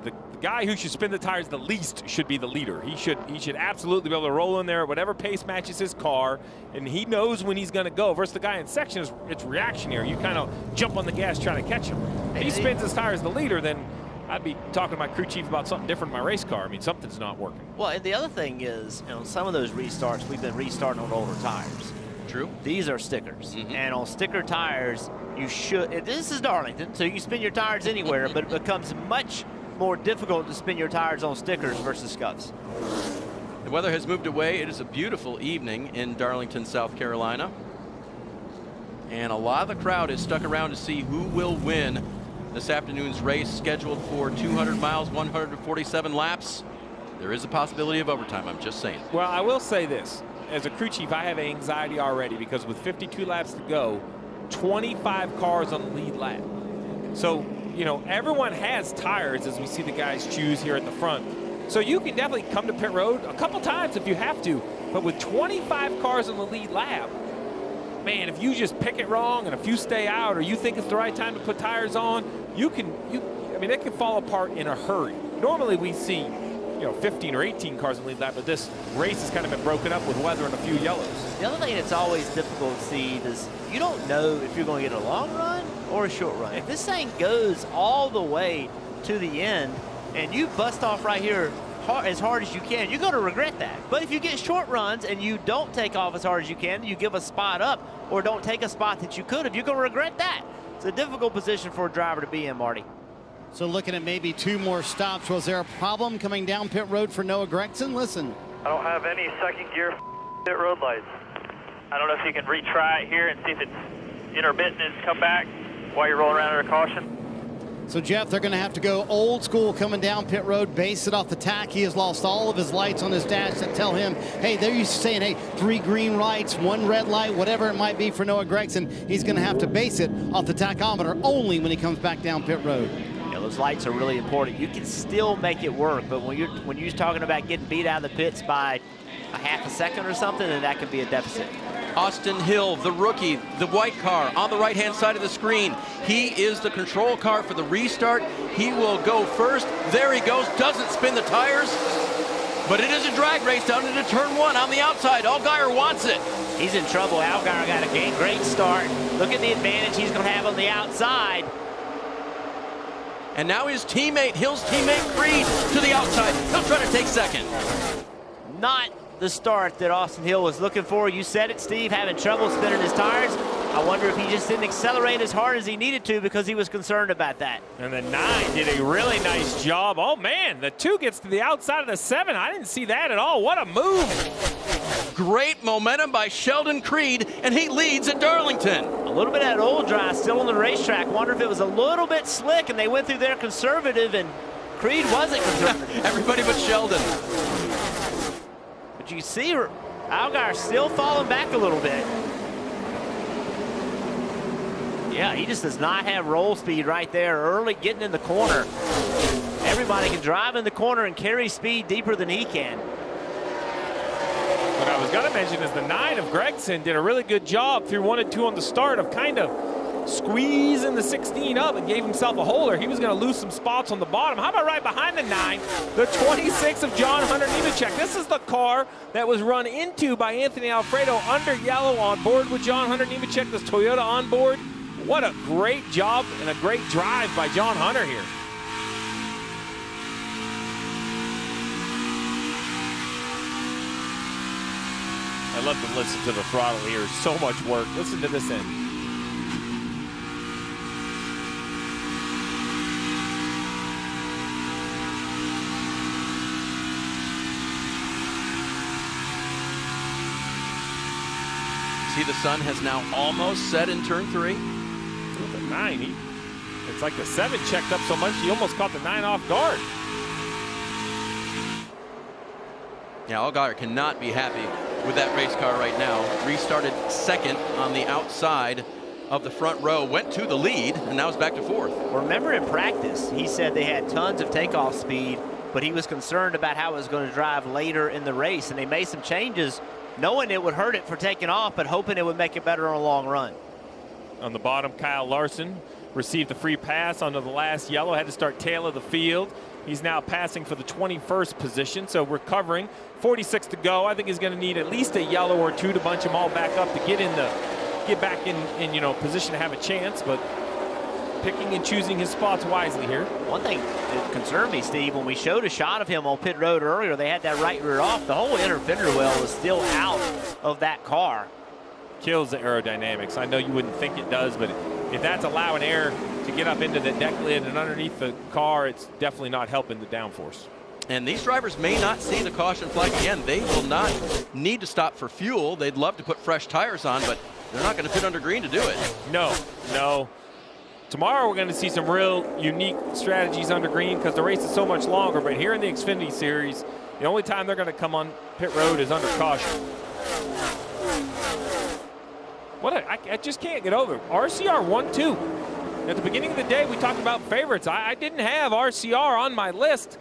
the guy who should spin the tires the least should be the leader. He should absolutely be able to roll in there at whatever pace matches his car, and he knows when he's going to go. Versus the guy in section, it's reactionary. You kind of jump on the gas trying to catch him. If he spins his tires the leader, then I'd be talking to my crew chief about something different in my race car. I mean, something's not working. Well, and the other thing is, on some of those restarts, we've been restarting on older tires. True. These are stickers. And on sticker tires, you should, this is Darlington, so you can spin your tires anywhere, but it becomes much more difficult to spin your tires on stickers versus scuffs. The weather has moved away. It is a beautiful evening in Darlington, South Carolina. And a lot of the crowd is stuck around to see who will win this afternoon's race, scheduled for 200 miles, 147 laps. There is a possibility of overtime, I'm just saying. Well, I will say this. As a crew chief, I have anxiety already because with 52 laps to go, 25 cars on the lead lap. So, you know, everyone has tires as we see the guys choose here at the front. So you can definitely come to pit road a couple times if you have to. But with 25 cars on the lead lap, man, if you just pick it wrong and a few stay out, or you think it's the right time to put tires on, I mean, it can fall apart in a hurry. Normally we see, you know, 15 or 18 cars in the lead lap, but this race has kind of been broken up with weather and a few yellows. The other thing that's always difficult to see is you don't know if you're going to get a long run or a short run. If this thing goes all the way to the end and you bust off right here as hard as you can, you're going to regret that. But if you get short runs and you don't take off as hard as you can, you give a spot up or don't take a spot that you could have, you're going to regret that. It's a difficult position for a driver to be in, Marty. So looking at maybe 2 more stops. Was there a problem coming down pit road for Noah Gregson? Listen. I don't have any second gear pit road lights. I don't know if you can retry it here and see if it's intermittent and come back while you're rolling around under caution. So, Jeff, they're going to have to go old school coming down pit road, base it off the tack. He has lost all of his lights on his dash that tell him, hey, they're used to saying, hey, 3 green lights, 1 red light, whatever it might be for Noah Gregson. He's going to have to base it off the tachometer only when he comes back down pit road. Yeah, those lights are really important. You can still make it work, but when you're talking about getting beat out of the pits by a half a second or something, then that could be a deficit. Austin Hill, the rookie, the white car on the right-hand side of the screen. He is the control car for the restart. He will go first. There he goes, doesn't spin the tires, but it is a drag race down into turn 1 on the outside. Allgaier wants it. He's in trouble. Allgaier got a great start. Look at the advantage he's going to have on the outside. And now his teammate, Hill's teammate Creed, to the outside. He'll try to take second. Not the start that Austin Hill was looking for. You said it, Steve, having trouble spinning his tires. I wonder if he just didn't accelerate as hard as he needed to because he was concerned about that. And the 9 did a really nice job. Oh, man, the 2 gets to the outside of the 7. I didn't see that at all. What a move. Great momentum by Sheldon Creed, and he leads at Darlington. A little bit of that old dry still on the racetrack. Wonder if it was a little bit slick and they went through there conservative and Creed wasn't conservative. Everybody but Sheldon. But you see Allgaier still falling back a little bit. Yeah, he just does not have roll speed right there early getting in the corner. Everybody can drive in the corner and carry speed deeper than he can. What I was going to mention is the 9 of Gregson did a really good job through 1 and 2 on the start of kind of squeezing the 16 up and gave himself a holder. He was going to lose some spots on the bottom. How about right behind the 9, the 26 of John Hunter Nemechek. This is the car that was run into by Anthony Alfredo under yellow on board with John Hunter Nemechek, this Toyota on board. What a great job and a great drive by John Hunter here. I love to listen to the throttle here. So much work. Listen to this end. See, the sun has now almost set in turn 3. With the 9, it's like the 7 checked up so much he almost caught the 9 off guard. Yeah, Allgaier cannot be happy with that race car right now. Restarted second on the outside of the front row, went to the lead, and now is back to 4th. Remember in practice, he said they had tons of takeoff speed, but he was concerned about how it was going to drive later in the race, and they made some changes knowing it would hurt it for taking off, but hoping it would make it better on a long run. On the bottom, Kyle Larson received the free pass onto the last yellow, had to start tail of the field. He's now passing for the 21st position, so recovering. 46 to go. I think he's going to need at least a yellow or two to bunch them all back up to get back in position to have a chance, but picking and choosing his spots wisely here. One thing that concerned me, Steve, when we showed a shot of him on pit road earlier, they had that right rear off. The whole inner fender well was still out of that car. Kills the aerodynamics. I know you wouldn't think it does, but if that's allowing air to get up into the deck lid and underneath the car, it's definitely not helping the downforce. And these drivers may not see the caution flag again. They will not need to stop for fuel. They'd love to put fresh tires on, but they're not going to pit under green to do it. No. Tomorrow we're going to see some real unique strategies under green because the race is so much longer, but here in the Xfinity Series, the only time they're going to come on pit road is under caution. I just can't get over it. RCR 1-2. At the beginning of the day, we talked about favorites. I didn't have RCR on my list.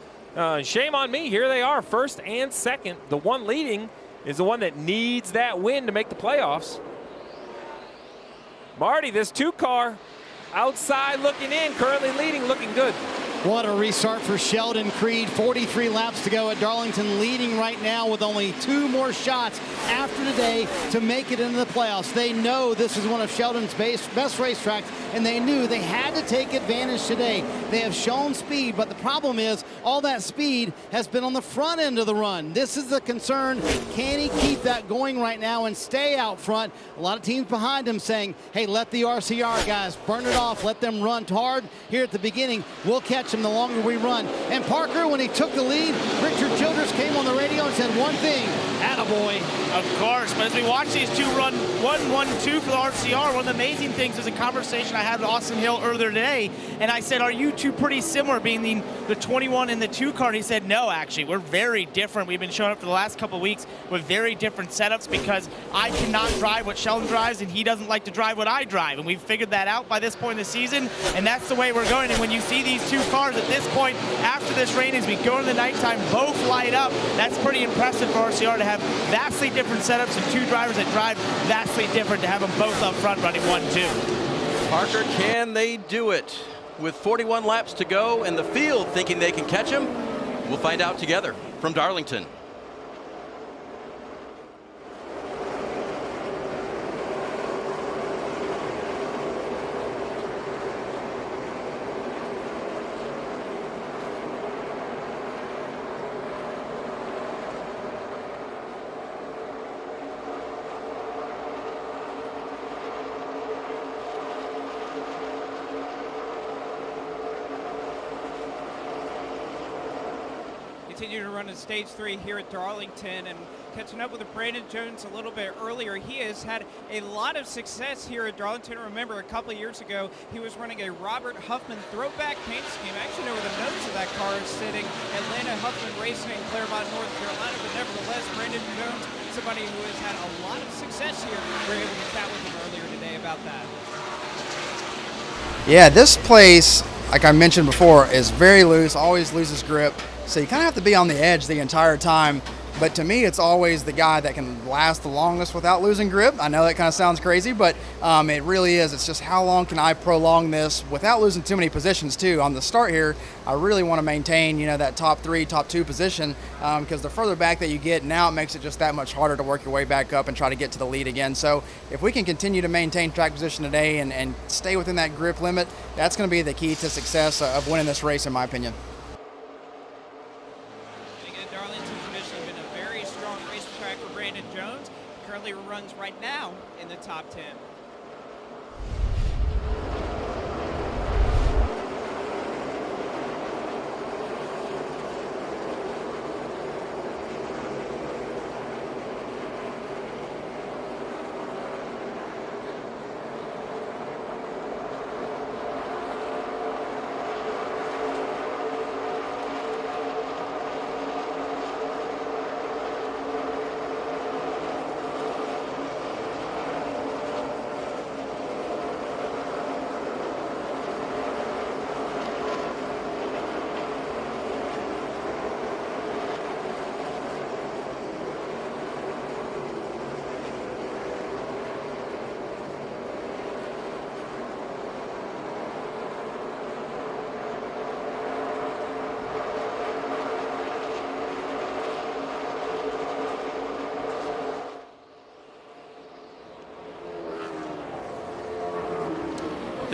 Shame on me. Here they are, first and second. The one leading is the one that needs that win to make the playoffs. Marty, this 2-car outside looking in, currently leading, looking good. What a restart for Sheldon Creed. 43 laps to go at Darlington, leading right now with only 2 more shots after today to make it into the playoffs. They know this is one of Sheldon's best racetracks, and they knew they had to take advantage today. They have shown speed, but the problem is all that speed has been on the front end of the run. This is the concern. Can he keep that going right now and stay out front? A lot of teams behind him saying, hey, let the RCR guys burn it off. Let them run hard here at the beginning. We'll catch them the longer we run. And Parker, when he took the lead, Richard Childress came on the radio and said one thing, attaboy. Of course, but as we watch these two run 1-1-2 for the RCR, one of the amazing things is a conversation I had with Austin Hill earlier today, and I said, are you two pretty similar, being the 21 and the 2 car? And he said, no, actually, we're very different. We've been showing up for the last couple of weeks with very different setups because I cannot drive what Sheldon drives, and he doesn't like to drive what I drive, and we've figured that out by this point in the season, and that's the way we're going. And when you see these 2 cars at this point, after this rain, as we go into the nighttime, both light up, that's pretty impressive for RCR to have vastly different setups and 2 drivers that drive vastly different, to have them both up front running 1-2. Parker, can they do it? With 41 laps to go and the field thinking they can catch him, we'll find out together from Darlington. Continue to run in stage 3 here at Darlington, and catching up with Brandon Jones a little bit earlier. He has had a lot of success here at Darlington. Remember, a couple of years ago, he was running a Robert Huffman throwback paint scheme. I actually know where the nose of that car is sitting. Atlanta Huffman Racing in Claremont, North Carolina. But nevertheless, Brandon Jones, somebody who has had a lot of success here. We were able to chat with him earlier today about that. Yeah, this place, like I mentioned before, is very loose, always loses grip. So you kind of have to be on the edge the entire time. But to me, it's always the guy that can last the longest without losing grip. I know that kind of sounds crazy, but it really is. It's just how long can I prolong this without losing too many positions too. On the start here, I really want to maintain, that top 3, top 2 position because the further back that you get, now it makes it just that much harder to work your way back up and try to get to the lead again. So if we can continue to maintain track position today and stay within that grip limit, that's going to be the key to success of winning this race, in my opinion. Runs right now in the top 10.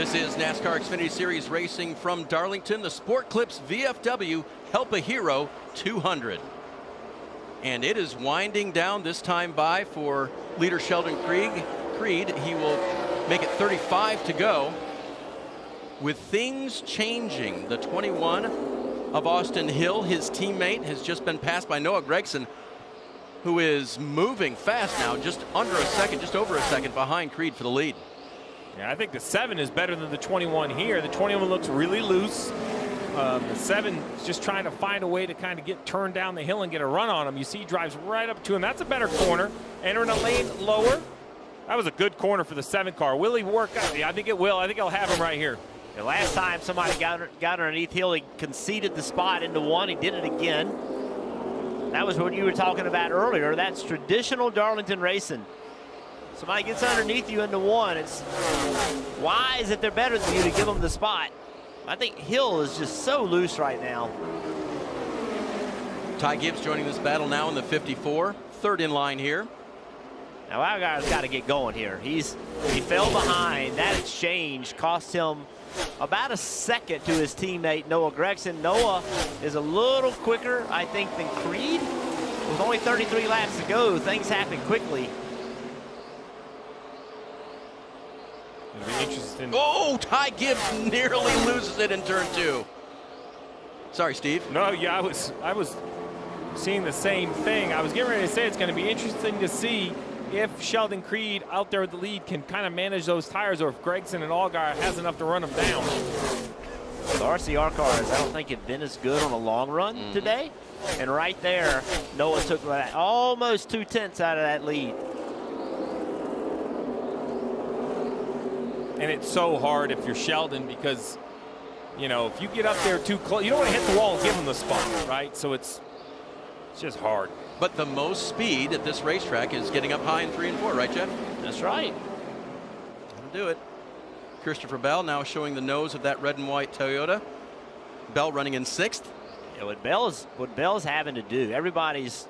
This is NASCAR Xfinity Series racing from Darlington, the Sport Clips VFW Help a Hero 200. And it is winding down this time by for leader Sheldon Creed. He will make it 35 to go. With things changing, the 21 of Austin Hill, his teammate, has just been passed by Noah Gragson, who is moving fast now, just under a second, just over a second behind Creed for the lead. Yeah, I think the 7 is better than the 21 here. The 21 looks really loose. The 7 is just trying to find a way to kind of get turned down the hill and get a run on him. You see he drives right up to him. That's a better corner. Entering a lane lower. That was a good corner for the 7 car. Will he work out? Yeah, I think it will. I think I'll have him right here. The last time somebody got underneath Hill, he conceded the spot into 1. He did it again. That was what you were talking about earlier. That's traditional Darlington racing. Somebody gets underneath you into 1. It's wise if they're better than you to give them the spot. I think Hill is just so loose right now. Ty Gibbs joining this battle now in the 54, third in line here. Now our guy's got to get going here. He fell behind. That exchange cost him about a second to his teammate Noah Gragson. Noah is a little quicker, I think, than Creed. With only 33 laps to go, things happen quickly. It'll be interesting. Oh, Ty Gibbs nearly loses it in turn 2. Sorry, Steve. No, yeah, I was seeing the same thing. I was getting ready to say it's going to be interesting to see if Sheldon Creed out there with the lead can kind of manage those tires, or if Gragson and Allgaier has enough to run them down. The RCR cars, I don't think have been as good on a long run today. And right there, Noah took almost 2 tenths out of that lead. And it's so hard if you're Sheldon because, you know, if you get up there too close, you don't want to hit the wall and give them the spot, right? So it's just hard. But the most speed at this racetrack is getting up high in 3 and 4, right, Jeff? That's right. That'll do it. Christopher Bell now showing the nose of that red and white Toyota. Bell running in 6th. Yeah, what Bell's having to do, everybody's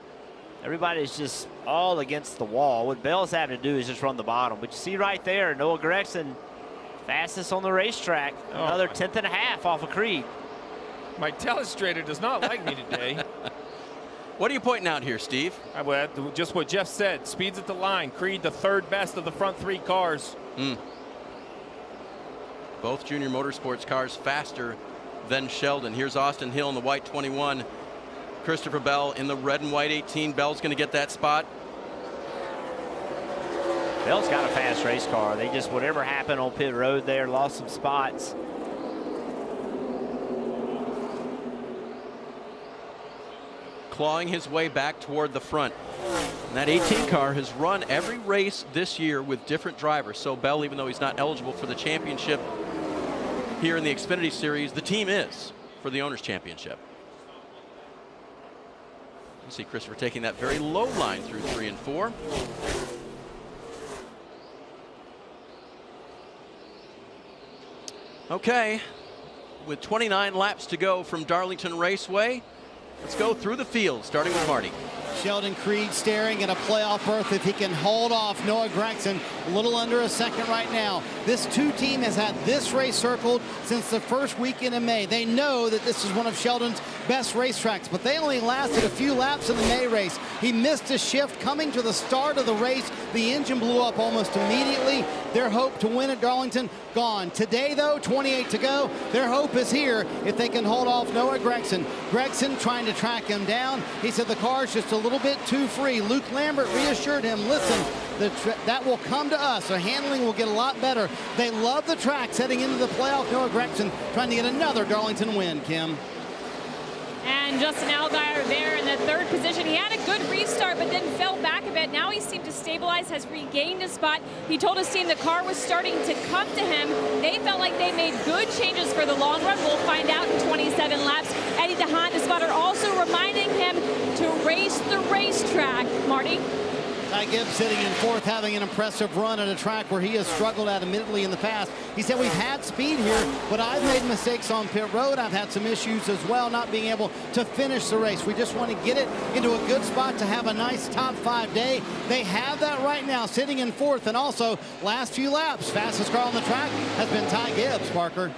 just all against the wall. What Bell's having to do is just run the bottom. But you see right there, Noah Gragson, fastest on the racetrack. Another 10th and a half off of Creed. My telestrator does not like me today. What are you pointing out here, Steve? Just what Jeff said. Speeds at the line. Creed, the 3rd best of the front 3 cars. Both Junior Motorsports cars faster than Sheldon. Here's Austin Hill in the white 21. Christopher Bell in the red and white 18. Bell's going to get that spot. Bell's got a fast race car. They just, whatever happened on pit road there, lost some spots. Clawing his way back toward the front. And that 18 car has run every race this year with different drivers. So Bell, even though he's not eligible for the championship here in the Xfinity Series, the team is for the Owners' Championship. You see Christopher taking that very low line through 3 and 4. Okay, with 29 laps to go from Darlington Raceway, let's go through the field, starting with Marty. Sheldon Creed staring at a playoff berth if he can hold off Noah Gragson. A little under a second right now. This 2 team has had this race circled since the first weekend in May. They know that this is one of Sheldon's best racetracks, but they only lasted a few laps in the May race. He missed a shift coming to the start of the race. The engine blew up almost immediately. Their hope to win at Darlington, gone. Today, though, 28 to go. Their hope is here if they can hold off Noah Gragson. Gragson trying to track him down. He said the car's just a little bit too free. Luke Lambert reassured him, listen, that will come to us. Their handling will get a lot better. They love the tracks heading into the playoff. Noah Gragson trying to get another Darlington win, Kim. And Justin Allgaier there in the 3rd position. He had a good restart, but then fell back a bit. Now he seemed to stabilize, has regained his spot. He told his team the car was starting to come to him. They felt like they made good changes for the long run. We'll find out in 27 laps. Eddie DeHaan, the spotter, also reminding him to race the racetrack. Marty? Ty Gibbs sitting in fourth, having an impressive run at a track where he has struggled at admittedly in the past. He said, we've had speed here, but I've made mistakes on pit road. I've had some issues as well, not being able to finish the race. We just want to get it into a good spot to have a nice top 5 day. They have that right now, sitting in fourth, and also last few laps, fastest car on the track has been Ty Gibbs, Parker.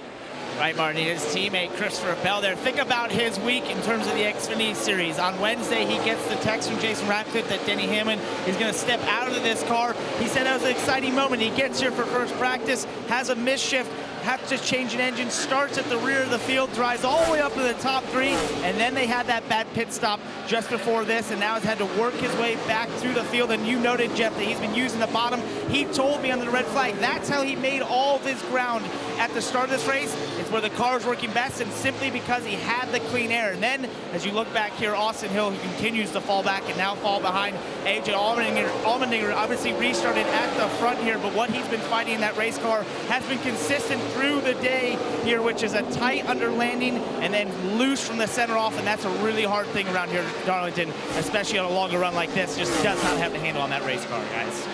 Right, Martin, his teammate Christopher Bell there. Think about his week in terms of the Xfinity Series. On Wednesday, he gets the text from Jason Ratcliffe that Denny Hamlin is going to step out of this car. He said that was an exciting moment. He gets here for first practice, has a misshift, has to change an engine, starts at the rear of the field, drives all the way up to the top 3, and then they had that bad pit stop just before this, and now has had to work his way back through the field. And you noted, Jeff, that he's been using the bottom. He told me under the red flag that's how he made all of his ground at the start of this race. It's where the car is working best, and simply because he had the clean air. And then, as you look back here, Austin Hill, he continues to fall back and now fall behind AJ Allmendinger. Allmendinger obviously restarted at the front here, but what he's been fighting in that race car has been consistent through the day here, which is a tight under landing and then loose from the center off, and that's a really hard thing around here at Darlington, especially on a longer run like this. Just does not have the handle on that race car, guys.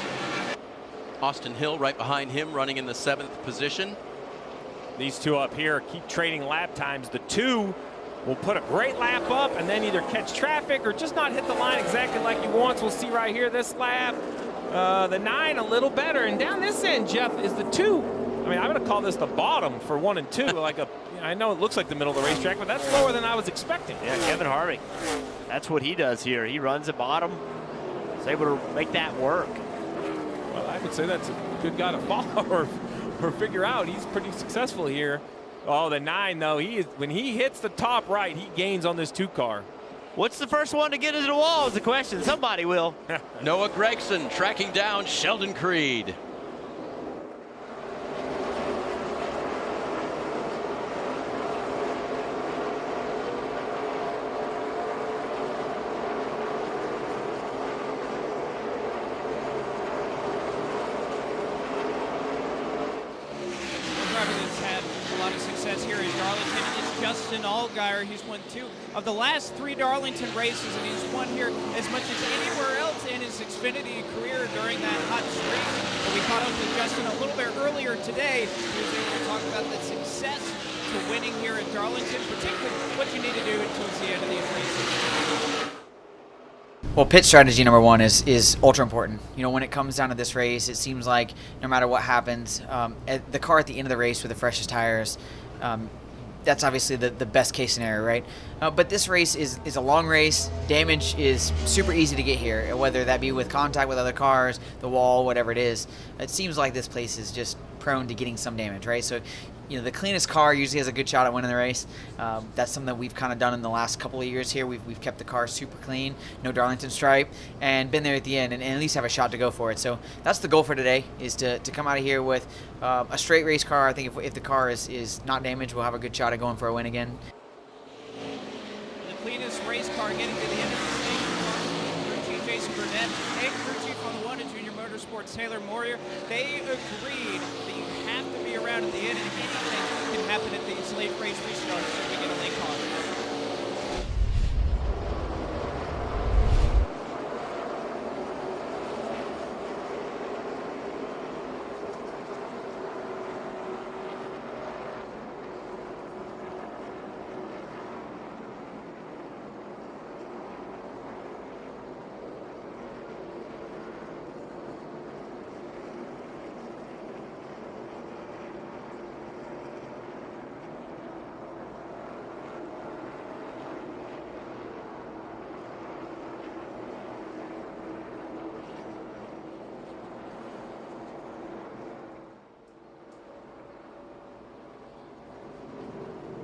Austin Hill right behind him, running in the 7th position. These two up here keep trading lap times. The 2 will put a great lap up and then either catch traffic or just not hit the line exactly like he wants. We'll see right here this lap. The 9 a little better, and down this end, Jeff, is the 2. I mean, I'm going to call this the bottom for 1 and 2. I know it looks like the middle of the racetrack, but that's lower than I was expecting. Yeah, Kevin Harvick. That's what he does here. He runs the bottom. He's able to make that work. Well, I would say that's a good guy to follow or figure out. He's pretty successful here. Oh, the 9, though, when he hits the top right, he gains on this 2 car. What's the first one to get into the wall is the question. Somebody will. Noah Gragson tracking down Sheldon Creed. Justin Allgaier. He's won 2 of the last 3 Darlington races, and he's won here as much as anywhere else in his Xfinity career during that hot streak. But we caught up with Justin a little bit earlier today. He was able to talk about the success to winning here at Darlington, particularly what you need to do towards the end of these races. Well, pit strategy number 1 is ultra important. You know, when it comes down to this race, it seems like no matter what happens, the car at the end of the race with the freshest tires, that's obviously the best case scenario, right? But this race is a long race. Damage is super easy to get here, whether that be with contact with other cars, the wall, whatever it is. It seems like this place is just prone to getting some damage, right? So, you know, the cleanest car usually has a good shot at winning the race. That's something that we've kind of done in the last couple of years here. We've kept the car super clean, no Darlington stripe, and been there at the end and at least have a shot to go for it. So that's the goal for today, is to come out of here with a straight race car. I think if the car is not damaged, we'll have a good shot at going for a win again. The cleanest race car getting to the end of the station. Crew chief Jason Burnett and crew chief on the 1 at Junior Motorsports Taylor Moyer, they agreed that you have to be around at the end, and anything can happen at these late race restarts if we get a late call.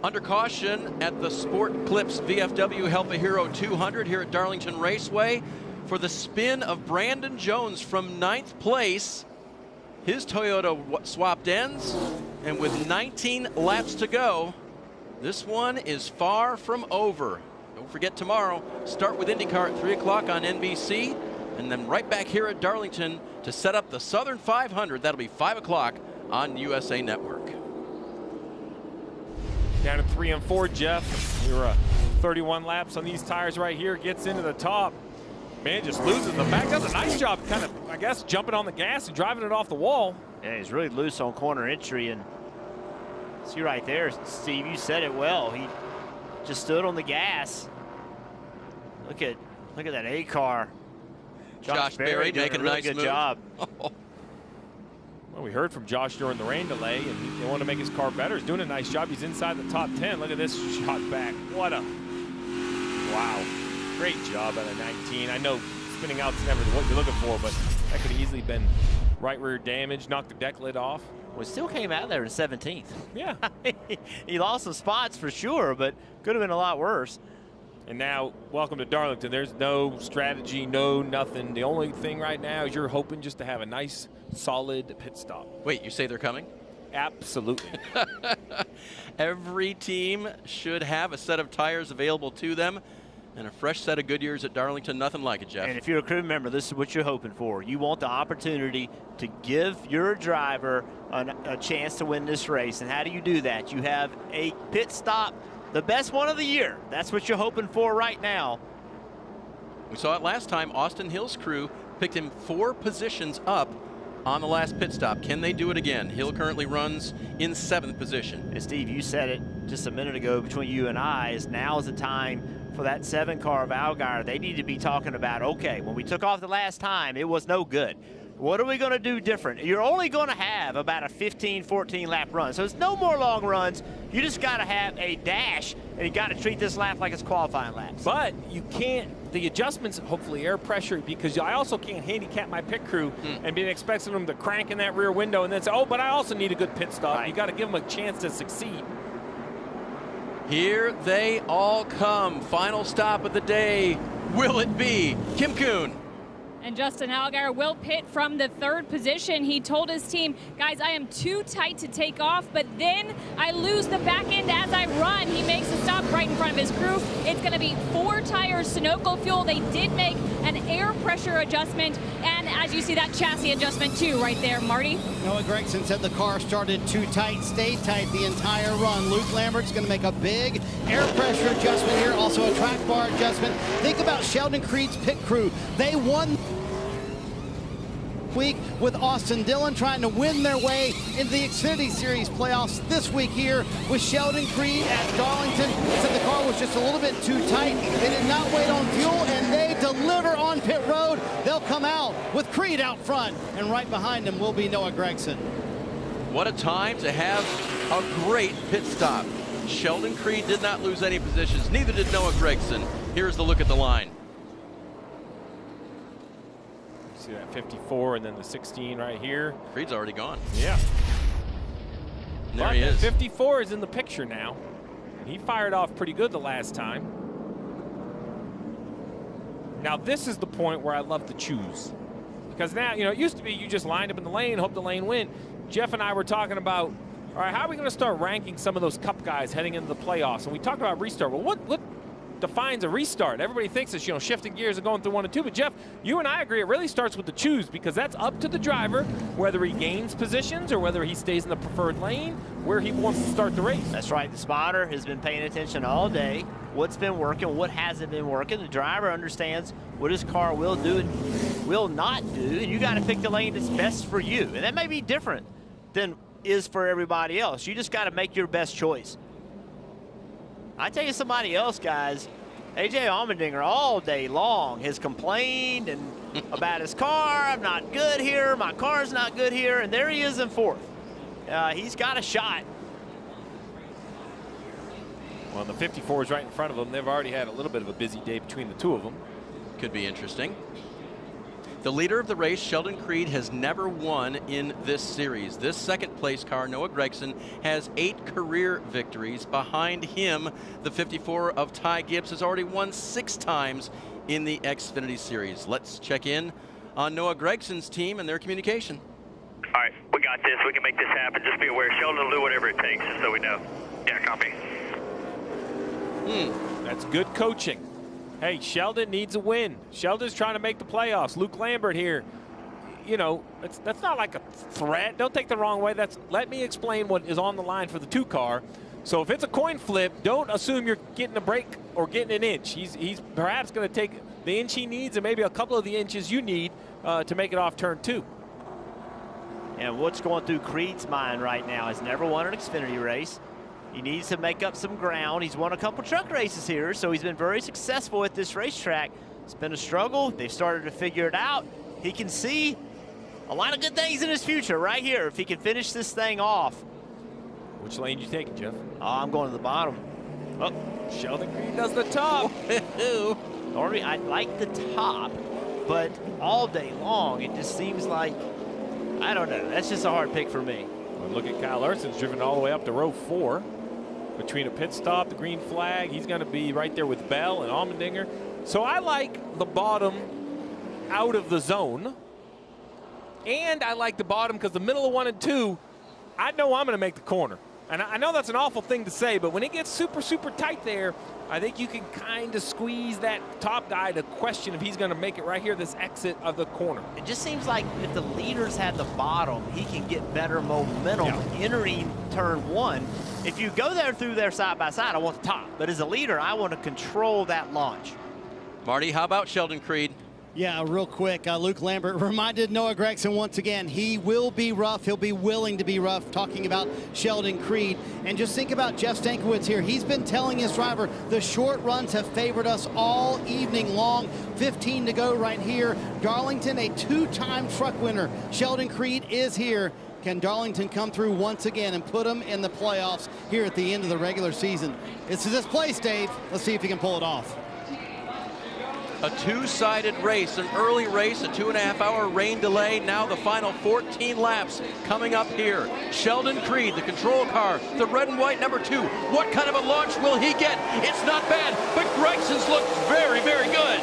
Under caution at the Sport Clips VFW Help a Hero 200 here at Darlington Raceway for the spin of Brandon Jones from 9th place. His Toyota swapped ends, and with 19 laps to go, this one is far from over. Don't forget tomorrow, start with IndyCar at 3 o'clock on NBC, and then right back here at Darlington to set up the Southern 500. That'll be 5 o'clock on USA Network. Down to 3 and 4, Jeff. We were 31 laps on these tires right here. Gets into the top. Man just loses the back. Does a nice job kind of, I guess, jumping on the gas and driving it off the wall. Yeah, he's really loose on corner entry. And see right there, Steve, you said it well. He just stood on the gas. Look at that A car. Josh Berry doing making a really nice good move. job. Well, we heard from Josh during the rain delay, and they want to make his car better. He's doing a nice job. He's inside the top 10. Look at this shot back. What a, wow. Great job out of 19. I know spinning out's never what you're looking for, but that could have easily been right rear damage, knocked the deck lid off. Well, he still came out there in 17th. Yeah. He lost some spots for sure, but could have been a lot worse. And now, welcome to Darlington. There's no strategy, no nothing. The only thing right now is you're hoping just to have a nice, solid pit stop. Wait, you say they're coming? Absolutely. Every team should have a set of tires available to them and a fresh set of Goodyears at Darlington. Nothing like it, Jeff. And if you're a crew member, this is what you're hoping for. You want the opportunity to give your driver a chance to win this race. And how do you do that? You have a pit stop, the best one of the year. That's what you're hoping for right now. We saw it last time. Austin Hill's crew picked him 4 positions up on the last pit stop. Can they do it again? Hill currently runs in 7th position. And Steve, you said it just a minute ago between you and I, is now is the time for that 7 car of Allgaier. They need to be talking about, okay, when we took off the last time, it was no good. What are we going to do different? You're only going to have about a 15, 14 lap run. So it's no more long runs. You just got to have a dash, and you got to treat this lap like it's qualifying laps. But you can't, the adjustments, hopefully air pressure, because I also can't handicap my pit crew and be expecting them to crank in that rear window and then say, oh, but I also need a good pit stop. Right. You got to give them a chance to succeed. Here they all come. Final stop of the day. Will it be Kim Kuhn? And Justin Allgaier will pit from the 3rd position. He told his team, guys, I am too tight to take off, but then I lose the back end as I run. He makes a stop right in front of his crew. It's going to be 4 tires, Sunoco fuel. They did make an air pressure adjustment, and as you see, that chassis adjustment too right there, Marty. Noah Gragson said the car started too tight, stayed tight the entire run. Luke Lambert's going to make a big air pressure adjustment here, also a track bar adjustment. Think about Sheldon Creed's pit crew. They won week with Austin Dillon trying to win their way into the Xfinity Series playoffs this week here with Sheldon Creed at Darlington. Said the car was just a little bit too tight. They did not wait on fuel, and they deliver on pit road. They'll come out with Creed out front, and right behind them will be Noah Gragson. What a time to have a great pit stop. Sheldon Creed did not lose any positions, neither did Noah Gragson. Here's the look at the line. See that 54 and then the 16 right here. Creed's already gone. Yeah. And there he is. 54 is in the picture now. And he fired off pretty good the last time. Now this is the point where I love to choose. Because now, you know, it used to be you just lined up in the lane, hope the lane win. Jeff and I were talking about, all right, how are we going to start ranking some of those cup guys heading into the playoffs? And we talked about restart. Well, what defines a restart? Everybody thinks it's, you know, shifting gears and going through 1 and 2, but Jeff, you and I agree it really starts with the choose, because that's up to the driver whether he gains positions or whether he stays in the preferred lane where he wants to start the race. That's right. The spotter has been paying attention all day. What's been working, what hasn't been working. The driver understands what his car will do and will not do, and you got to pick the lane that's best for you. And that may be different than is for everybody else. You just got to make your best choice. I tell you somebody else, guys, A.J. Allmendinger all day long has complained and about his car. I'm not good here. My car's not good here. And there he is in 4th. He's got a shot. Well, the 54 is right in front of them. They've already had a little bit of a busy day between the 2 of them. Could be interesting. The leader of the race, Sheldon Creed, has never won in this series. This 2nd place car, Noah Gragson, has 8 career victories. Behind him, the 54 of Ty Gibbs has already won 6 times in the Xfinity Series. Let's check in on Noah Gregson's team and their communication. All right, we got this. We can make this happen. Just be aware. Sheldon will do whatever it takes, just so we know. Yeah, copy. That's good coaching. Hey, Sheldon needs a win. Sheldon's trying to make the playoffs. Luke Lambert here. You know, that's not like a threat. Don't take the wrong way. Let me explain what is on the line for the 2 car. So if it's a coin flip, don't assume you're getting a break or getting an inch. He's perhaps going to take the inch he needs and maybe a couple of the inches you need to make it off turn 2. And what's going through Creed's mind right now? He's never won an Xfinity race. He needs to make up some ground. He's won a couple truck races here, so he's been very successful at this racetrack. It's been a struggle. They've started to figure it out. He can see a lot of good things in his future right here if he can finish this thing off. Which lane you taking, Jeff? Oh, I'm going to the bottom. Oh, Sheldon Creed does the top. Normally, I like the top, but all day long, it just seems like, I don't know. That's just a hard pick for me. Well, look at Kyle Larson's driven all the way up to row 4. Between a pit stop, the green flag, he's going to be right there with Bell and Allmendinger. So I like the bottom out of the zone. And I like the bottom because the middle of 1 and 2, I know I'm going to make the corner. And I know that's an awful thing to say, but when it gets super, super tight there, I think you can kind of squeeze that top guy to question if he's going to make it right here, this exit of the corner. It just seems like if the leaders had the bottom, he can get better momentum entering turn 1. If you go there through there side by side, I want the top. But as a leader, I want to control that launch. Marty, how about Sheldon Creed? Yeah, real quick, Luke Lambert reminded Noah Gragson once again, he will be rough. He'll be willing to be rough, talking about Sheldon Creed. And just think about Jeff Stankiewicz here. He's been telling his driver, the short runs have favored us all evening long. 15 to go right here. Darlington, a 2-time truck winner. Sheldon Creed is here. Can Darlington come through once again and put him in the playoffs here at the end of the regular season? This is his place, Dave. Let's see if he can pull it off. A 2-sided race, an early race, a 2.5-hour rain delay. Now the final 14 laps coming up here. Sheldon Creed, the control car, the red and white number 2. What kind of a launch will he get? It's not bad, but Gregson's looked very, very good.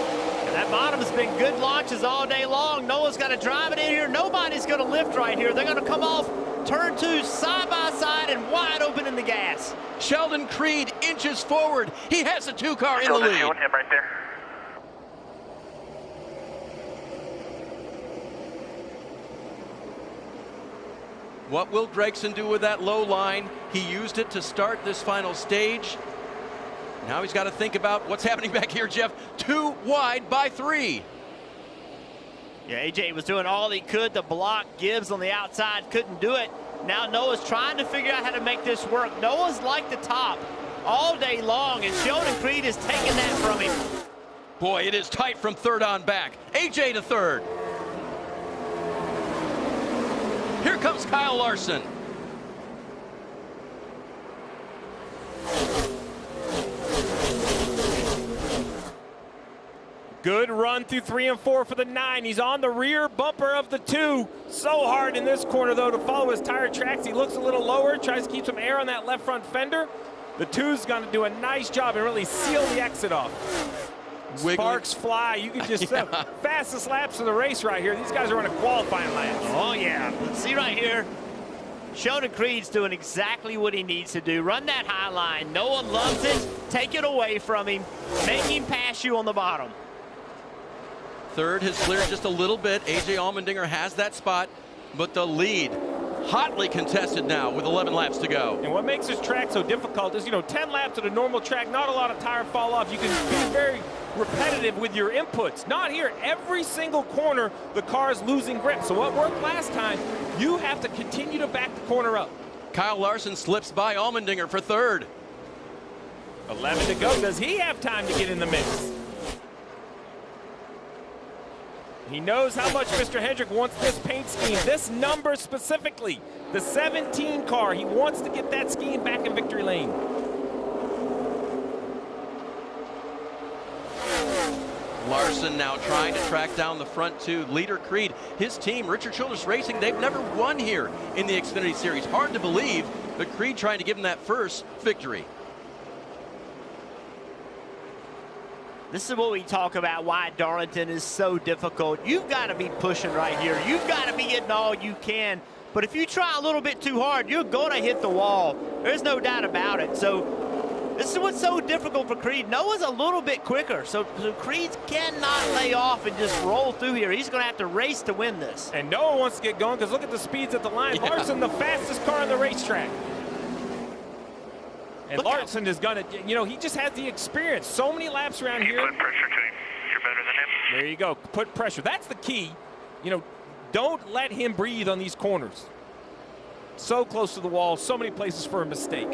And that bottom's been good launches all day long. Noah's got to drive it in here. Nobody's going to lift right here. They're going to come off turn 2 side by side and wide open in the gas. Sheldon Creed inches forward. He has a 2-car in the lead. Him right there. What will Gregson do with that low line? He used it to start this final stage. Now he's got to think about what's happening back here, Jeff. 2 wide by 3. Yeah, AJ was doing all he could to block Gibbs on the outside, couldn't do it. Now Noah's trying to figure out how to make this work. Noah's like the top all day long, and Sheldon Creed is taking that from him. Boy, it is tight from 3rd on back. AJ to 3rd. Here comes Kyle Larson. Good run through 3 and 4 for the 9. He's on the rear bumper of the 2. So hard in this corner, though, to follow his tire tracks. He looks a little lower, tries to keep some air on that left front fender. The 2's going to do a nice job and really seal the exit off. Sparks fly. You can just fastest laps of the race right here. These guys are on a qualifying lap. Oh, yeah. Let's see right here. Sheldon Creed's doing exactly what he needs to do. Run that high line. Noah loves it. Take it away from him. Make him pass you on the bottom. 3rd has cleared just a little bit. AJ Allmendinger has that spot, but the lead hotly contested now with 11 laps to go. And what makes this track so difficult is, 10 laps at a normal track, not a lot of tire fall off. You can be very repetitive with your inputs. Not here. Every single corner, the car is losing grip. So what worked last time, you have to continue to back the corner up. Kyle Larson slips by Allmendinger for 3rd. 11 to go. Does he have time to get in the mix? He knows how much Mr. Hendrick wants this paint scheme, this number specifically, the 17 car. He wants to get that scheme back in victory lane. Larson now trying to track down the front 2. Leader Creed, his team, Richard Childress Racing, they've never won here in the Xfinity Series. Hard to believe, but Creed trying to give him that first victory. This is what we talk about, why Darlington is so difficult. You've got to be pushing right here. You've got to be getting all you can. But if you try a little bit too hard, you're going to hit the wall. There's no doubt about it. So this is what's so difficult for Creed. Noah's a little bit quicker. So Creed cannot lay off and just roll through here. He's going to have to race to win this. And Noah wants to get going because look at the speeds at the line. Larson, the fastest car on the racetrack. And Larson is going to, you know, he just has the experience. So many laps around here. Put pressure to him. You're better than him. There you go. Put pressure. That's the key. You know, don't let him breathe on these corners. So close to the wall, so many places for a mistake.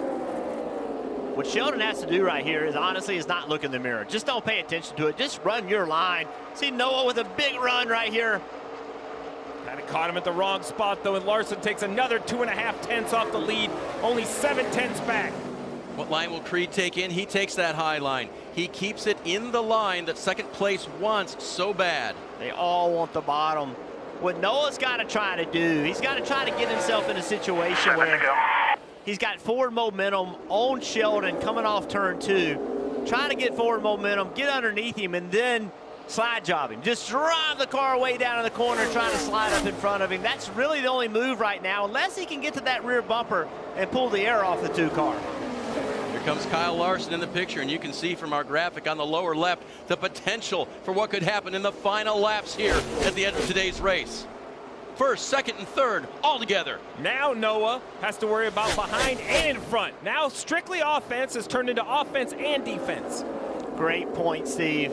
What Sheldon has to do right here is honestly is not look in the mirror. Just don't pay attention to it. Just run your line. See Noah with a big run right here. Kind of caught him at the wrong spot, though, and Larson takes another 2.5 tenths off the lead. Only 7 tenths back. What line will Creed take in? He takes that high line. He keeps it in the line that second place wants so bad. They all want the bottom. What Noah's got to try to do, he's got to try to get himself in a situation where he's got forward momentum on Sheldon coming off turn 2. Try to get forward momentum, get underneath him, and then slide job him. Just drive the car way down in the corner, trying to slide up in front of him. That's really the only move right now, unless he can get to that rear bumper and pull the air off the 2 car. Here comes Kyle Larson in the picture, and you can see from our graphic on the lower left the potential for what could happen in the final laps here at the end of today's race. First, second, and third all together. Now Noah has to worry about behind and in front. Now strictly offense has turned into offense and defense. Great point, Steve.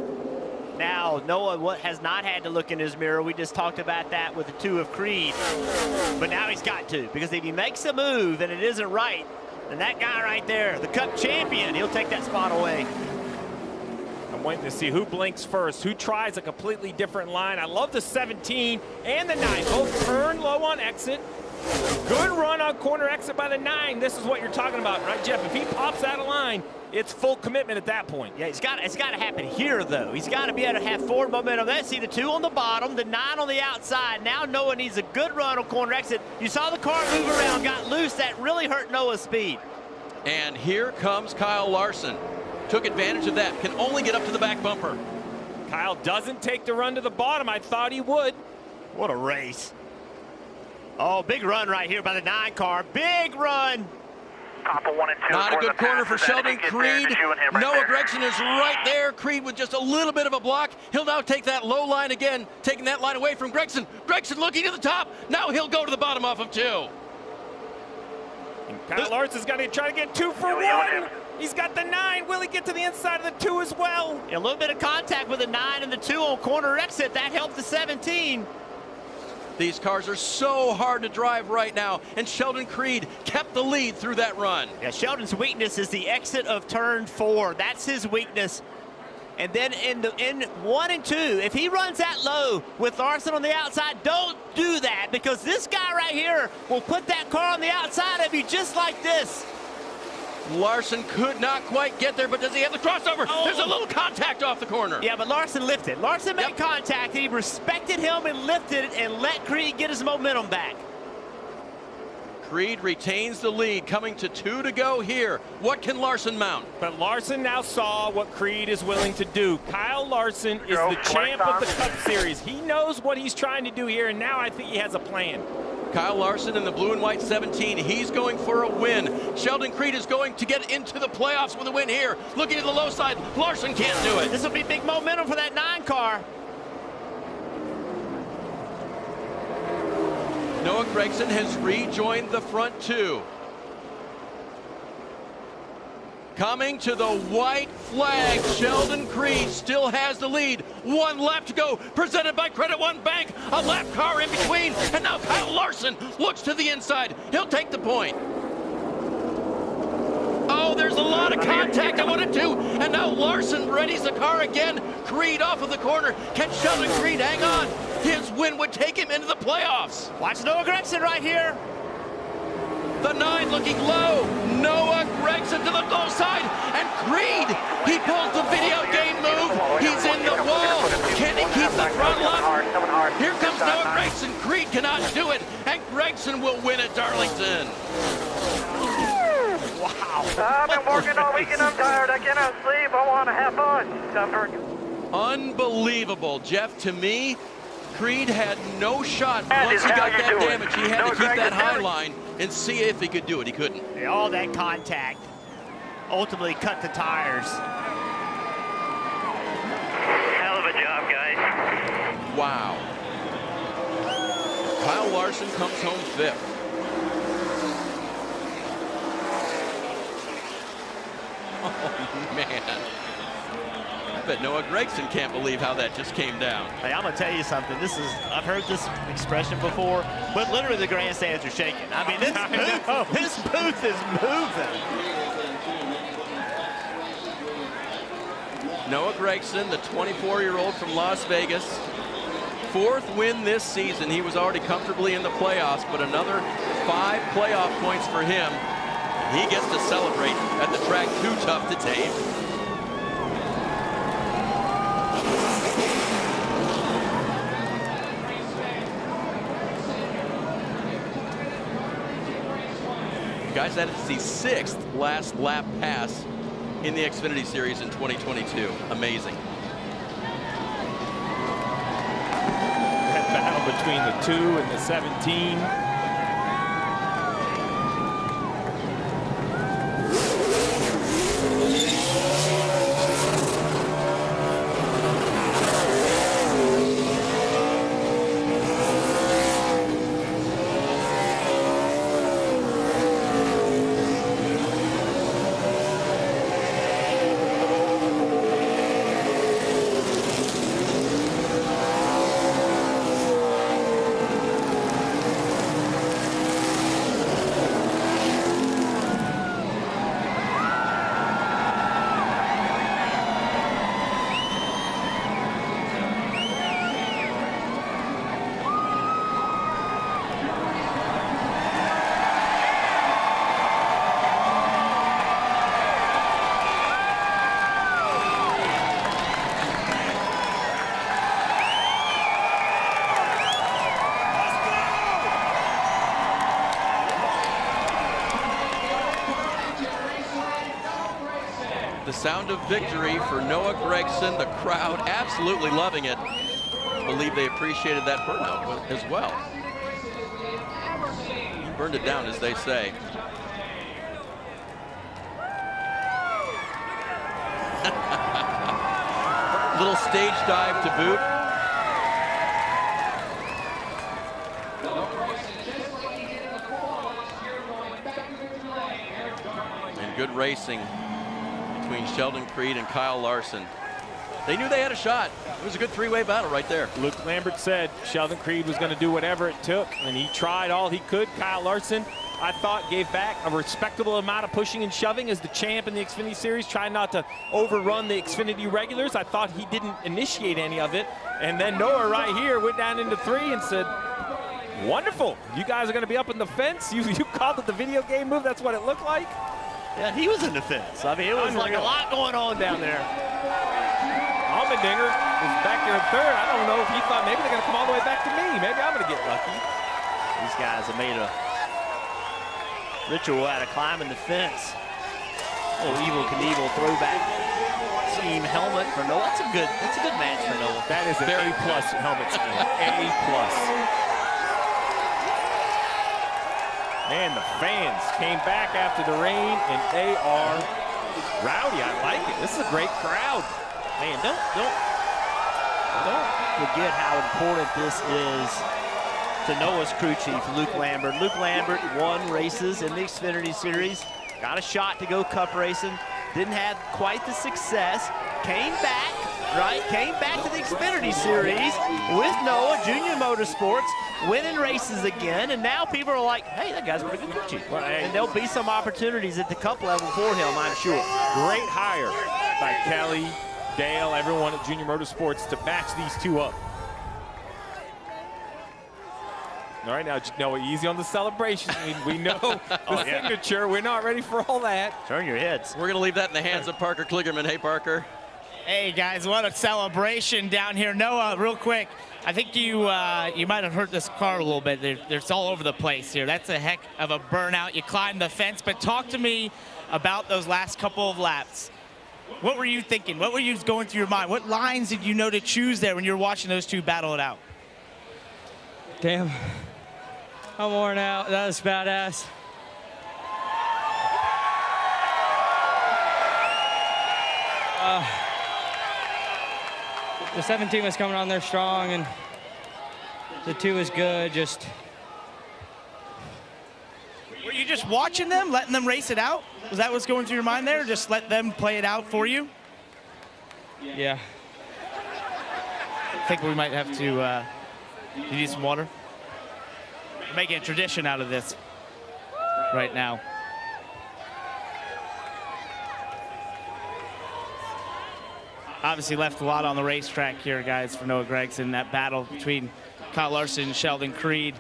Now Noah has not had to look in his mirror. We just talked about that with the 2 of Creed. But now he's got to, because if he makes a move and it isn't right, then that guy right there, the Cup champion, he'll take that spot away. I'm waiting to see who blinks first, who tries a completely different line. I love the 17 and the 9. Both turn low on exit. Good run on corner exit by the 9. This is what you're talking about, right, Jeff? If he pops out of line, it's full commitment at that point. Yeah, it's got to happen here, though. He's got to be able to have forward momentum. Let's see the 2 on the bottom, the 9 on the outside. Now Noah needs a good run on corner exit. You saw the car move around, got loose. That really hurt Noah's speed. And here comes Kyle Larson. Took advantage of that. Can only get up to the back bumper. Kyle doesn't take the run to the bottom. I thought he would. What a race. Oh, big run right here by the 9 car. Big run. Top of 1 and 2. Not a good corner for Sheldon Creed. Noah Gregson is right there. Creed with just a little bit of a block. He'll now take that low line again, taking that line away from Gregson. Gregson looking to the top. Now he'll go to the bottom off of 2. And Kyle Larson's got to try to get 2 for 1. He's got the 9. Will he get to the inside of the 2 as well? A little bit of contact with the 9 and the 2 on corner exit. That helped the 17. These cars are so hard to drive right now, and Sheldon Creed kept the lead through that run. Yeah, Sheldon's weakness is the exit of turn 4. That's his weakness. And then in 1 and 2, if he runs that low with Larson on the outside, don't do that, because this guy right here will put that car on the outside of you just like this. Larson could not quite get there, but does he have the crossover? Oh. There's a little contact off the corner. Yeah, but Larson lifted. Larson made contact, and he respected him and lifted it and let Creed get his momentum back. Creed retains the lead, coming to 2 to go here. What can Larson mount? But Larson now saw what Creed is willing to do. Kyle Larson is the champ of the Cup Series. He knows what he's trying to do here, and now I think he has a plan. Kyle Larson in the blue and white 17. He's going for a win. Sheldon Creed is going to get into the playoffs with a win here. Looking at the low side, Larson can't do it. This will be big momentum for that 9 car. Noah Gregson has rejoined the front 2. Coming to the white flag, Sheldon Creed still has the lead. 1 lap to go, presented by Credit One Bank. A lap car in between, and now Kyle Larson looks to the inside. He'll take the point. Oh, there's a lot of contact at 1 and 2, and now Larson readies the car again. Creed off of the corner. Can Sheldon Creed hang on? His win would take him into the playoffs. Watch Noah Gregson right here. The 9 looking low. Noah Gregson to the low side. And Creed, he pulls the video game move. He's in the wall. Can he keep the throttle up? Here comes Noah Gregson. Creed cannot do it. And Gregson will win at Darlington. Wow. I've been working all weekend. I'm tired. I cannot sleep. I want to have fun. Stop working. Unbelievable, Jeff. To me, Creed had no shot once he got that damage. He had to keep that high line and see if he could do it. He couldn't. Yeah, all that contact ultimately cut the tires. Hell of a job, guys. Wow. Kyle Larson comes home 5th. Oh, man. I bet Noah Gregson can't believe how that just came down. Hey, I'm gonna tell you something. I've heard this expression before, but literally the grandstands are shaking. I mean, this booth is moving. Noah Gregson, the 24-year-old from Las Vegas. 4th win this season. He was already comfortably in the playoffs, but another 5 playoff points for him. He gets to celebrate at the track too tough to tame. Guys, that is the 6th last lap pass in the Xfinity Series in 2022. Amazing. That battle between the 2 and the 17. The sound of victory for Noah Gregson. The crowd absolutely loving it. I believe they appreciated that burnout as well. He burned it down, as they say. Little stage dive to boot. And good racing between Sheldon Creed and Kyle Larson. They knew they had a shot. It was a good 3-way battle right there. Luke Lambert said Sheldon Creed was going to do whatever it took, and he tried all he could. Kyle Larson, I thought, gave back a respectable amount of pushing and shoving as the champ in the Xfinity Series, trying not to overrun the Xfinity regulars. I thought he didn't initiate any of it. And then Noah right here went down into 3 and said, wonderful, you guys are going to be up in the fence. You called it the video game move. That's what it looked like. Yeah, he was in the fence. I mean, it was like a lot going on down there. Allmendinger was back there in 3rd. I don't know if he thought maybe they're going to come all the way back to me. Maybe I'm going to get lucky. These guys have made a ritual out of climbing the fence. A little Evel Knievel throwback team helmet for Noah. That's a good match for Noah. That is an A+ helmet scheme. A+. And the fans came back after the rain, and they are rowdy. I like it. This is a great crowd. Man, don't forget how important this is to Noah's crew chief, Luke Lambert. Luke Lambert won races in the Xfinity Series, got a shot to go cup racing, didn't have quite the success, came back to the Xfinity Series with Noah, Junior Motorsports, winning races again, and now people are like, hey, that guy's a pretty good crew chief. Well, and there'll be some opportunities at the cup level for him, I'm sure. Great hire by Kelly, Dale, everyone at Junior Motorsports to match these two up. All right, now, Noah, easy on the celebration. We know the signature. We're not ready for all that. Turn your heads. We're going to leave that in the hands of Parker Kligerman. Hey, Parker. Hey, guys, what a celebration down here. Noah, real quick, I think you might have hurt this car a little bit. It's all over the place here. That's a heck of a burnout. You climbed the fence, but talk to me about those last couple of laps. What were you thinking? What were you going through your mind? What lines did you know to choose there when you were watching those two battle it out? Damn, I'm worn out. That was badass. The 17 was coming on there strong, and the 2 was good. Were you just watching them, letting them race it out? Was that what's going through your mind there? Just let them play it out for you? Yeah. I think we might have to, you need some water? We're making a tradition out of this right now. Obviously left a lot on the racetrack here, guys, for Noah Gregson. That battle between Kyle Larson and Sheldon Creed.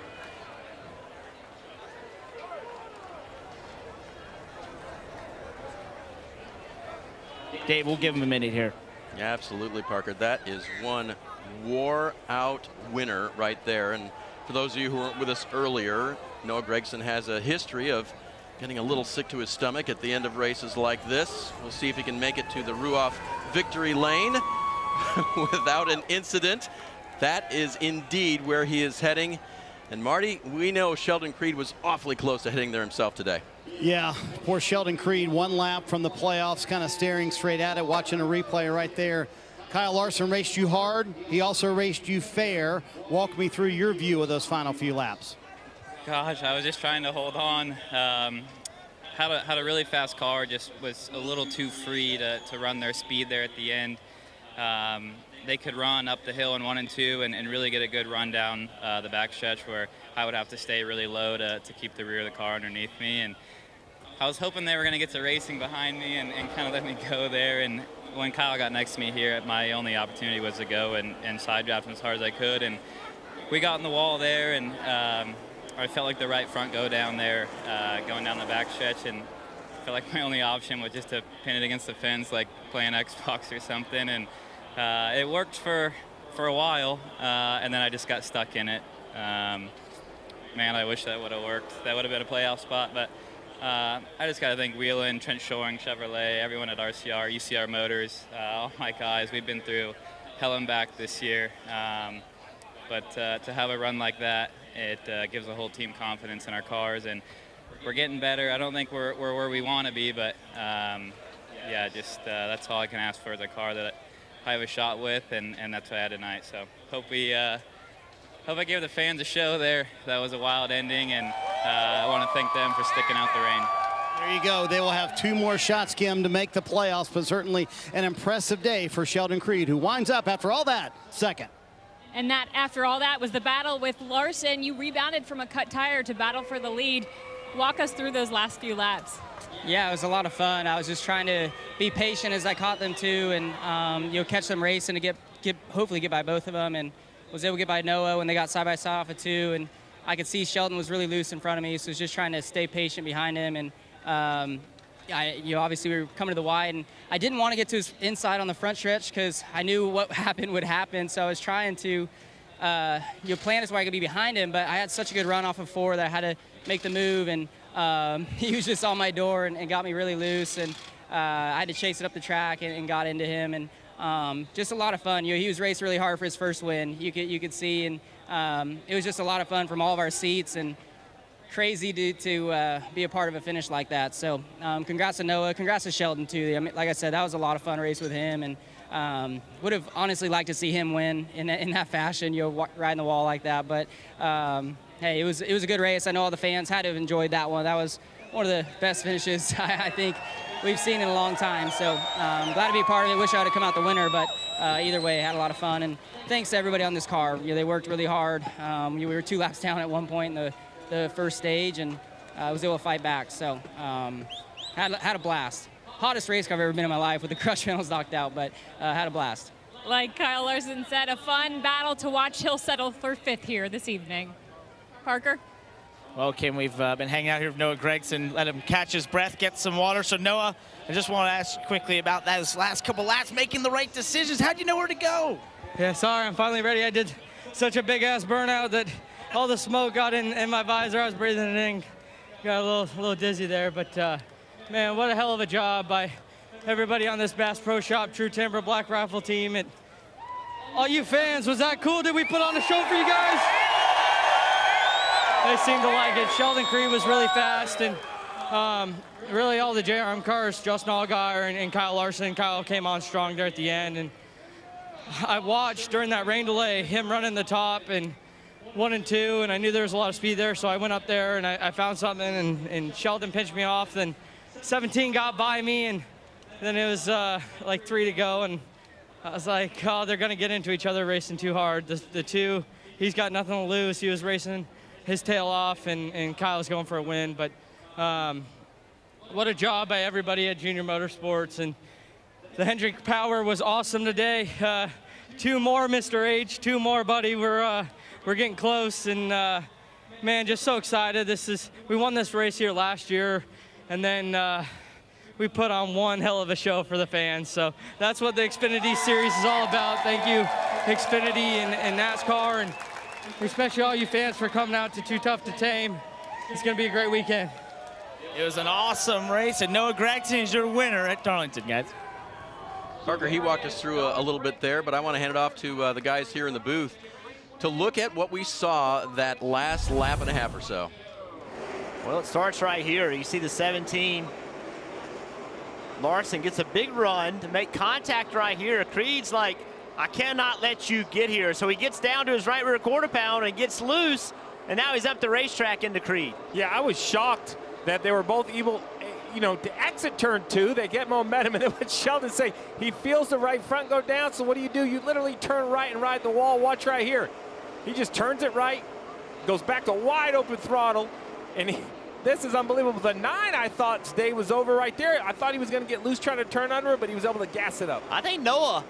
Dave, we'll give him a minute here. Absolutely, Parker. That is one wore-out winner right there. And for those of you who weren't with us earlier, Noah Gregson has a history of getting a little sick to his stomach at the end of races like this. We'll see if he can make it to the Ruoff victory lane without an incident. That is indeed where he is heading. And Marty, we know Sheldon Creed was awfully close to hitting there himself today. Yeah, poor Sheldon Creed, one lap from the playoffs, kind of staring straight at it, watching a replay right there. Kyle Larson raced you hard. He also raced you fair. Walk me through your view of those final few laps. Gosh, I was just trying to hold on. Had a really fast car, just was a little too free to run their speed there at the end. They could run up the hill in 1 and 2 and really get a good run down the back stretch where I would have to stay really low to keep the rear of the car underneath me. And I was hoping they were going to get to racing behind me and kind of let me go there. And when Kyle got next to me here, my only opportunity was to go and side draft him as hard as I could. And we got in the wall there, and I felt like the right front go down there, going down the back stretch, and I felt like my only option was just to pin it against the fence, like playing Xbox or something. And it worked for a while, and then I just got stuck in it. Man, I wish that would have worked. That would have been a playoff spot, but I just got to thank Wheelan, Trent Shoring, Chevrolet, everyone at RCR, UCR Motors, all my guys. We've been through hell and back this year, but to have a run like that, it gives the whole team confidence in our cars, and we're getting better. I don't think we're where we want to be, but yeah, just that's all I can ask for is a car that I have a shot with, and that's what I had tonight. So hope I gave the fans a show there. That was a wild ending, and I want to thank them for sticking out the rain. There you go. They will have 2 more shots, Kim, to make the playoffs, but certainly an impressive day for Sheldon Creed, who winds up, after all that, second. And that, after all that, was the battle with Larson. You rebounded from a cut tire to battle for the lead. Walk us through those last few laps. Yeah, it was a lot of fun. I was just trying to be patient as I caught them too, and catch them racing to hopefully get by both of them, and was able to get by Noah when they got side by side off of 2, and I could see Sheldon was really loose in front of me, so I was just trying to stay patient behind him. And obviously we were coming to the wide, and I didn't want to get to his inside on the front stretch because I knew what happened would happen. So I was trying to plan as where I could be behind him, but I had such a good run off of 4 that I had to make the move, and he was just on my door and got me really loose, and I had to chase it up the track and got into him, and just a lot of fun. He was racing really hard for his first win. You could see, and it was just a lot of fun from all of our seats, and crazy to be a part of a finish like that. So congrats to Noah, congrats to Sheldon too. I mean, like I said, that was a lot of fun race with him, and would have honestly liked to see him win in that fashion, riding the wall like that. But hey, it was a good race. I know all the fans had to have enjoyed that one. That was one of the best finishes I think we've seen in a long time. So glad to be a part of it. Wish I would have come out the winner, but either way, had a lot of fun. And thanks to everybody on this car. They worked really hard. We were 2 laps down at one point in the first stage, and was able to fight back. So had a blast. Hottest race car I've ever been in my life with the crush panels knocked out, but had a blast. Like Kyle Larson said, a fun battle to watch. He'll settle for 5th here this evening. Parker? Well, Kim, we've been hanging out here with Noah Gregson. Let him catch his breath, get some water. So, Noah, I just want to ask you quickly about those last couple laps, making the right decisions. How'd you know where to go? Yeah, sorry, I'm finally ready. I did such a big-ass burnout that all the smoke got in my visor. I was breathing it in. Got a little dizzy there, but, man, what a hell of a job by everybody on this Bass Pro Shop, True Timber, Black Rifle team. And all you fans, was that cool? Did we put on a show for you guys? They seemed to like it. Sheldon Creed was really fast, and really all the JRM cars, Justin Allgaier and Kyle Larson. Kyle came on strong there at the end, and I watched during that rain delay him running the top and 1 and 2, and I knew there was a lot of speed there, so I went up there and I found something, and Sheldon pinched me off, then 17 got by me, and then it was like 3 to go, and I was like, oh, they're going to get into each other racing too hard. The two, he's got nothing to lose. He was racing his tail off, and Kyle was going for a win. But what a job by everybody at Junior Motorsports. And the Hendrick Power was awesome today. 2 more, Mr. H, 2 more, buddy. We're getting close, and man, just so excited. We won this race here last year, and then we put on one hell of a show for the fans. So that's what the Xfinity Series is all about. Thank you, Xfinity and NASCAR, and especially all you fans for coming out to Too Tough to Tame. It's going to be a great weekend. It was an awesome race, and Noah Gregson is your winner at Darlington, guys. Parker, he walked us through a little bit there, but I want to hand it off to the guys here in the booth to look at what we saw that last lap and a half or so. Well, it starts right here. You see the 17. Larson gets a big run to make contact right here. Creed's like, I cannot let you get here. So he gets down to his right rear quarter pound and gets loose, and now he's up the racetrack into Creed. Yeah, I was shocked that they were both able, to exit turn 2. They get momentum, and then what Sheldon say, he feels the right front go down, so what do? You literally turn right and ride the wall. Watch right here. He just turns it right, goes back to wide open throttle, and this is unbelievable. The 9, I thought today was over right there. I thought he was going to get loose trying to turn under it, but he was able to gas it up. I think Noah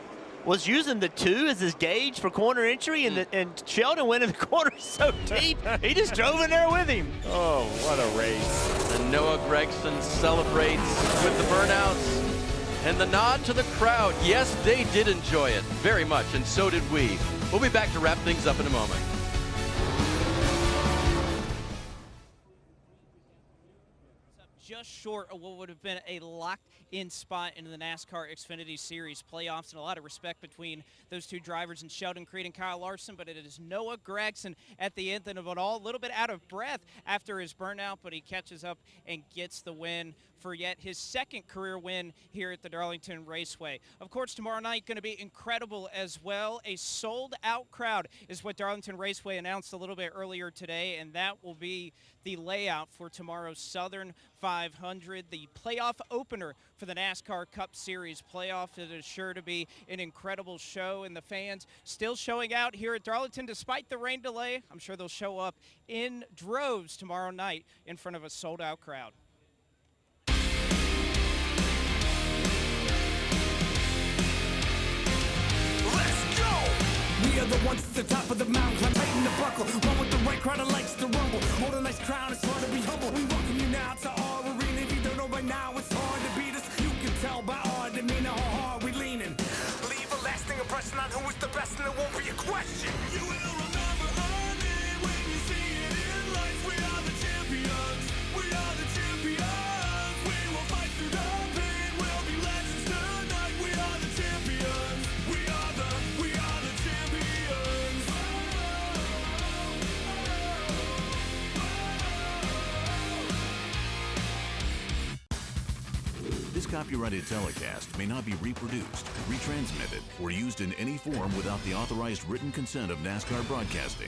was using the 2 as his gauge for corner entry, and Sheldon went in the corner so deep, he just drove in there with him. Oh, what a race. And Noah Gregson celebrates with the burnouts and the nod to the crowd. Yes, they did enjoy it very much, and so did we. We'll be back to wrap things up in a moment. Just short of what would have been a locked-in spot in the NASCAR Xfinity Series playoffs, and a lot of respect between those 2 drivers, and Sheldon Creed and Kyle Larson, but it is Noah Gregson at the end of it all, a little bit out of breath after his burnout, but he catches up and gets the win for yet his 2nd career win here at the Darlington Raceway. Of course, tomorrow night going to be incredible as well. A sold-out crowd is what Darlington Raceway announced a little bit earlier today, and that will be the layout for tomorrow's Southern 500, the playoff opener for the NASCAR Cup Series playoff. It is sure to be an incredible show, and the fans still showing out here at Darlington despite the rain delay. I'm sure they'll show up in droves tomorrow night in front of a sold-out crowd. We are the ones at the top of the mountain, climb right in the buckle. One with the right crowd that likes to rumble. Hold a nice crown, it's hard to be humble. We welcome you now to our arena. If you don't know by now, it's hard to beat us. You can tell by our demeanor how hard we leaning. Leave a lasting impression on who is the best, and there won't be a question. You will remember our name when you see it in lights. We are the champions. We are the champions. We will fight through the pain. We'll be legends tonight. We are the champions. We are the champions. This copyrighted telecast may not be reproduced, retransmitted, or used in any form without the authorized written consent of NASCAR Broadcasting.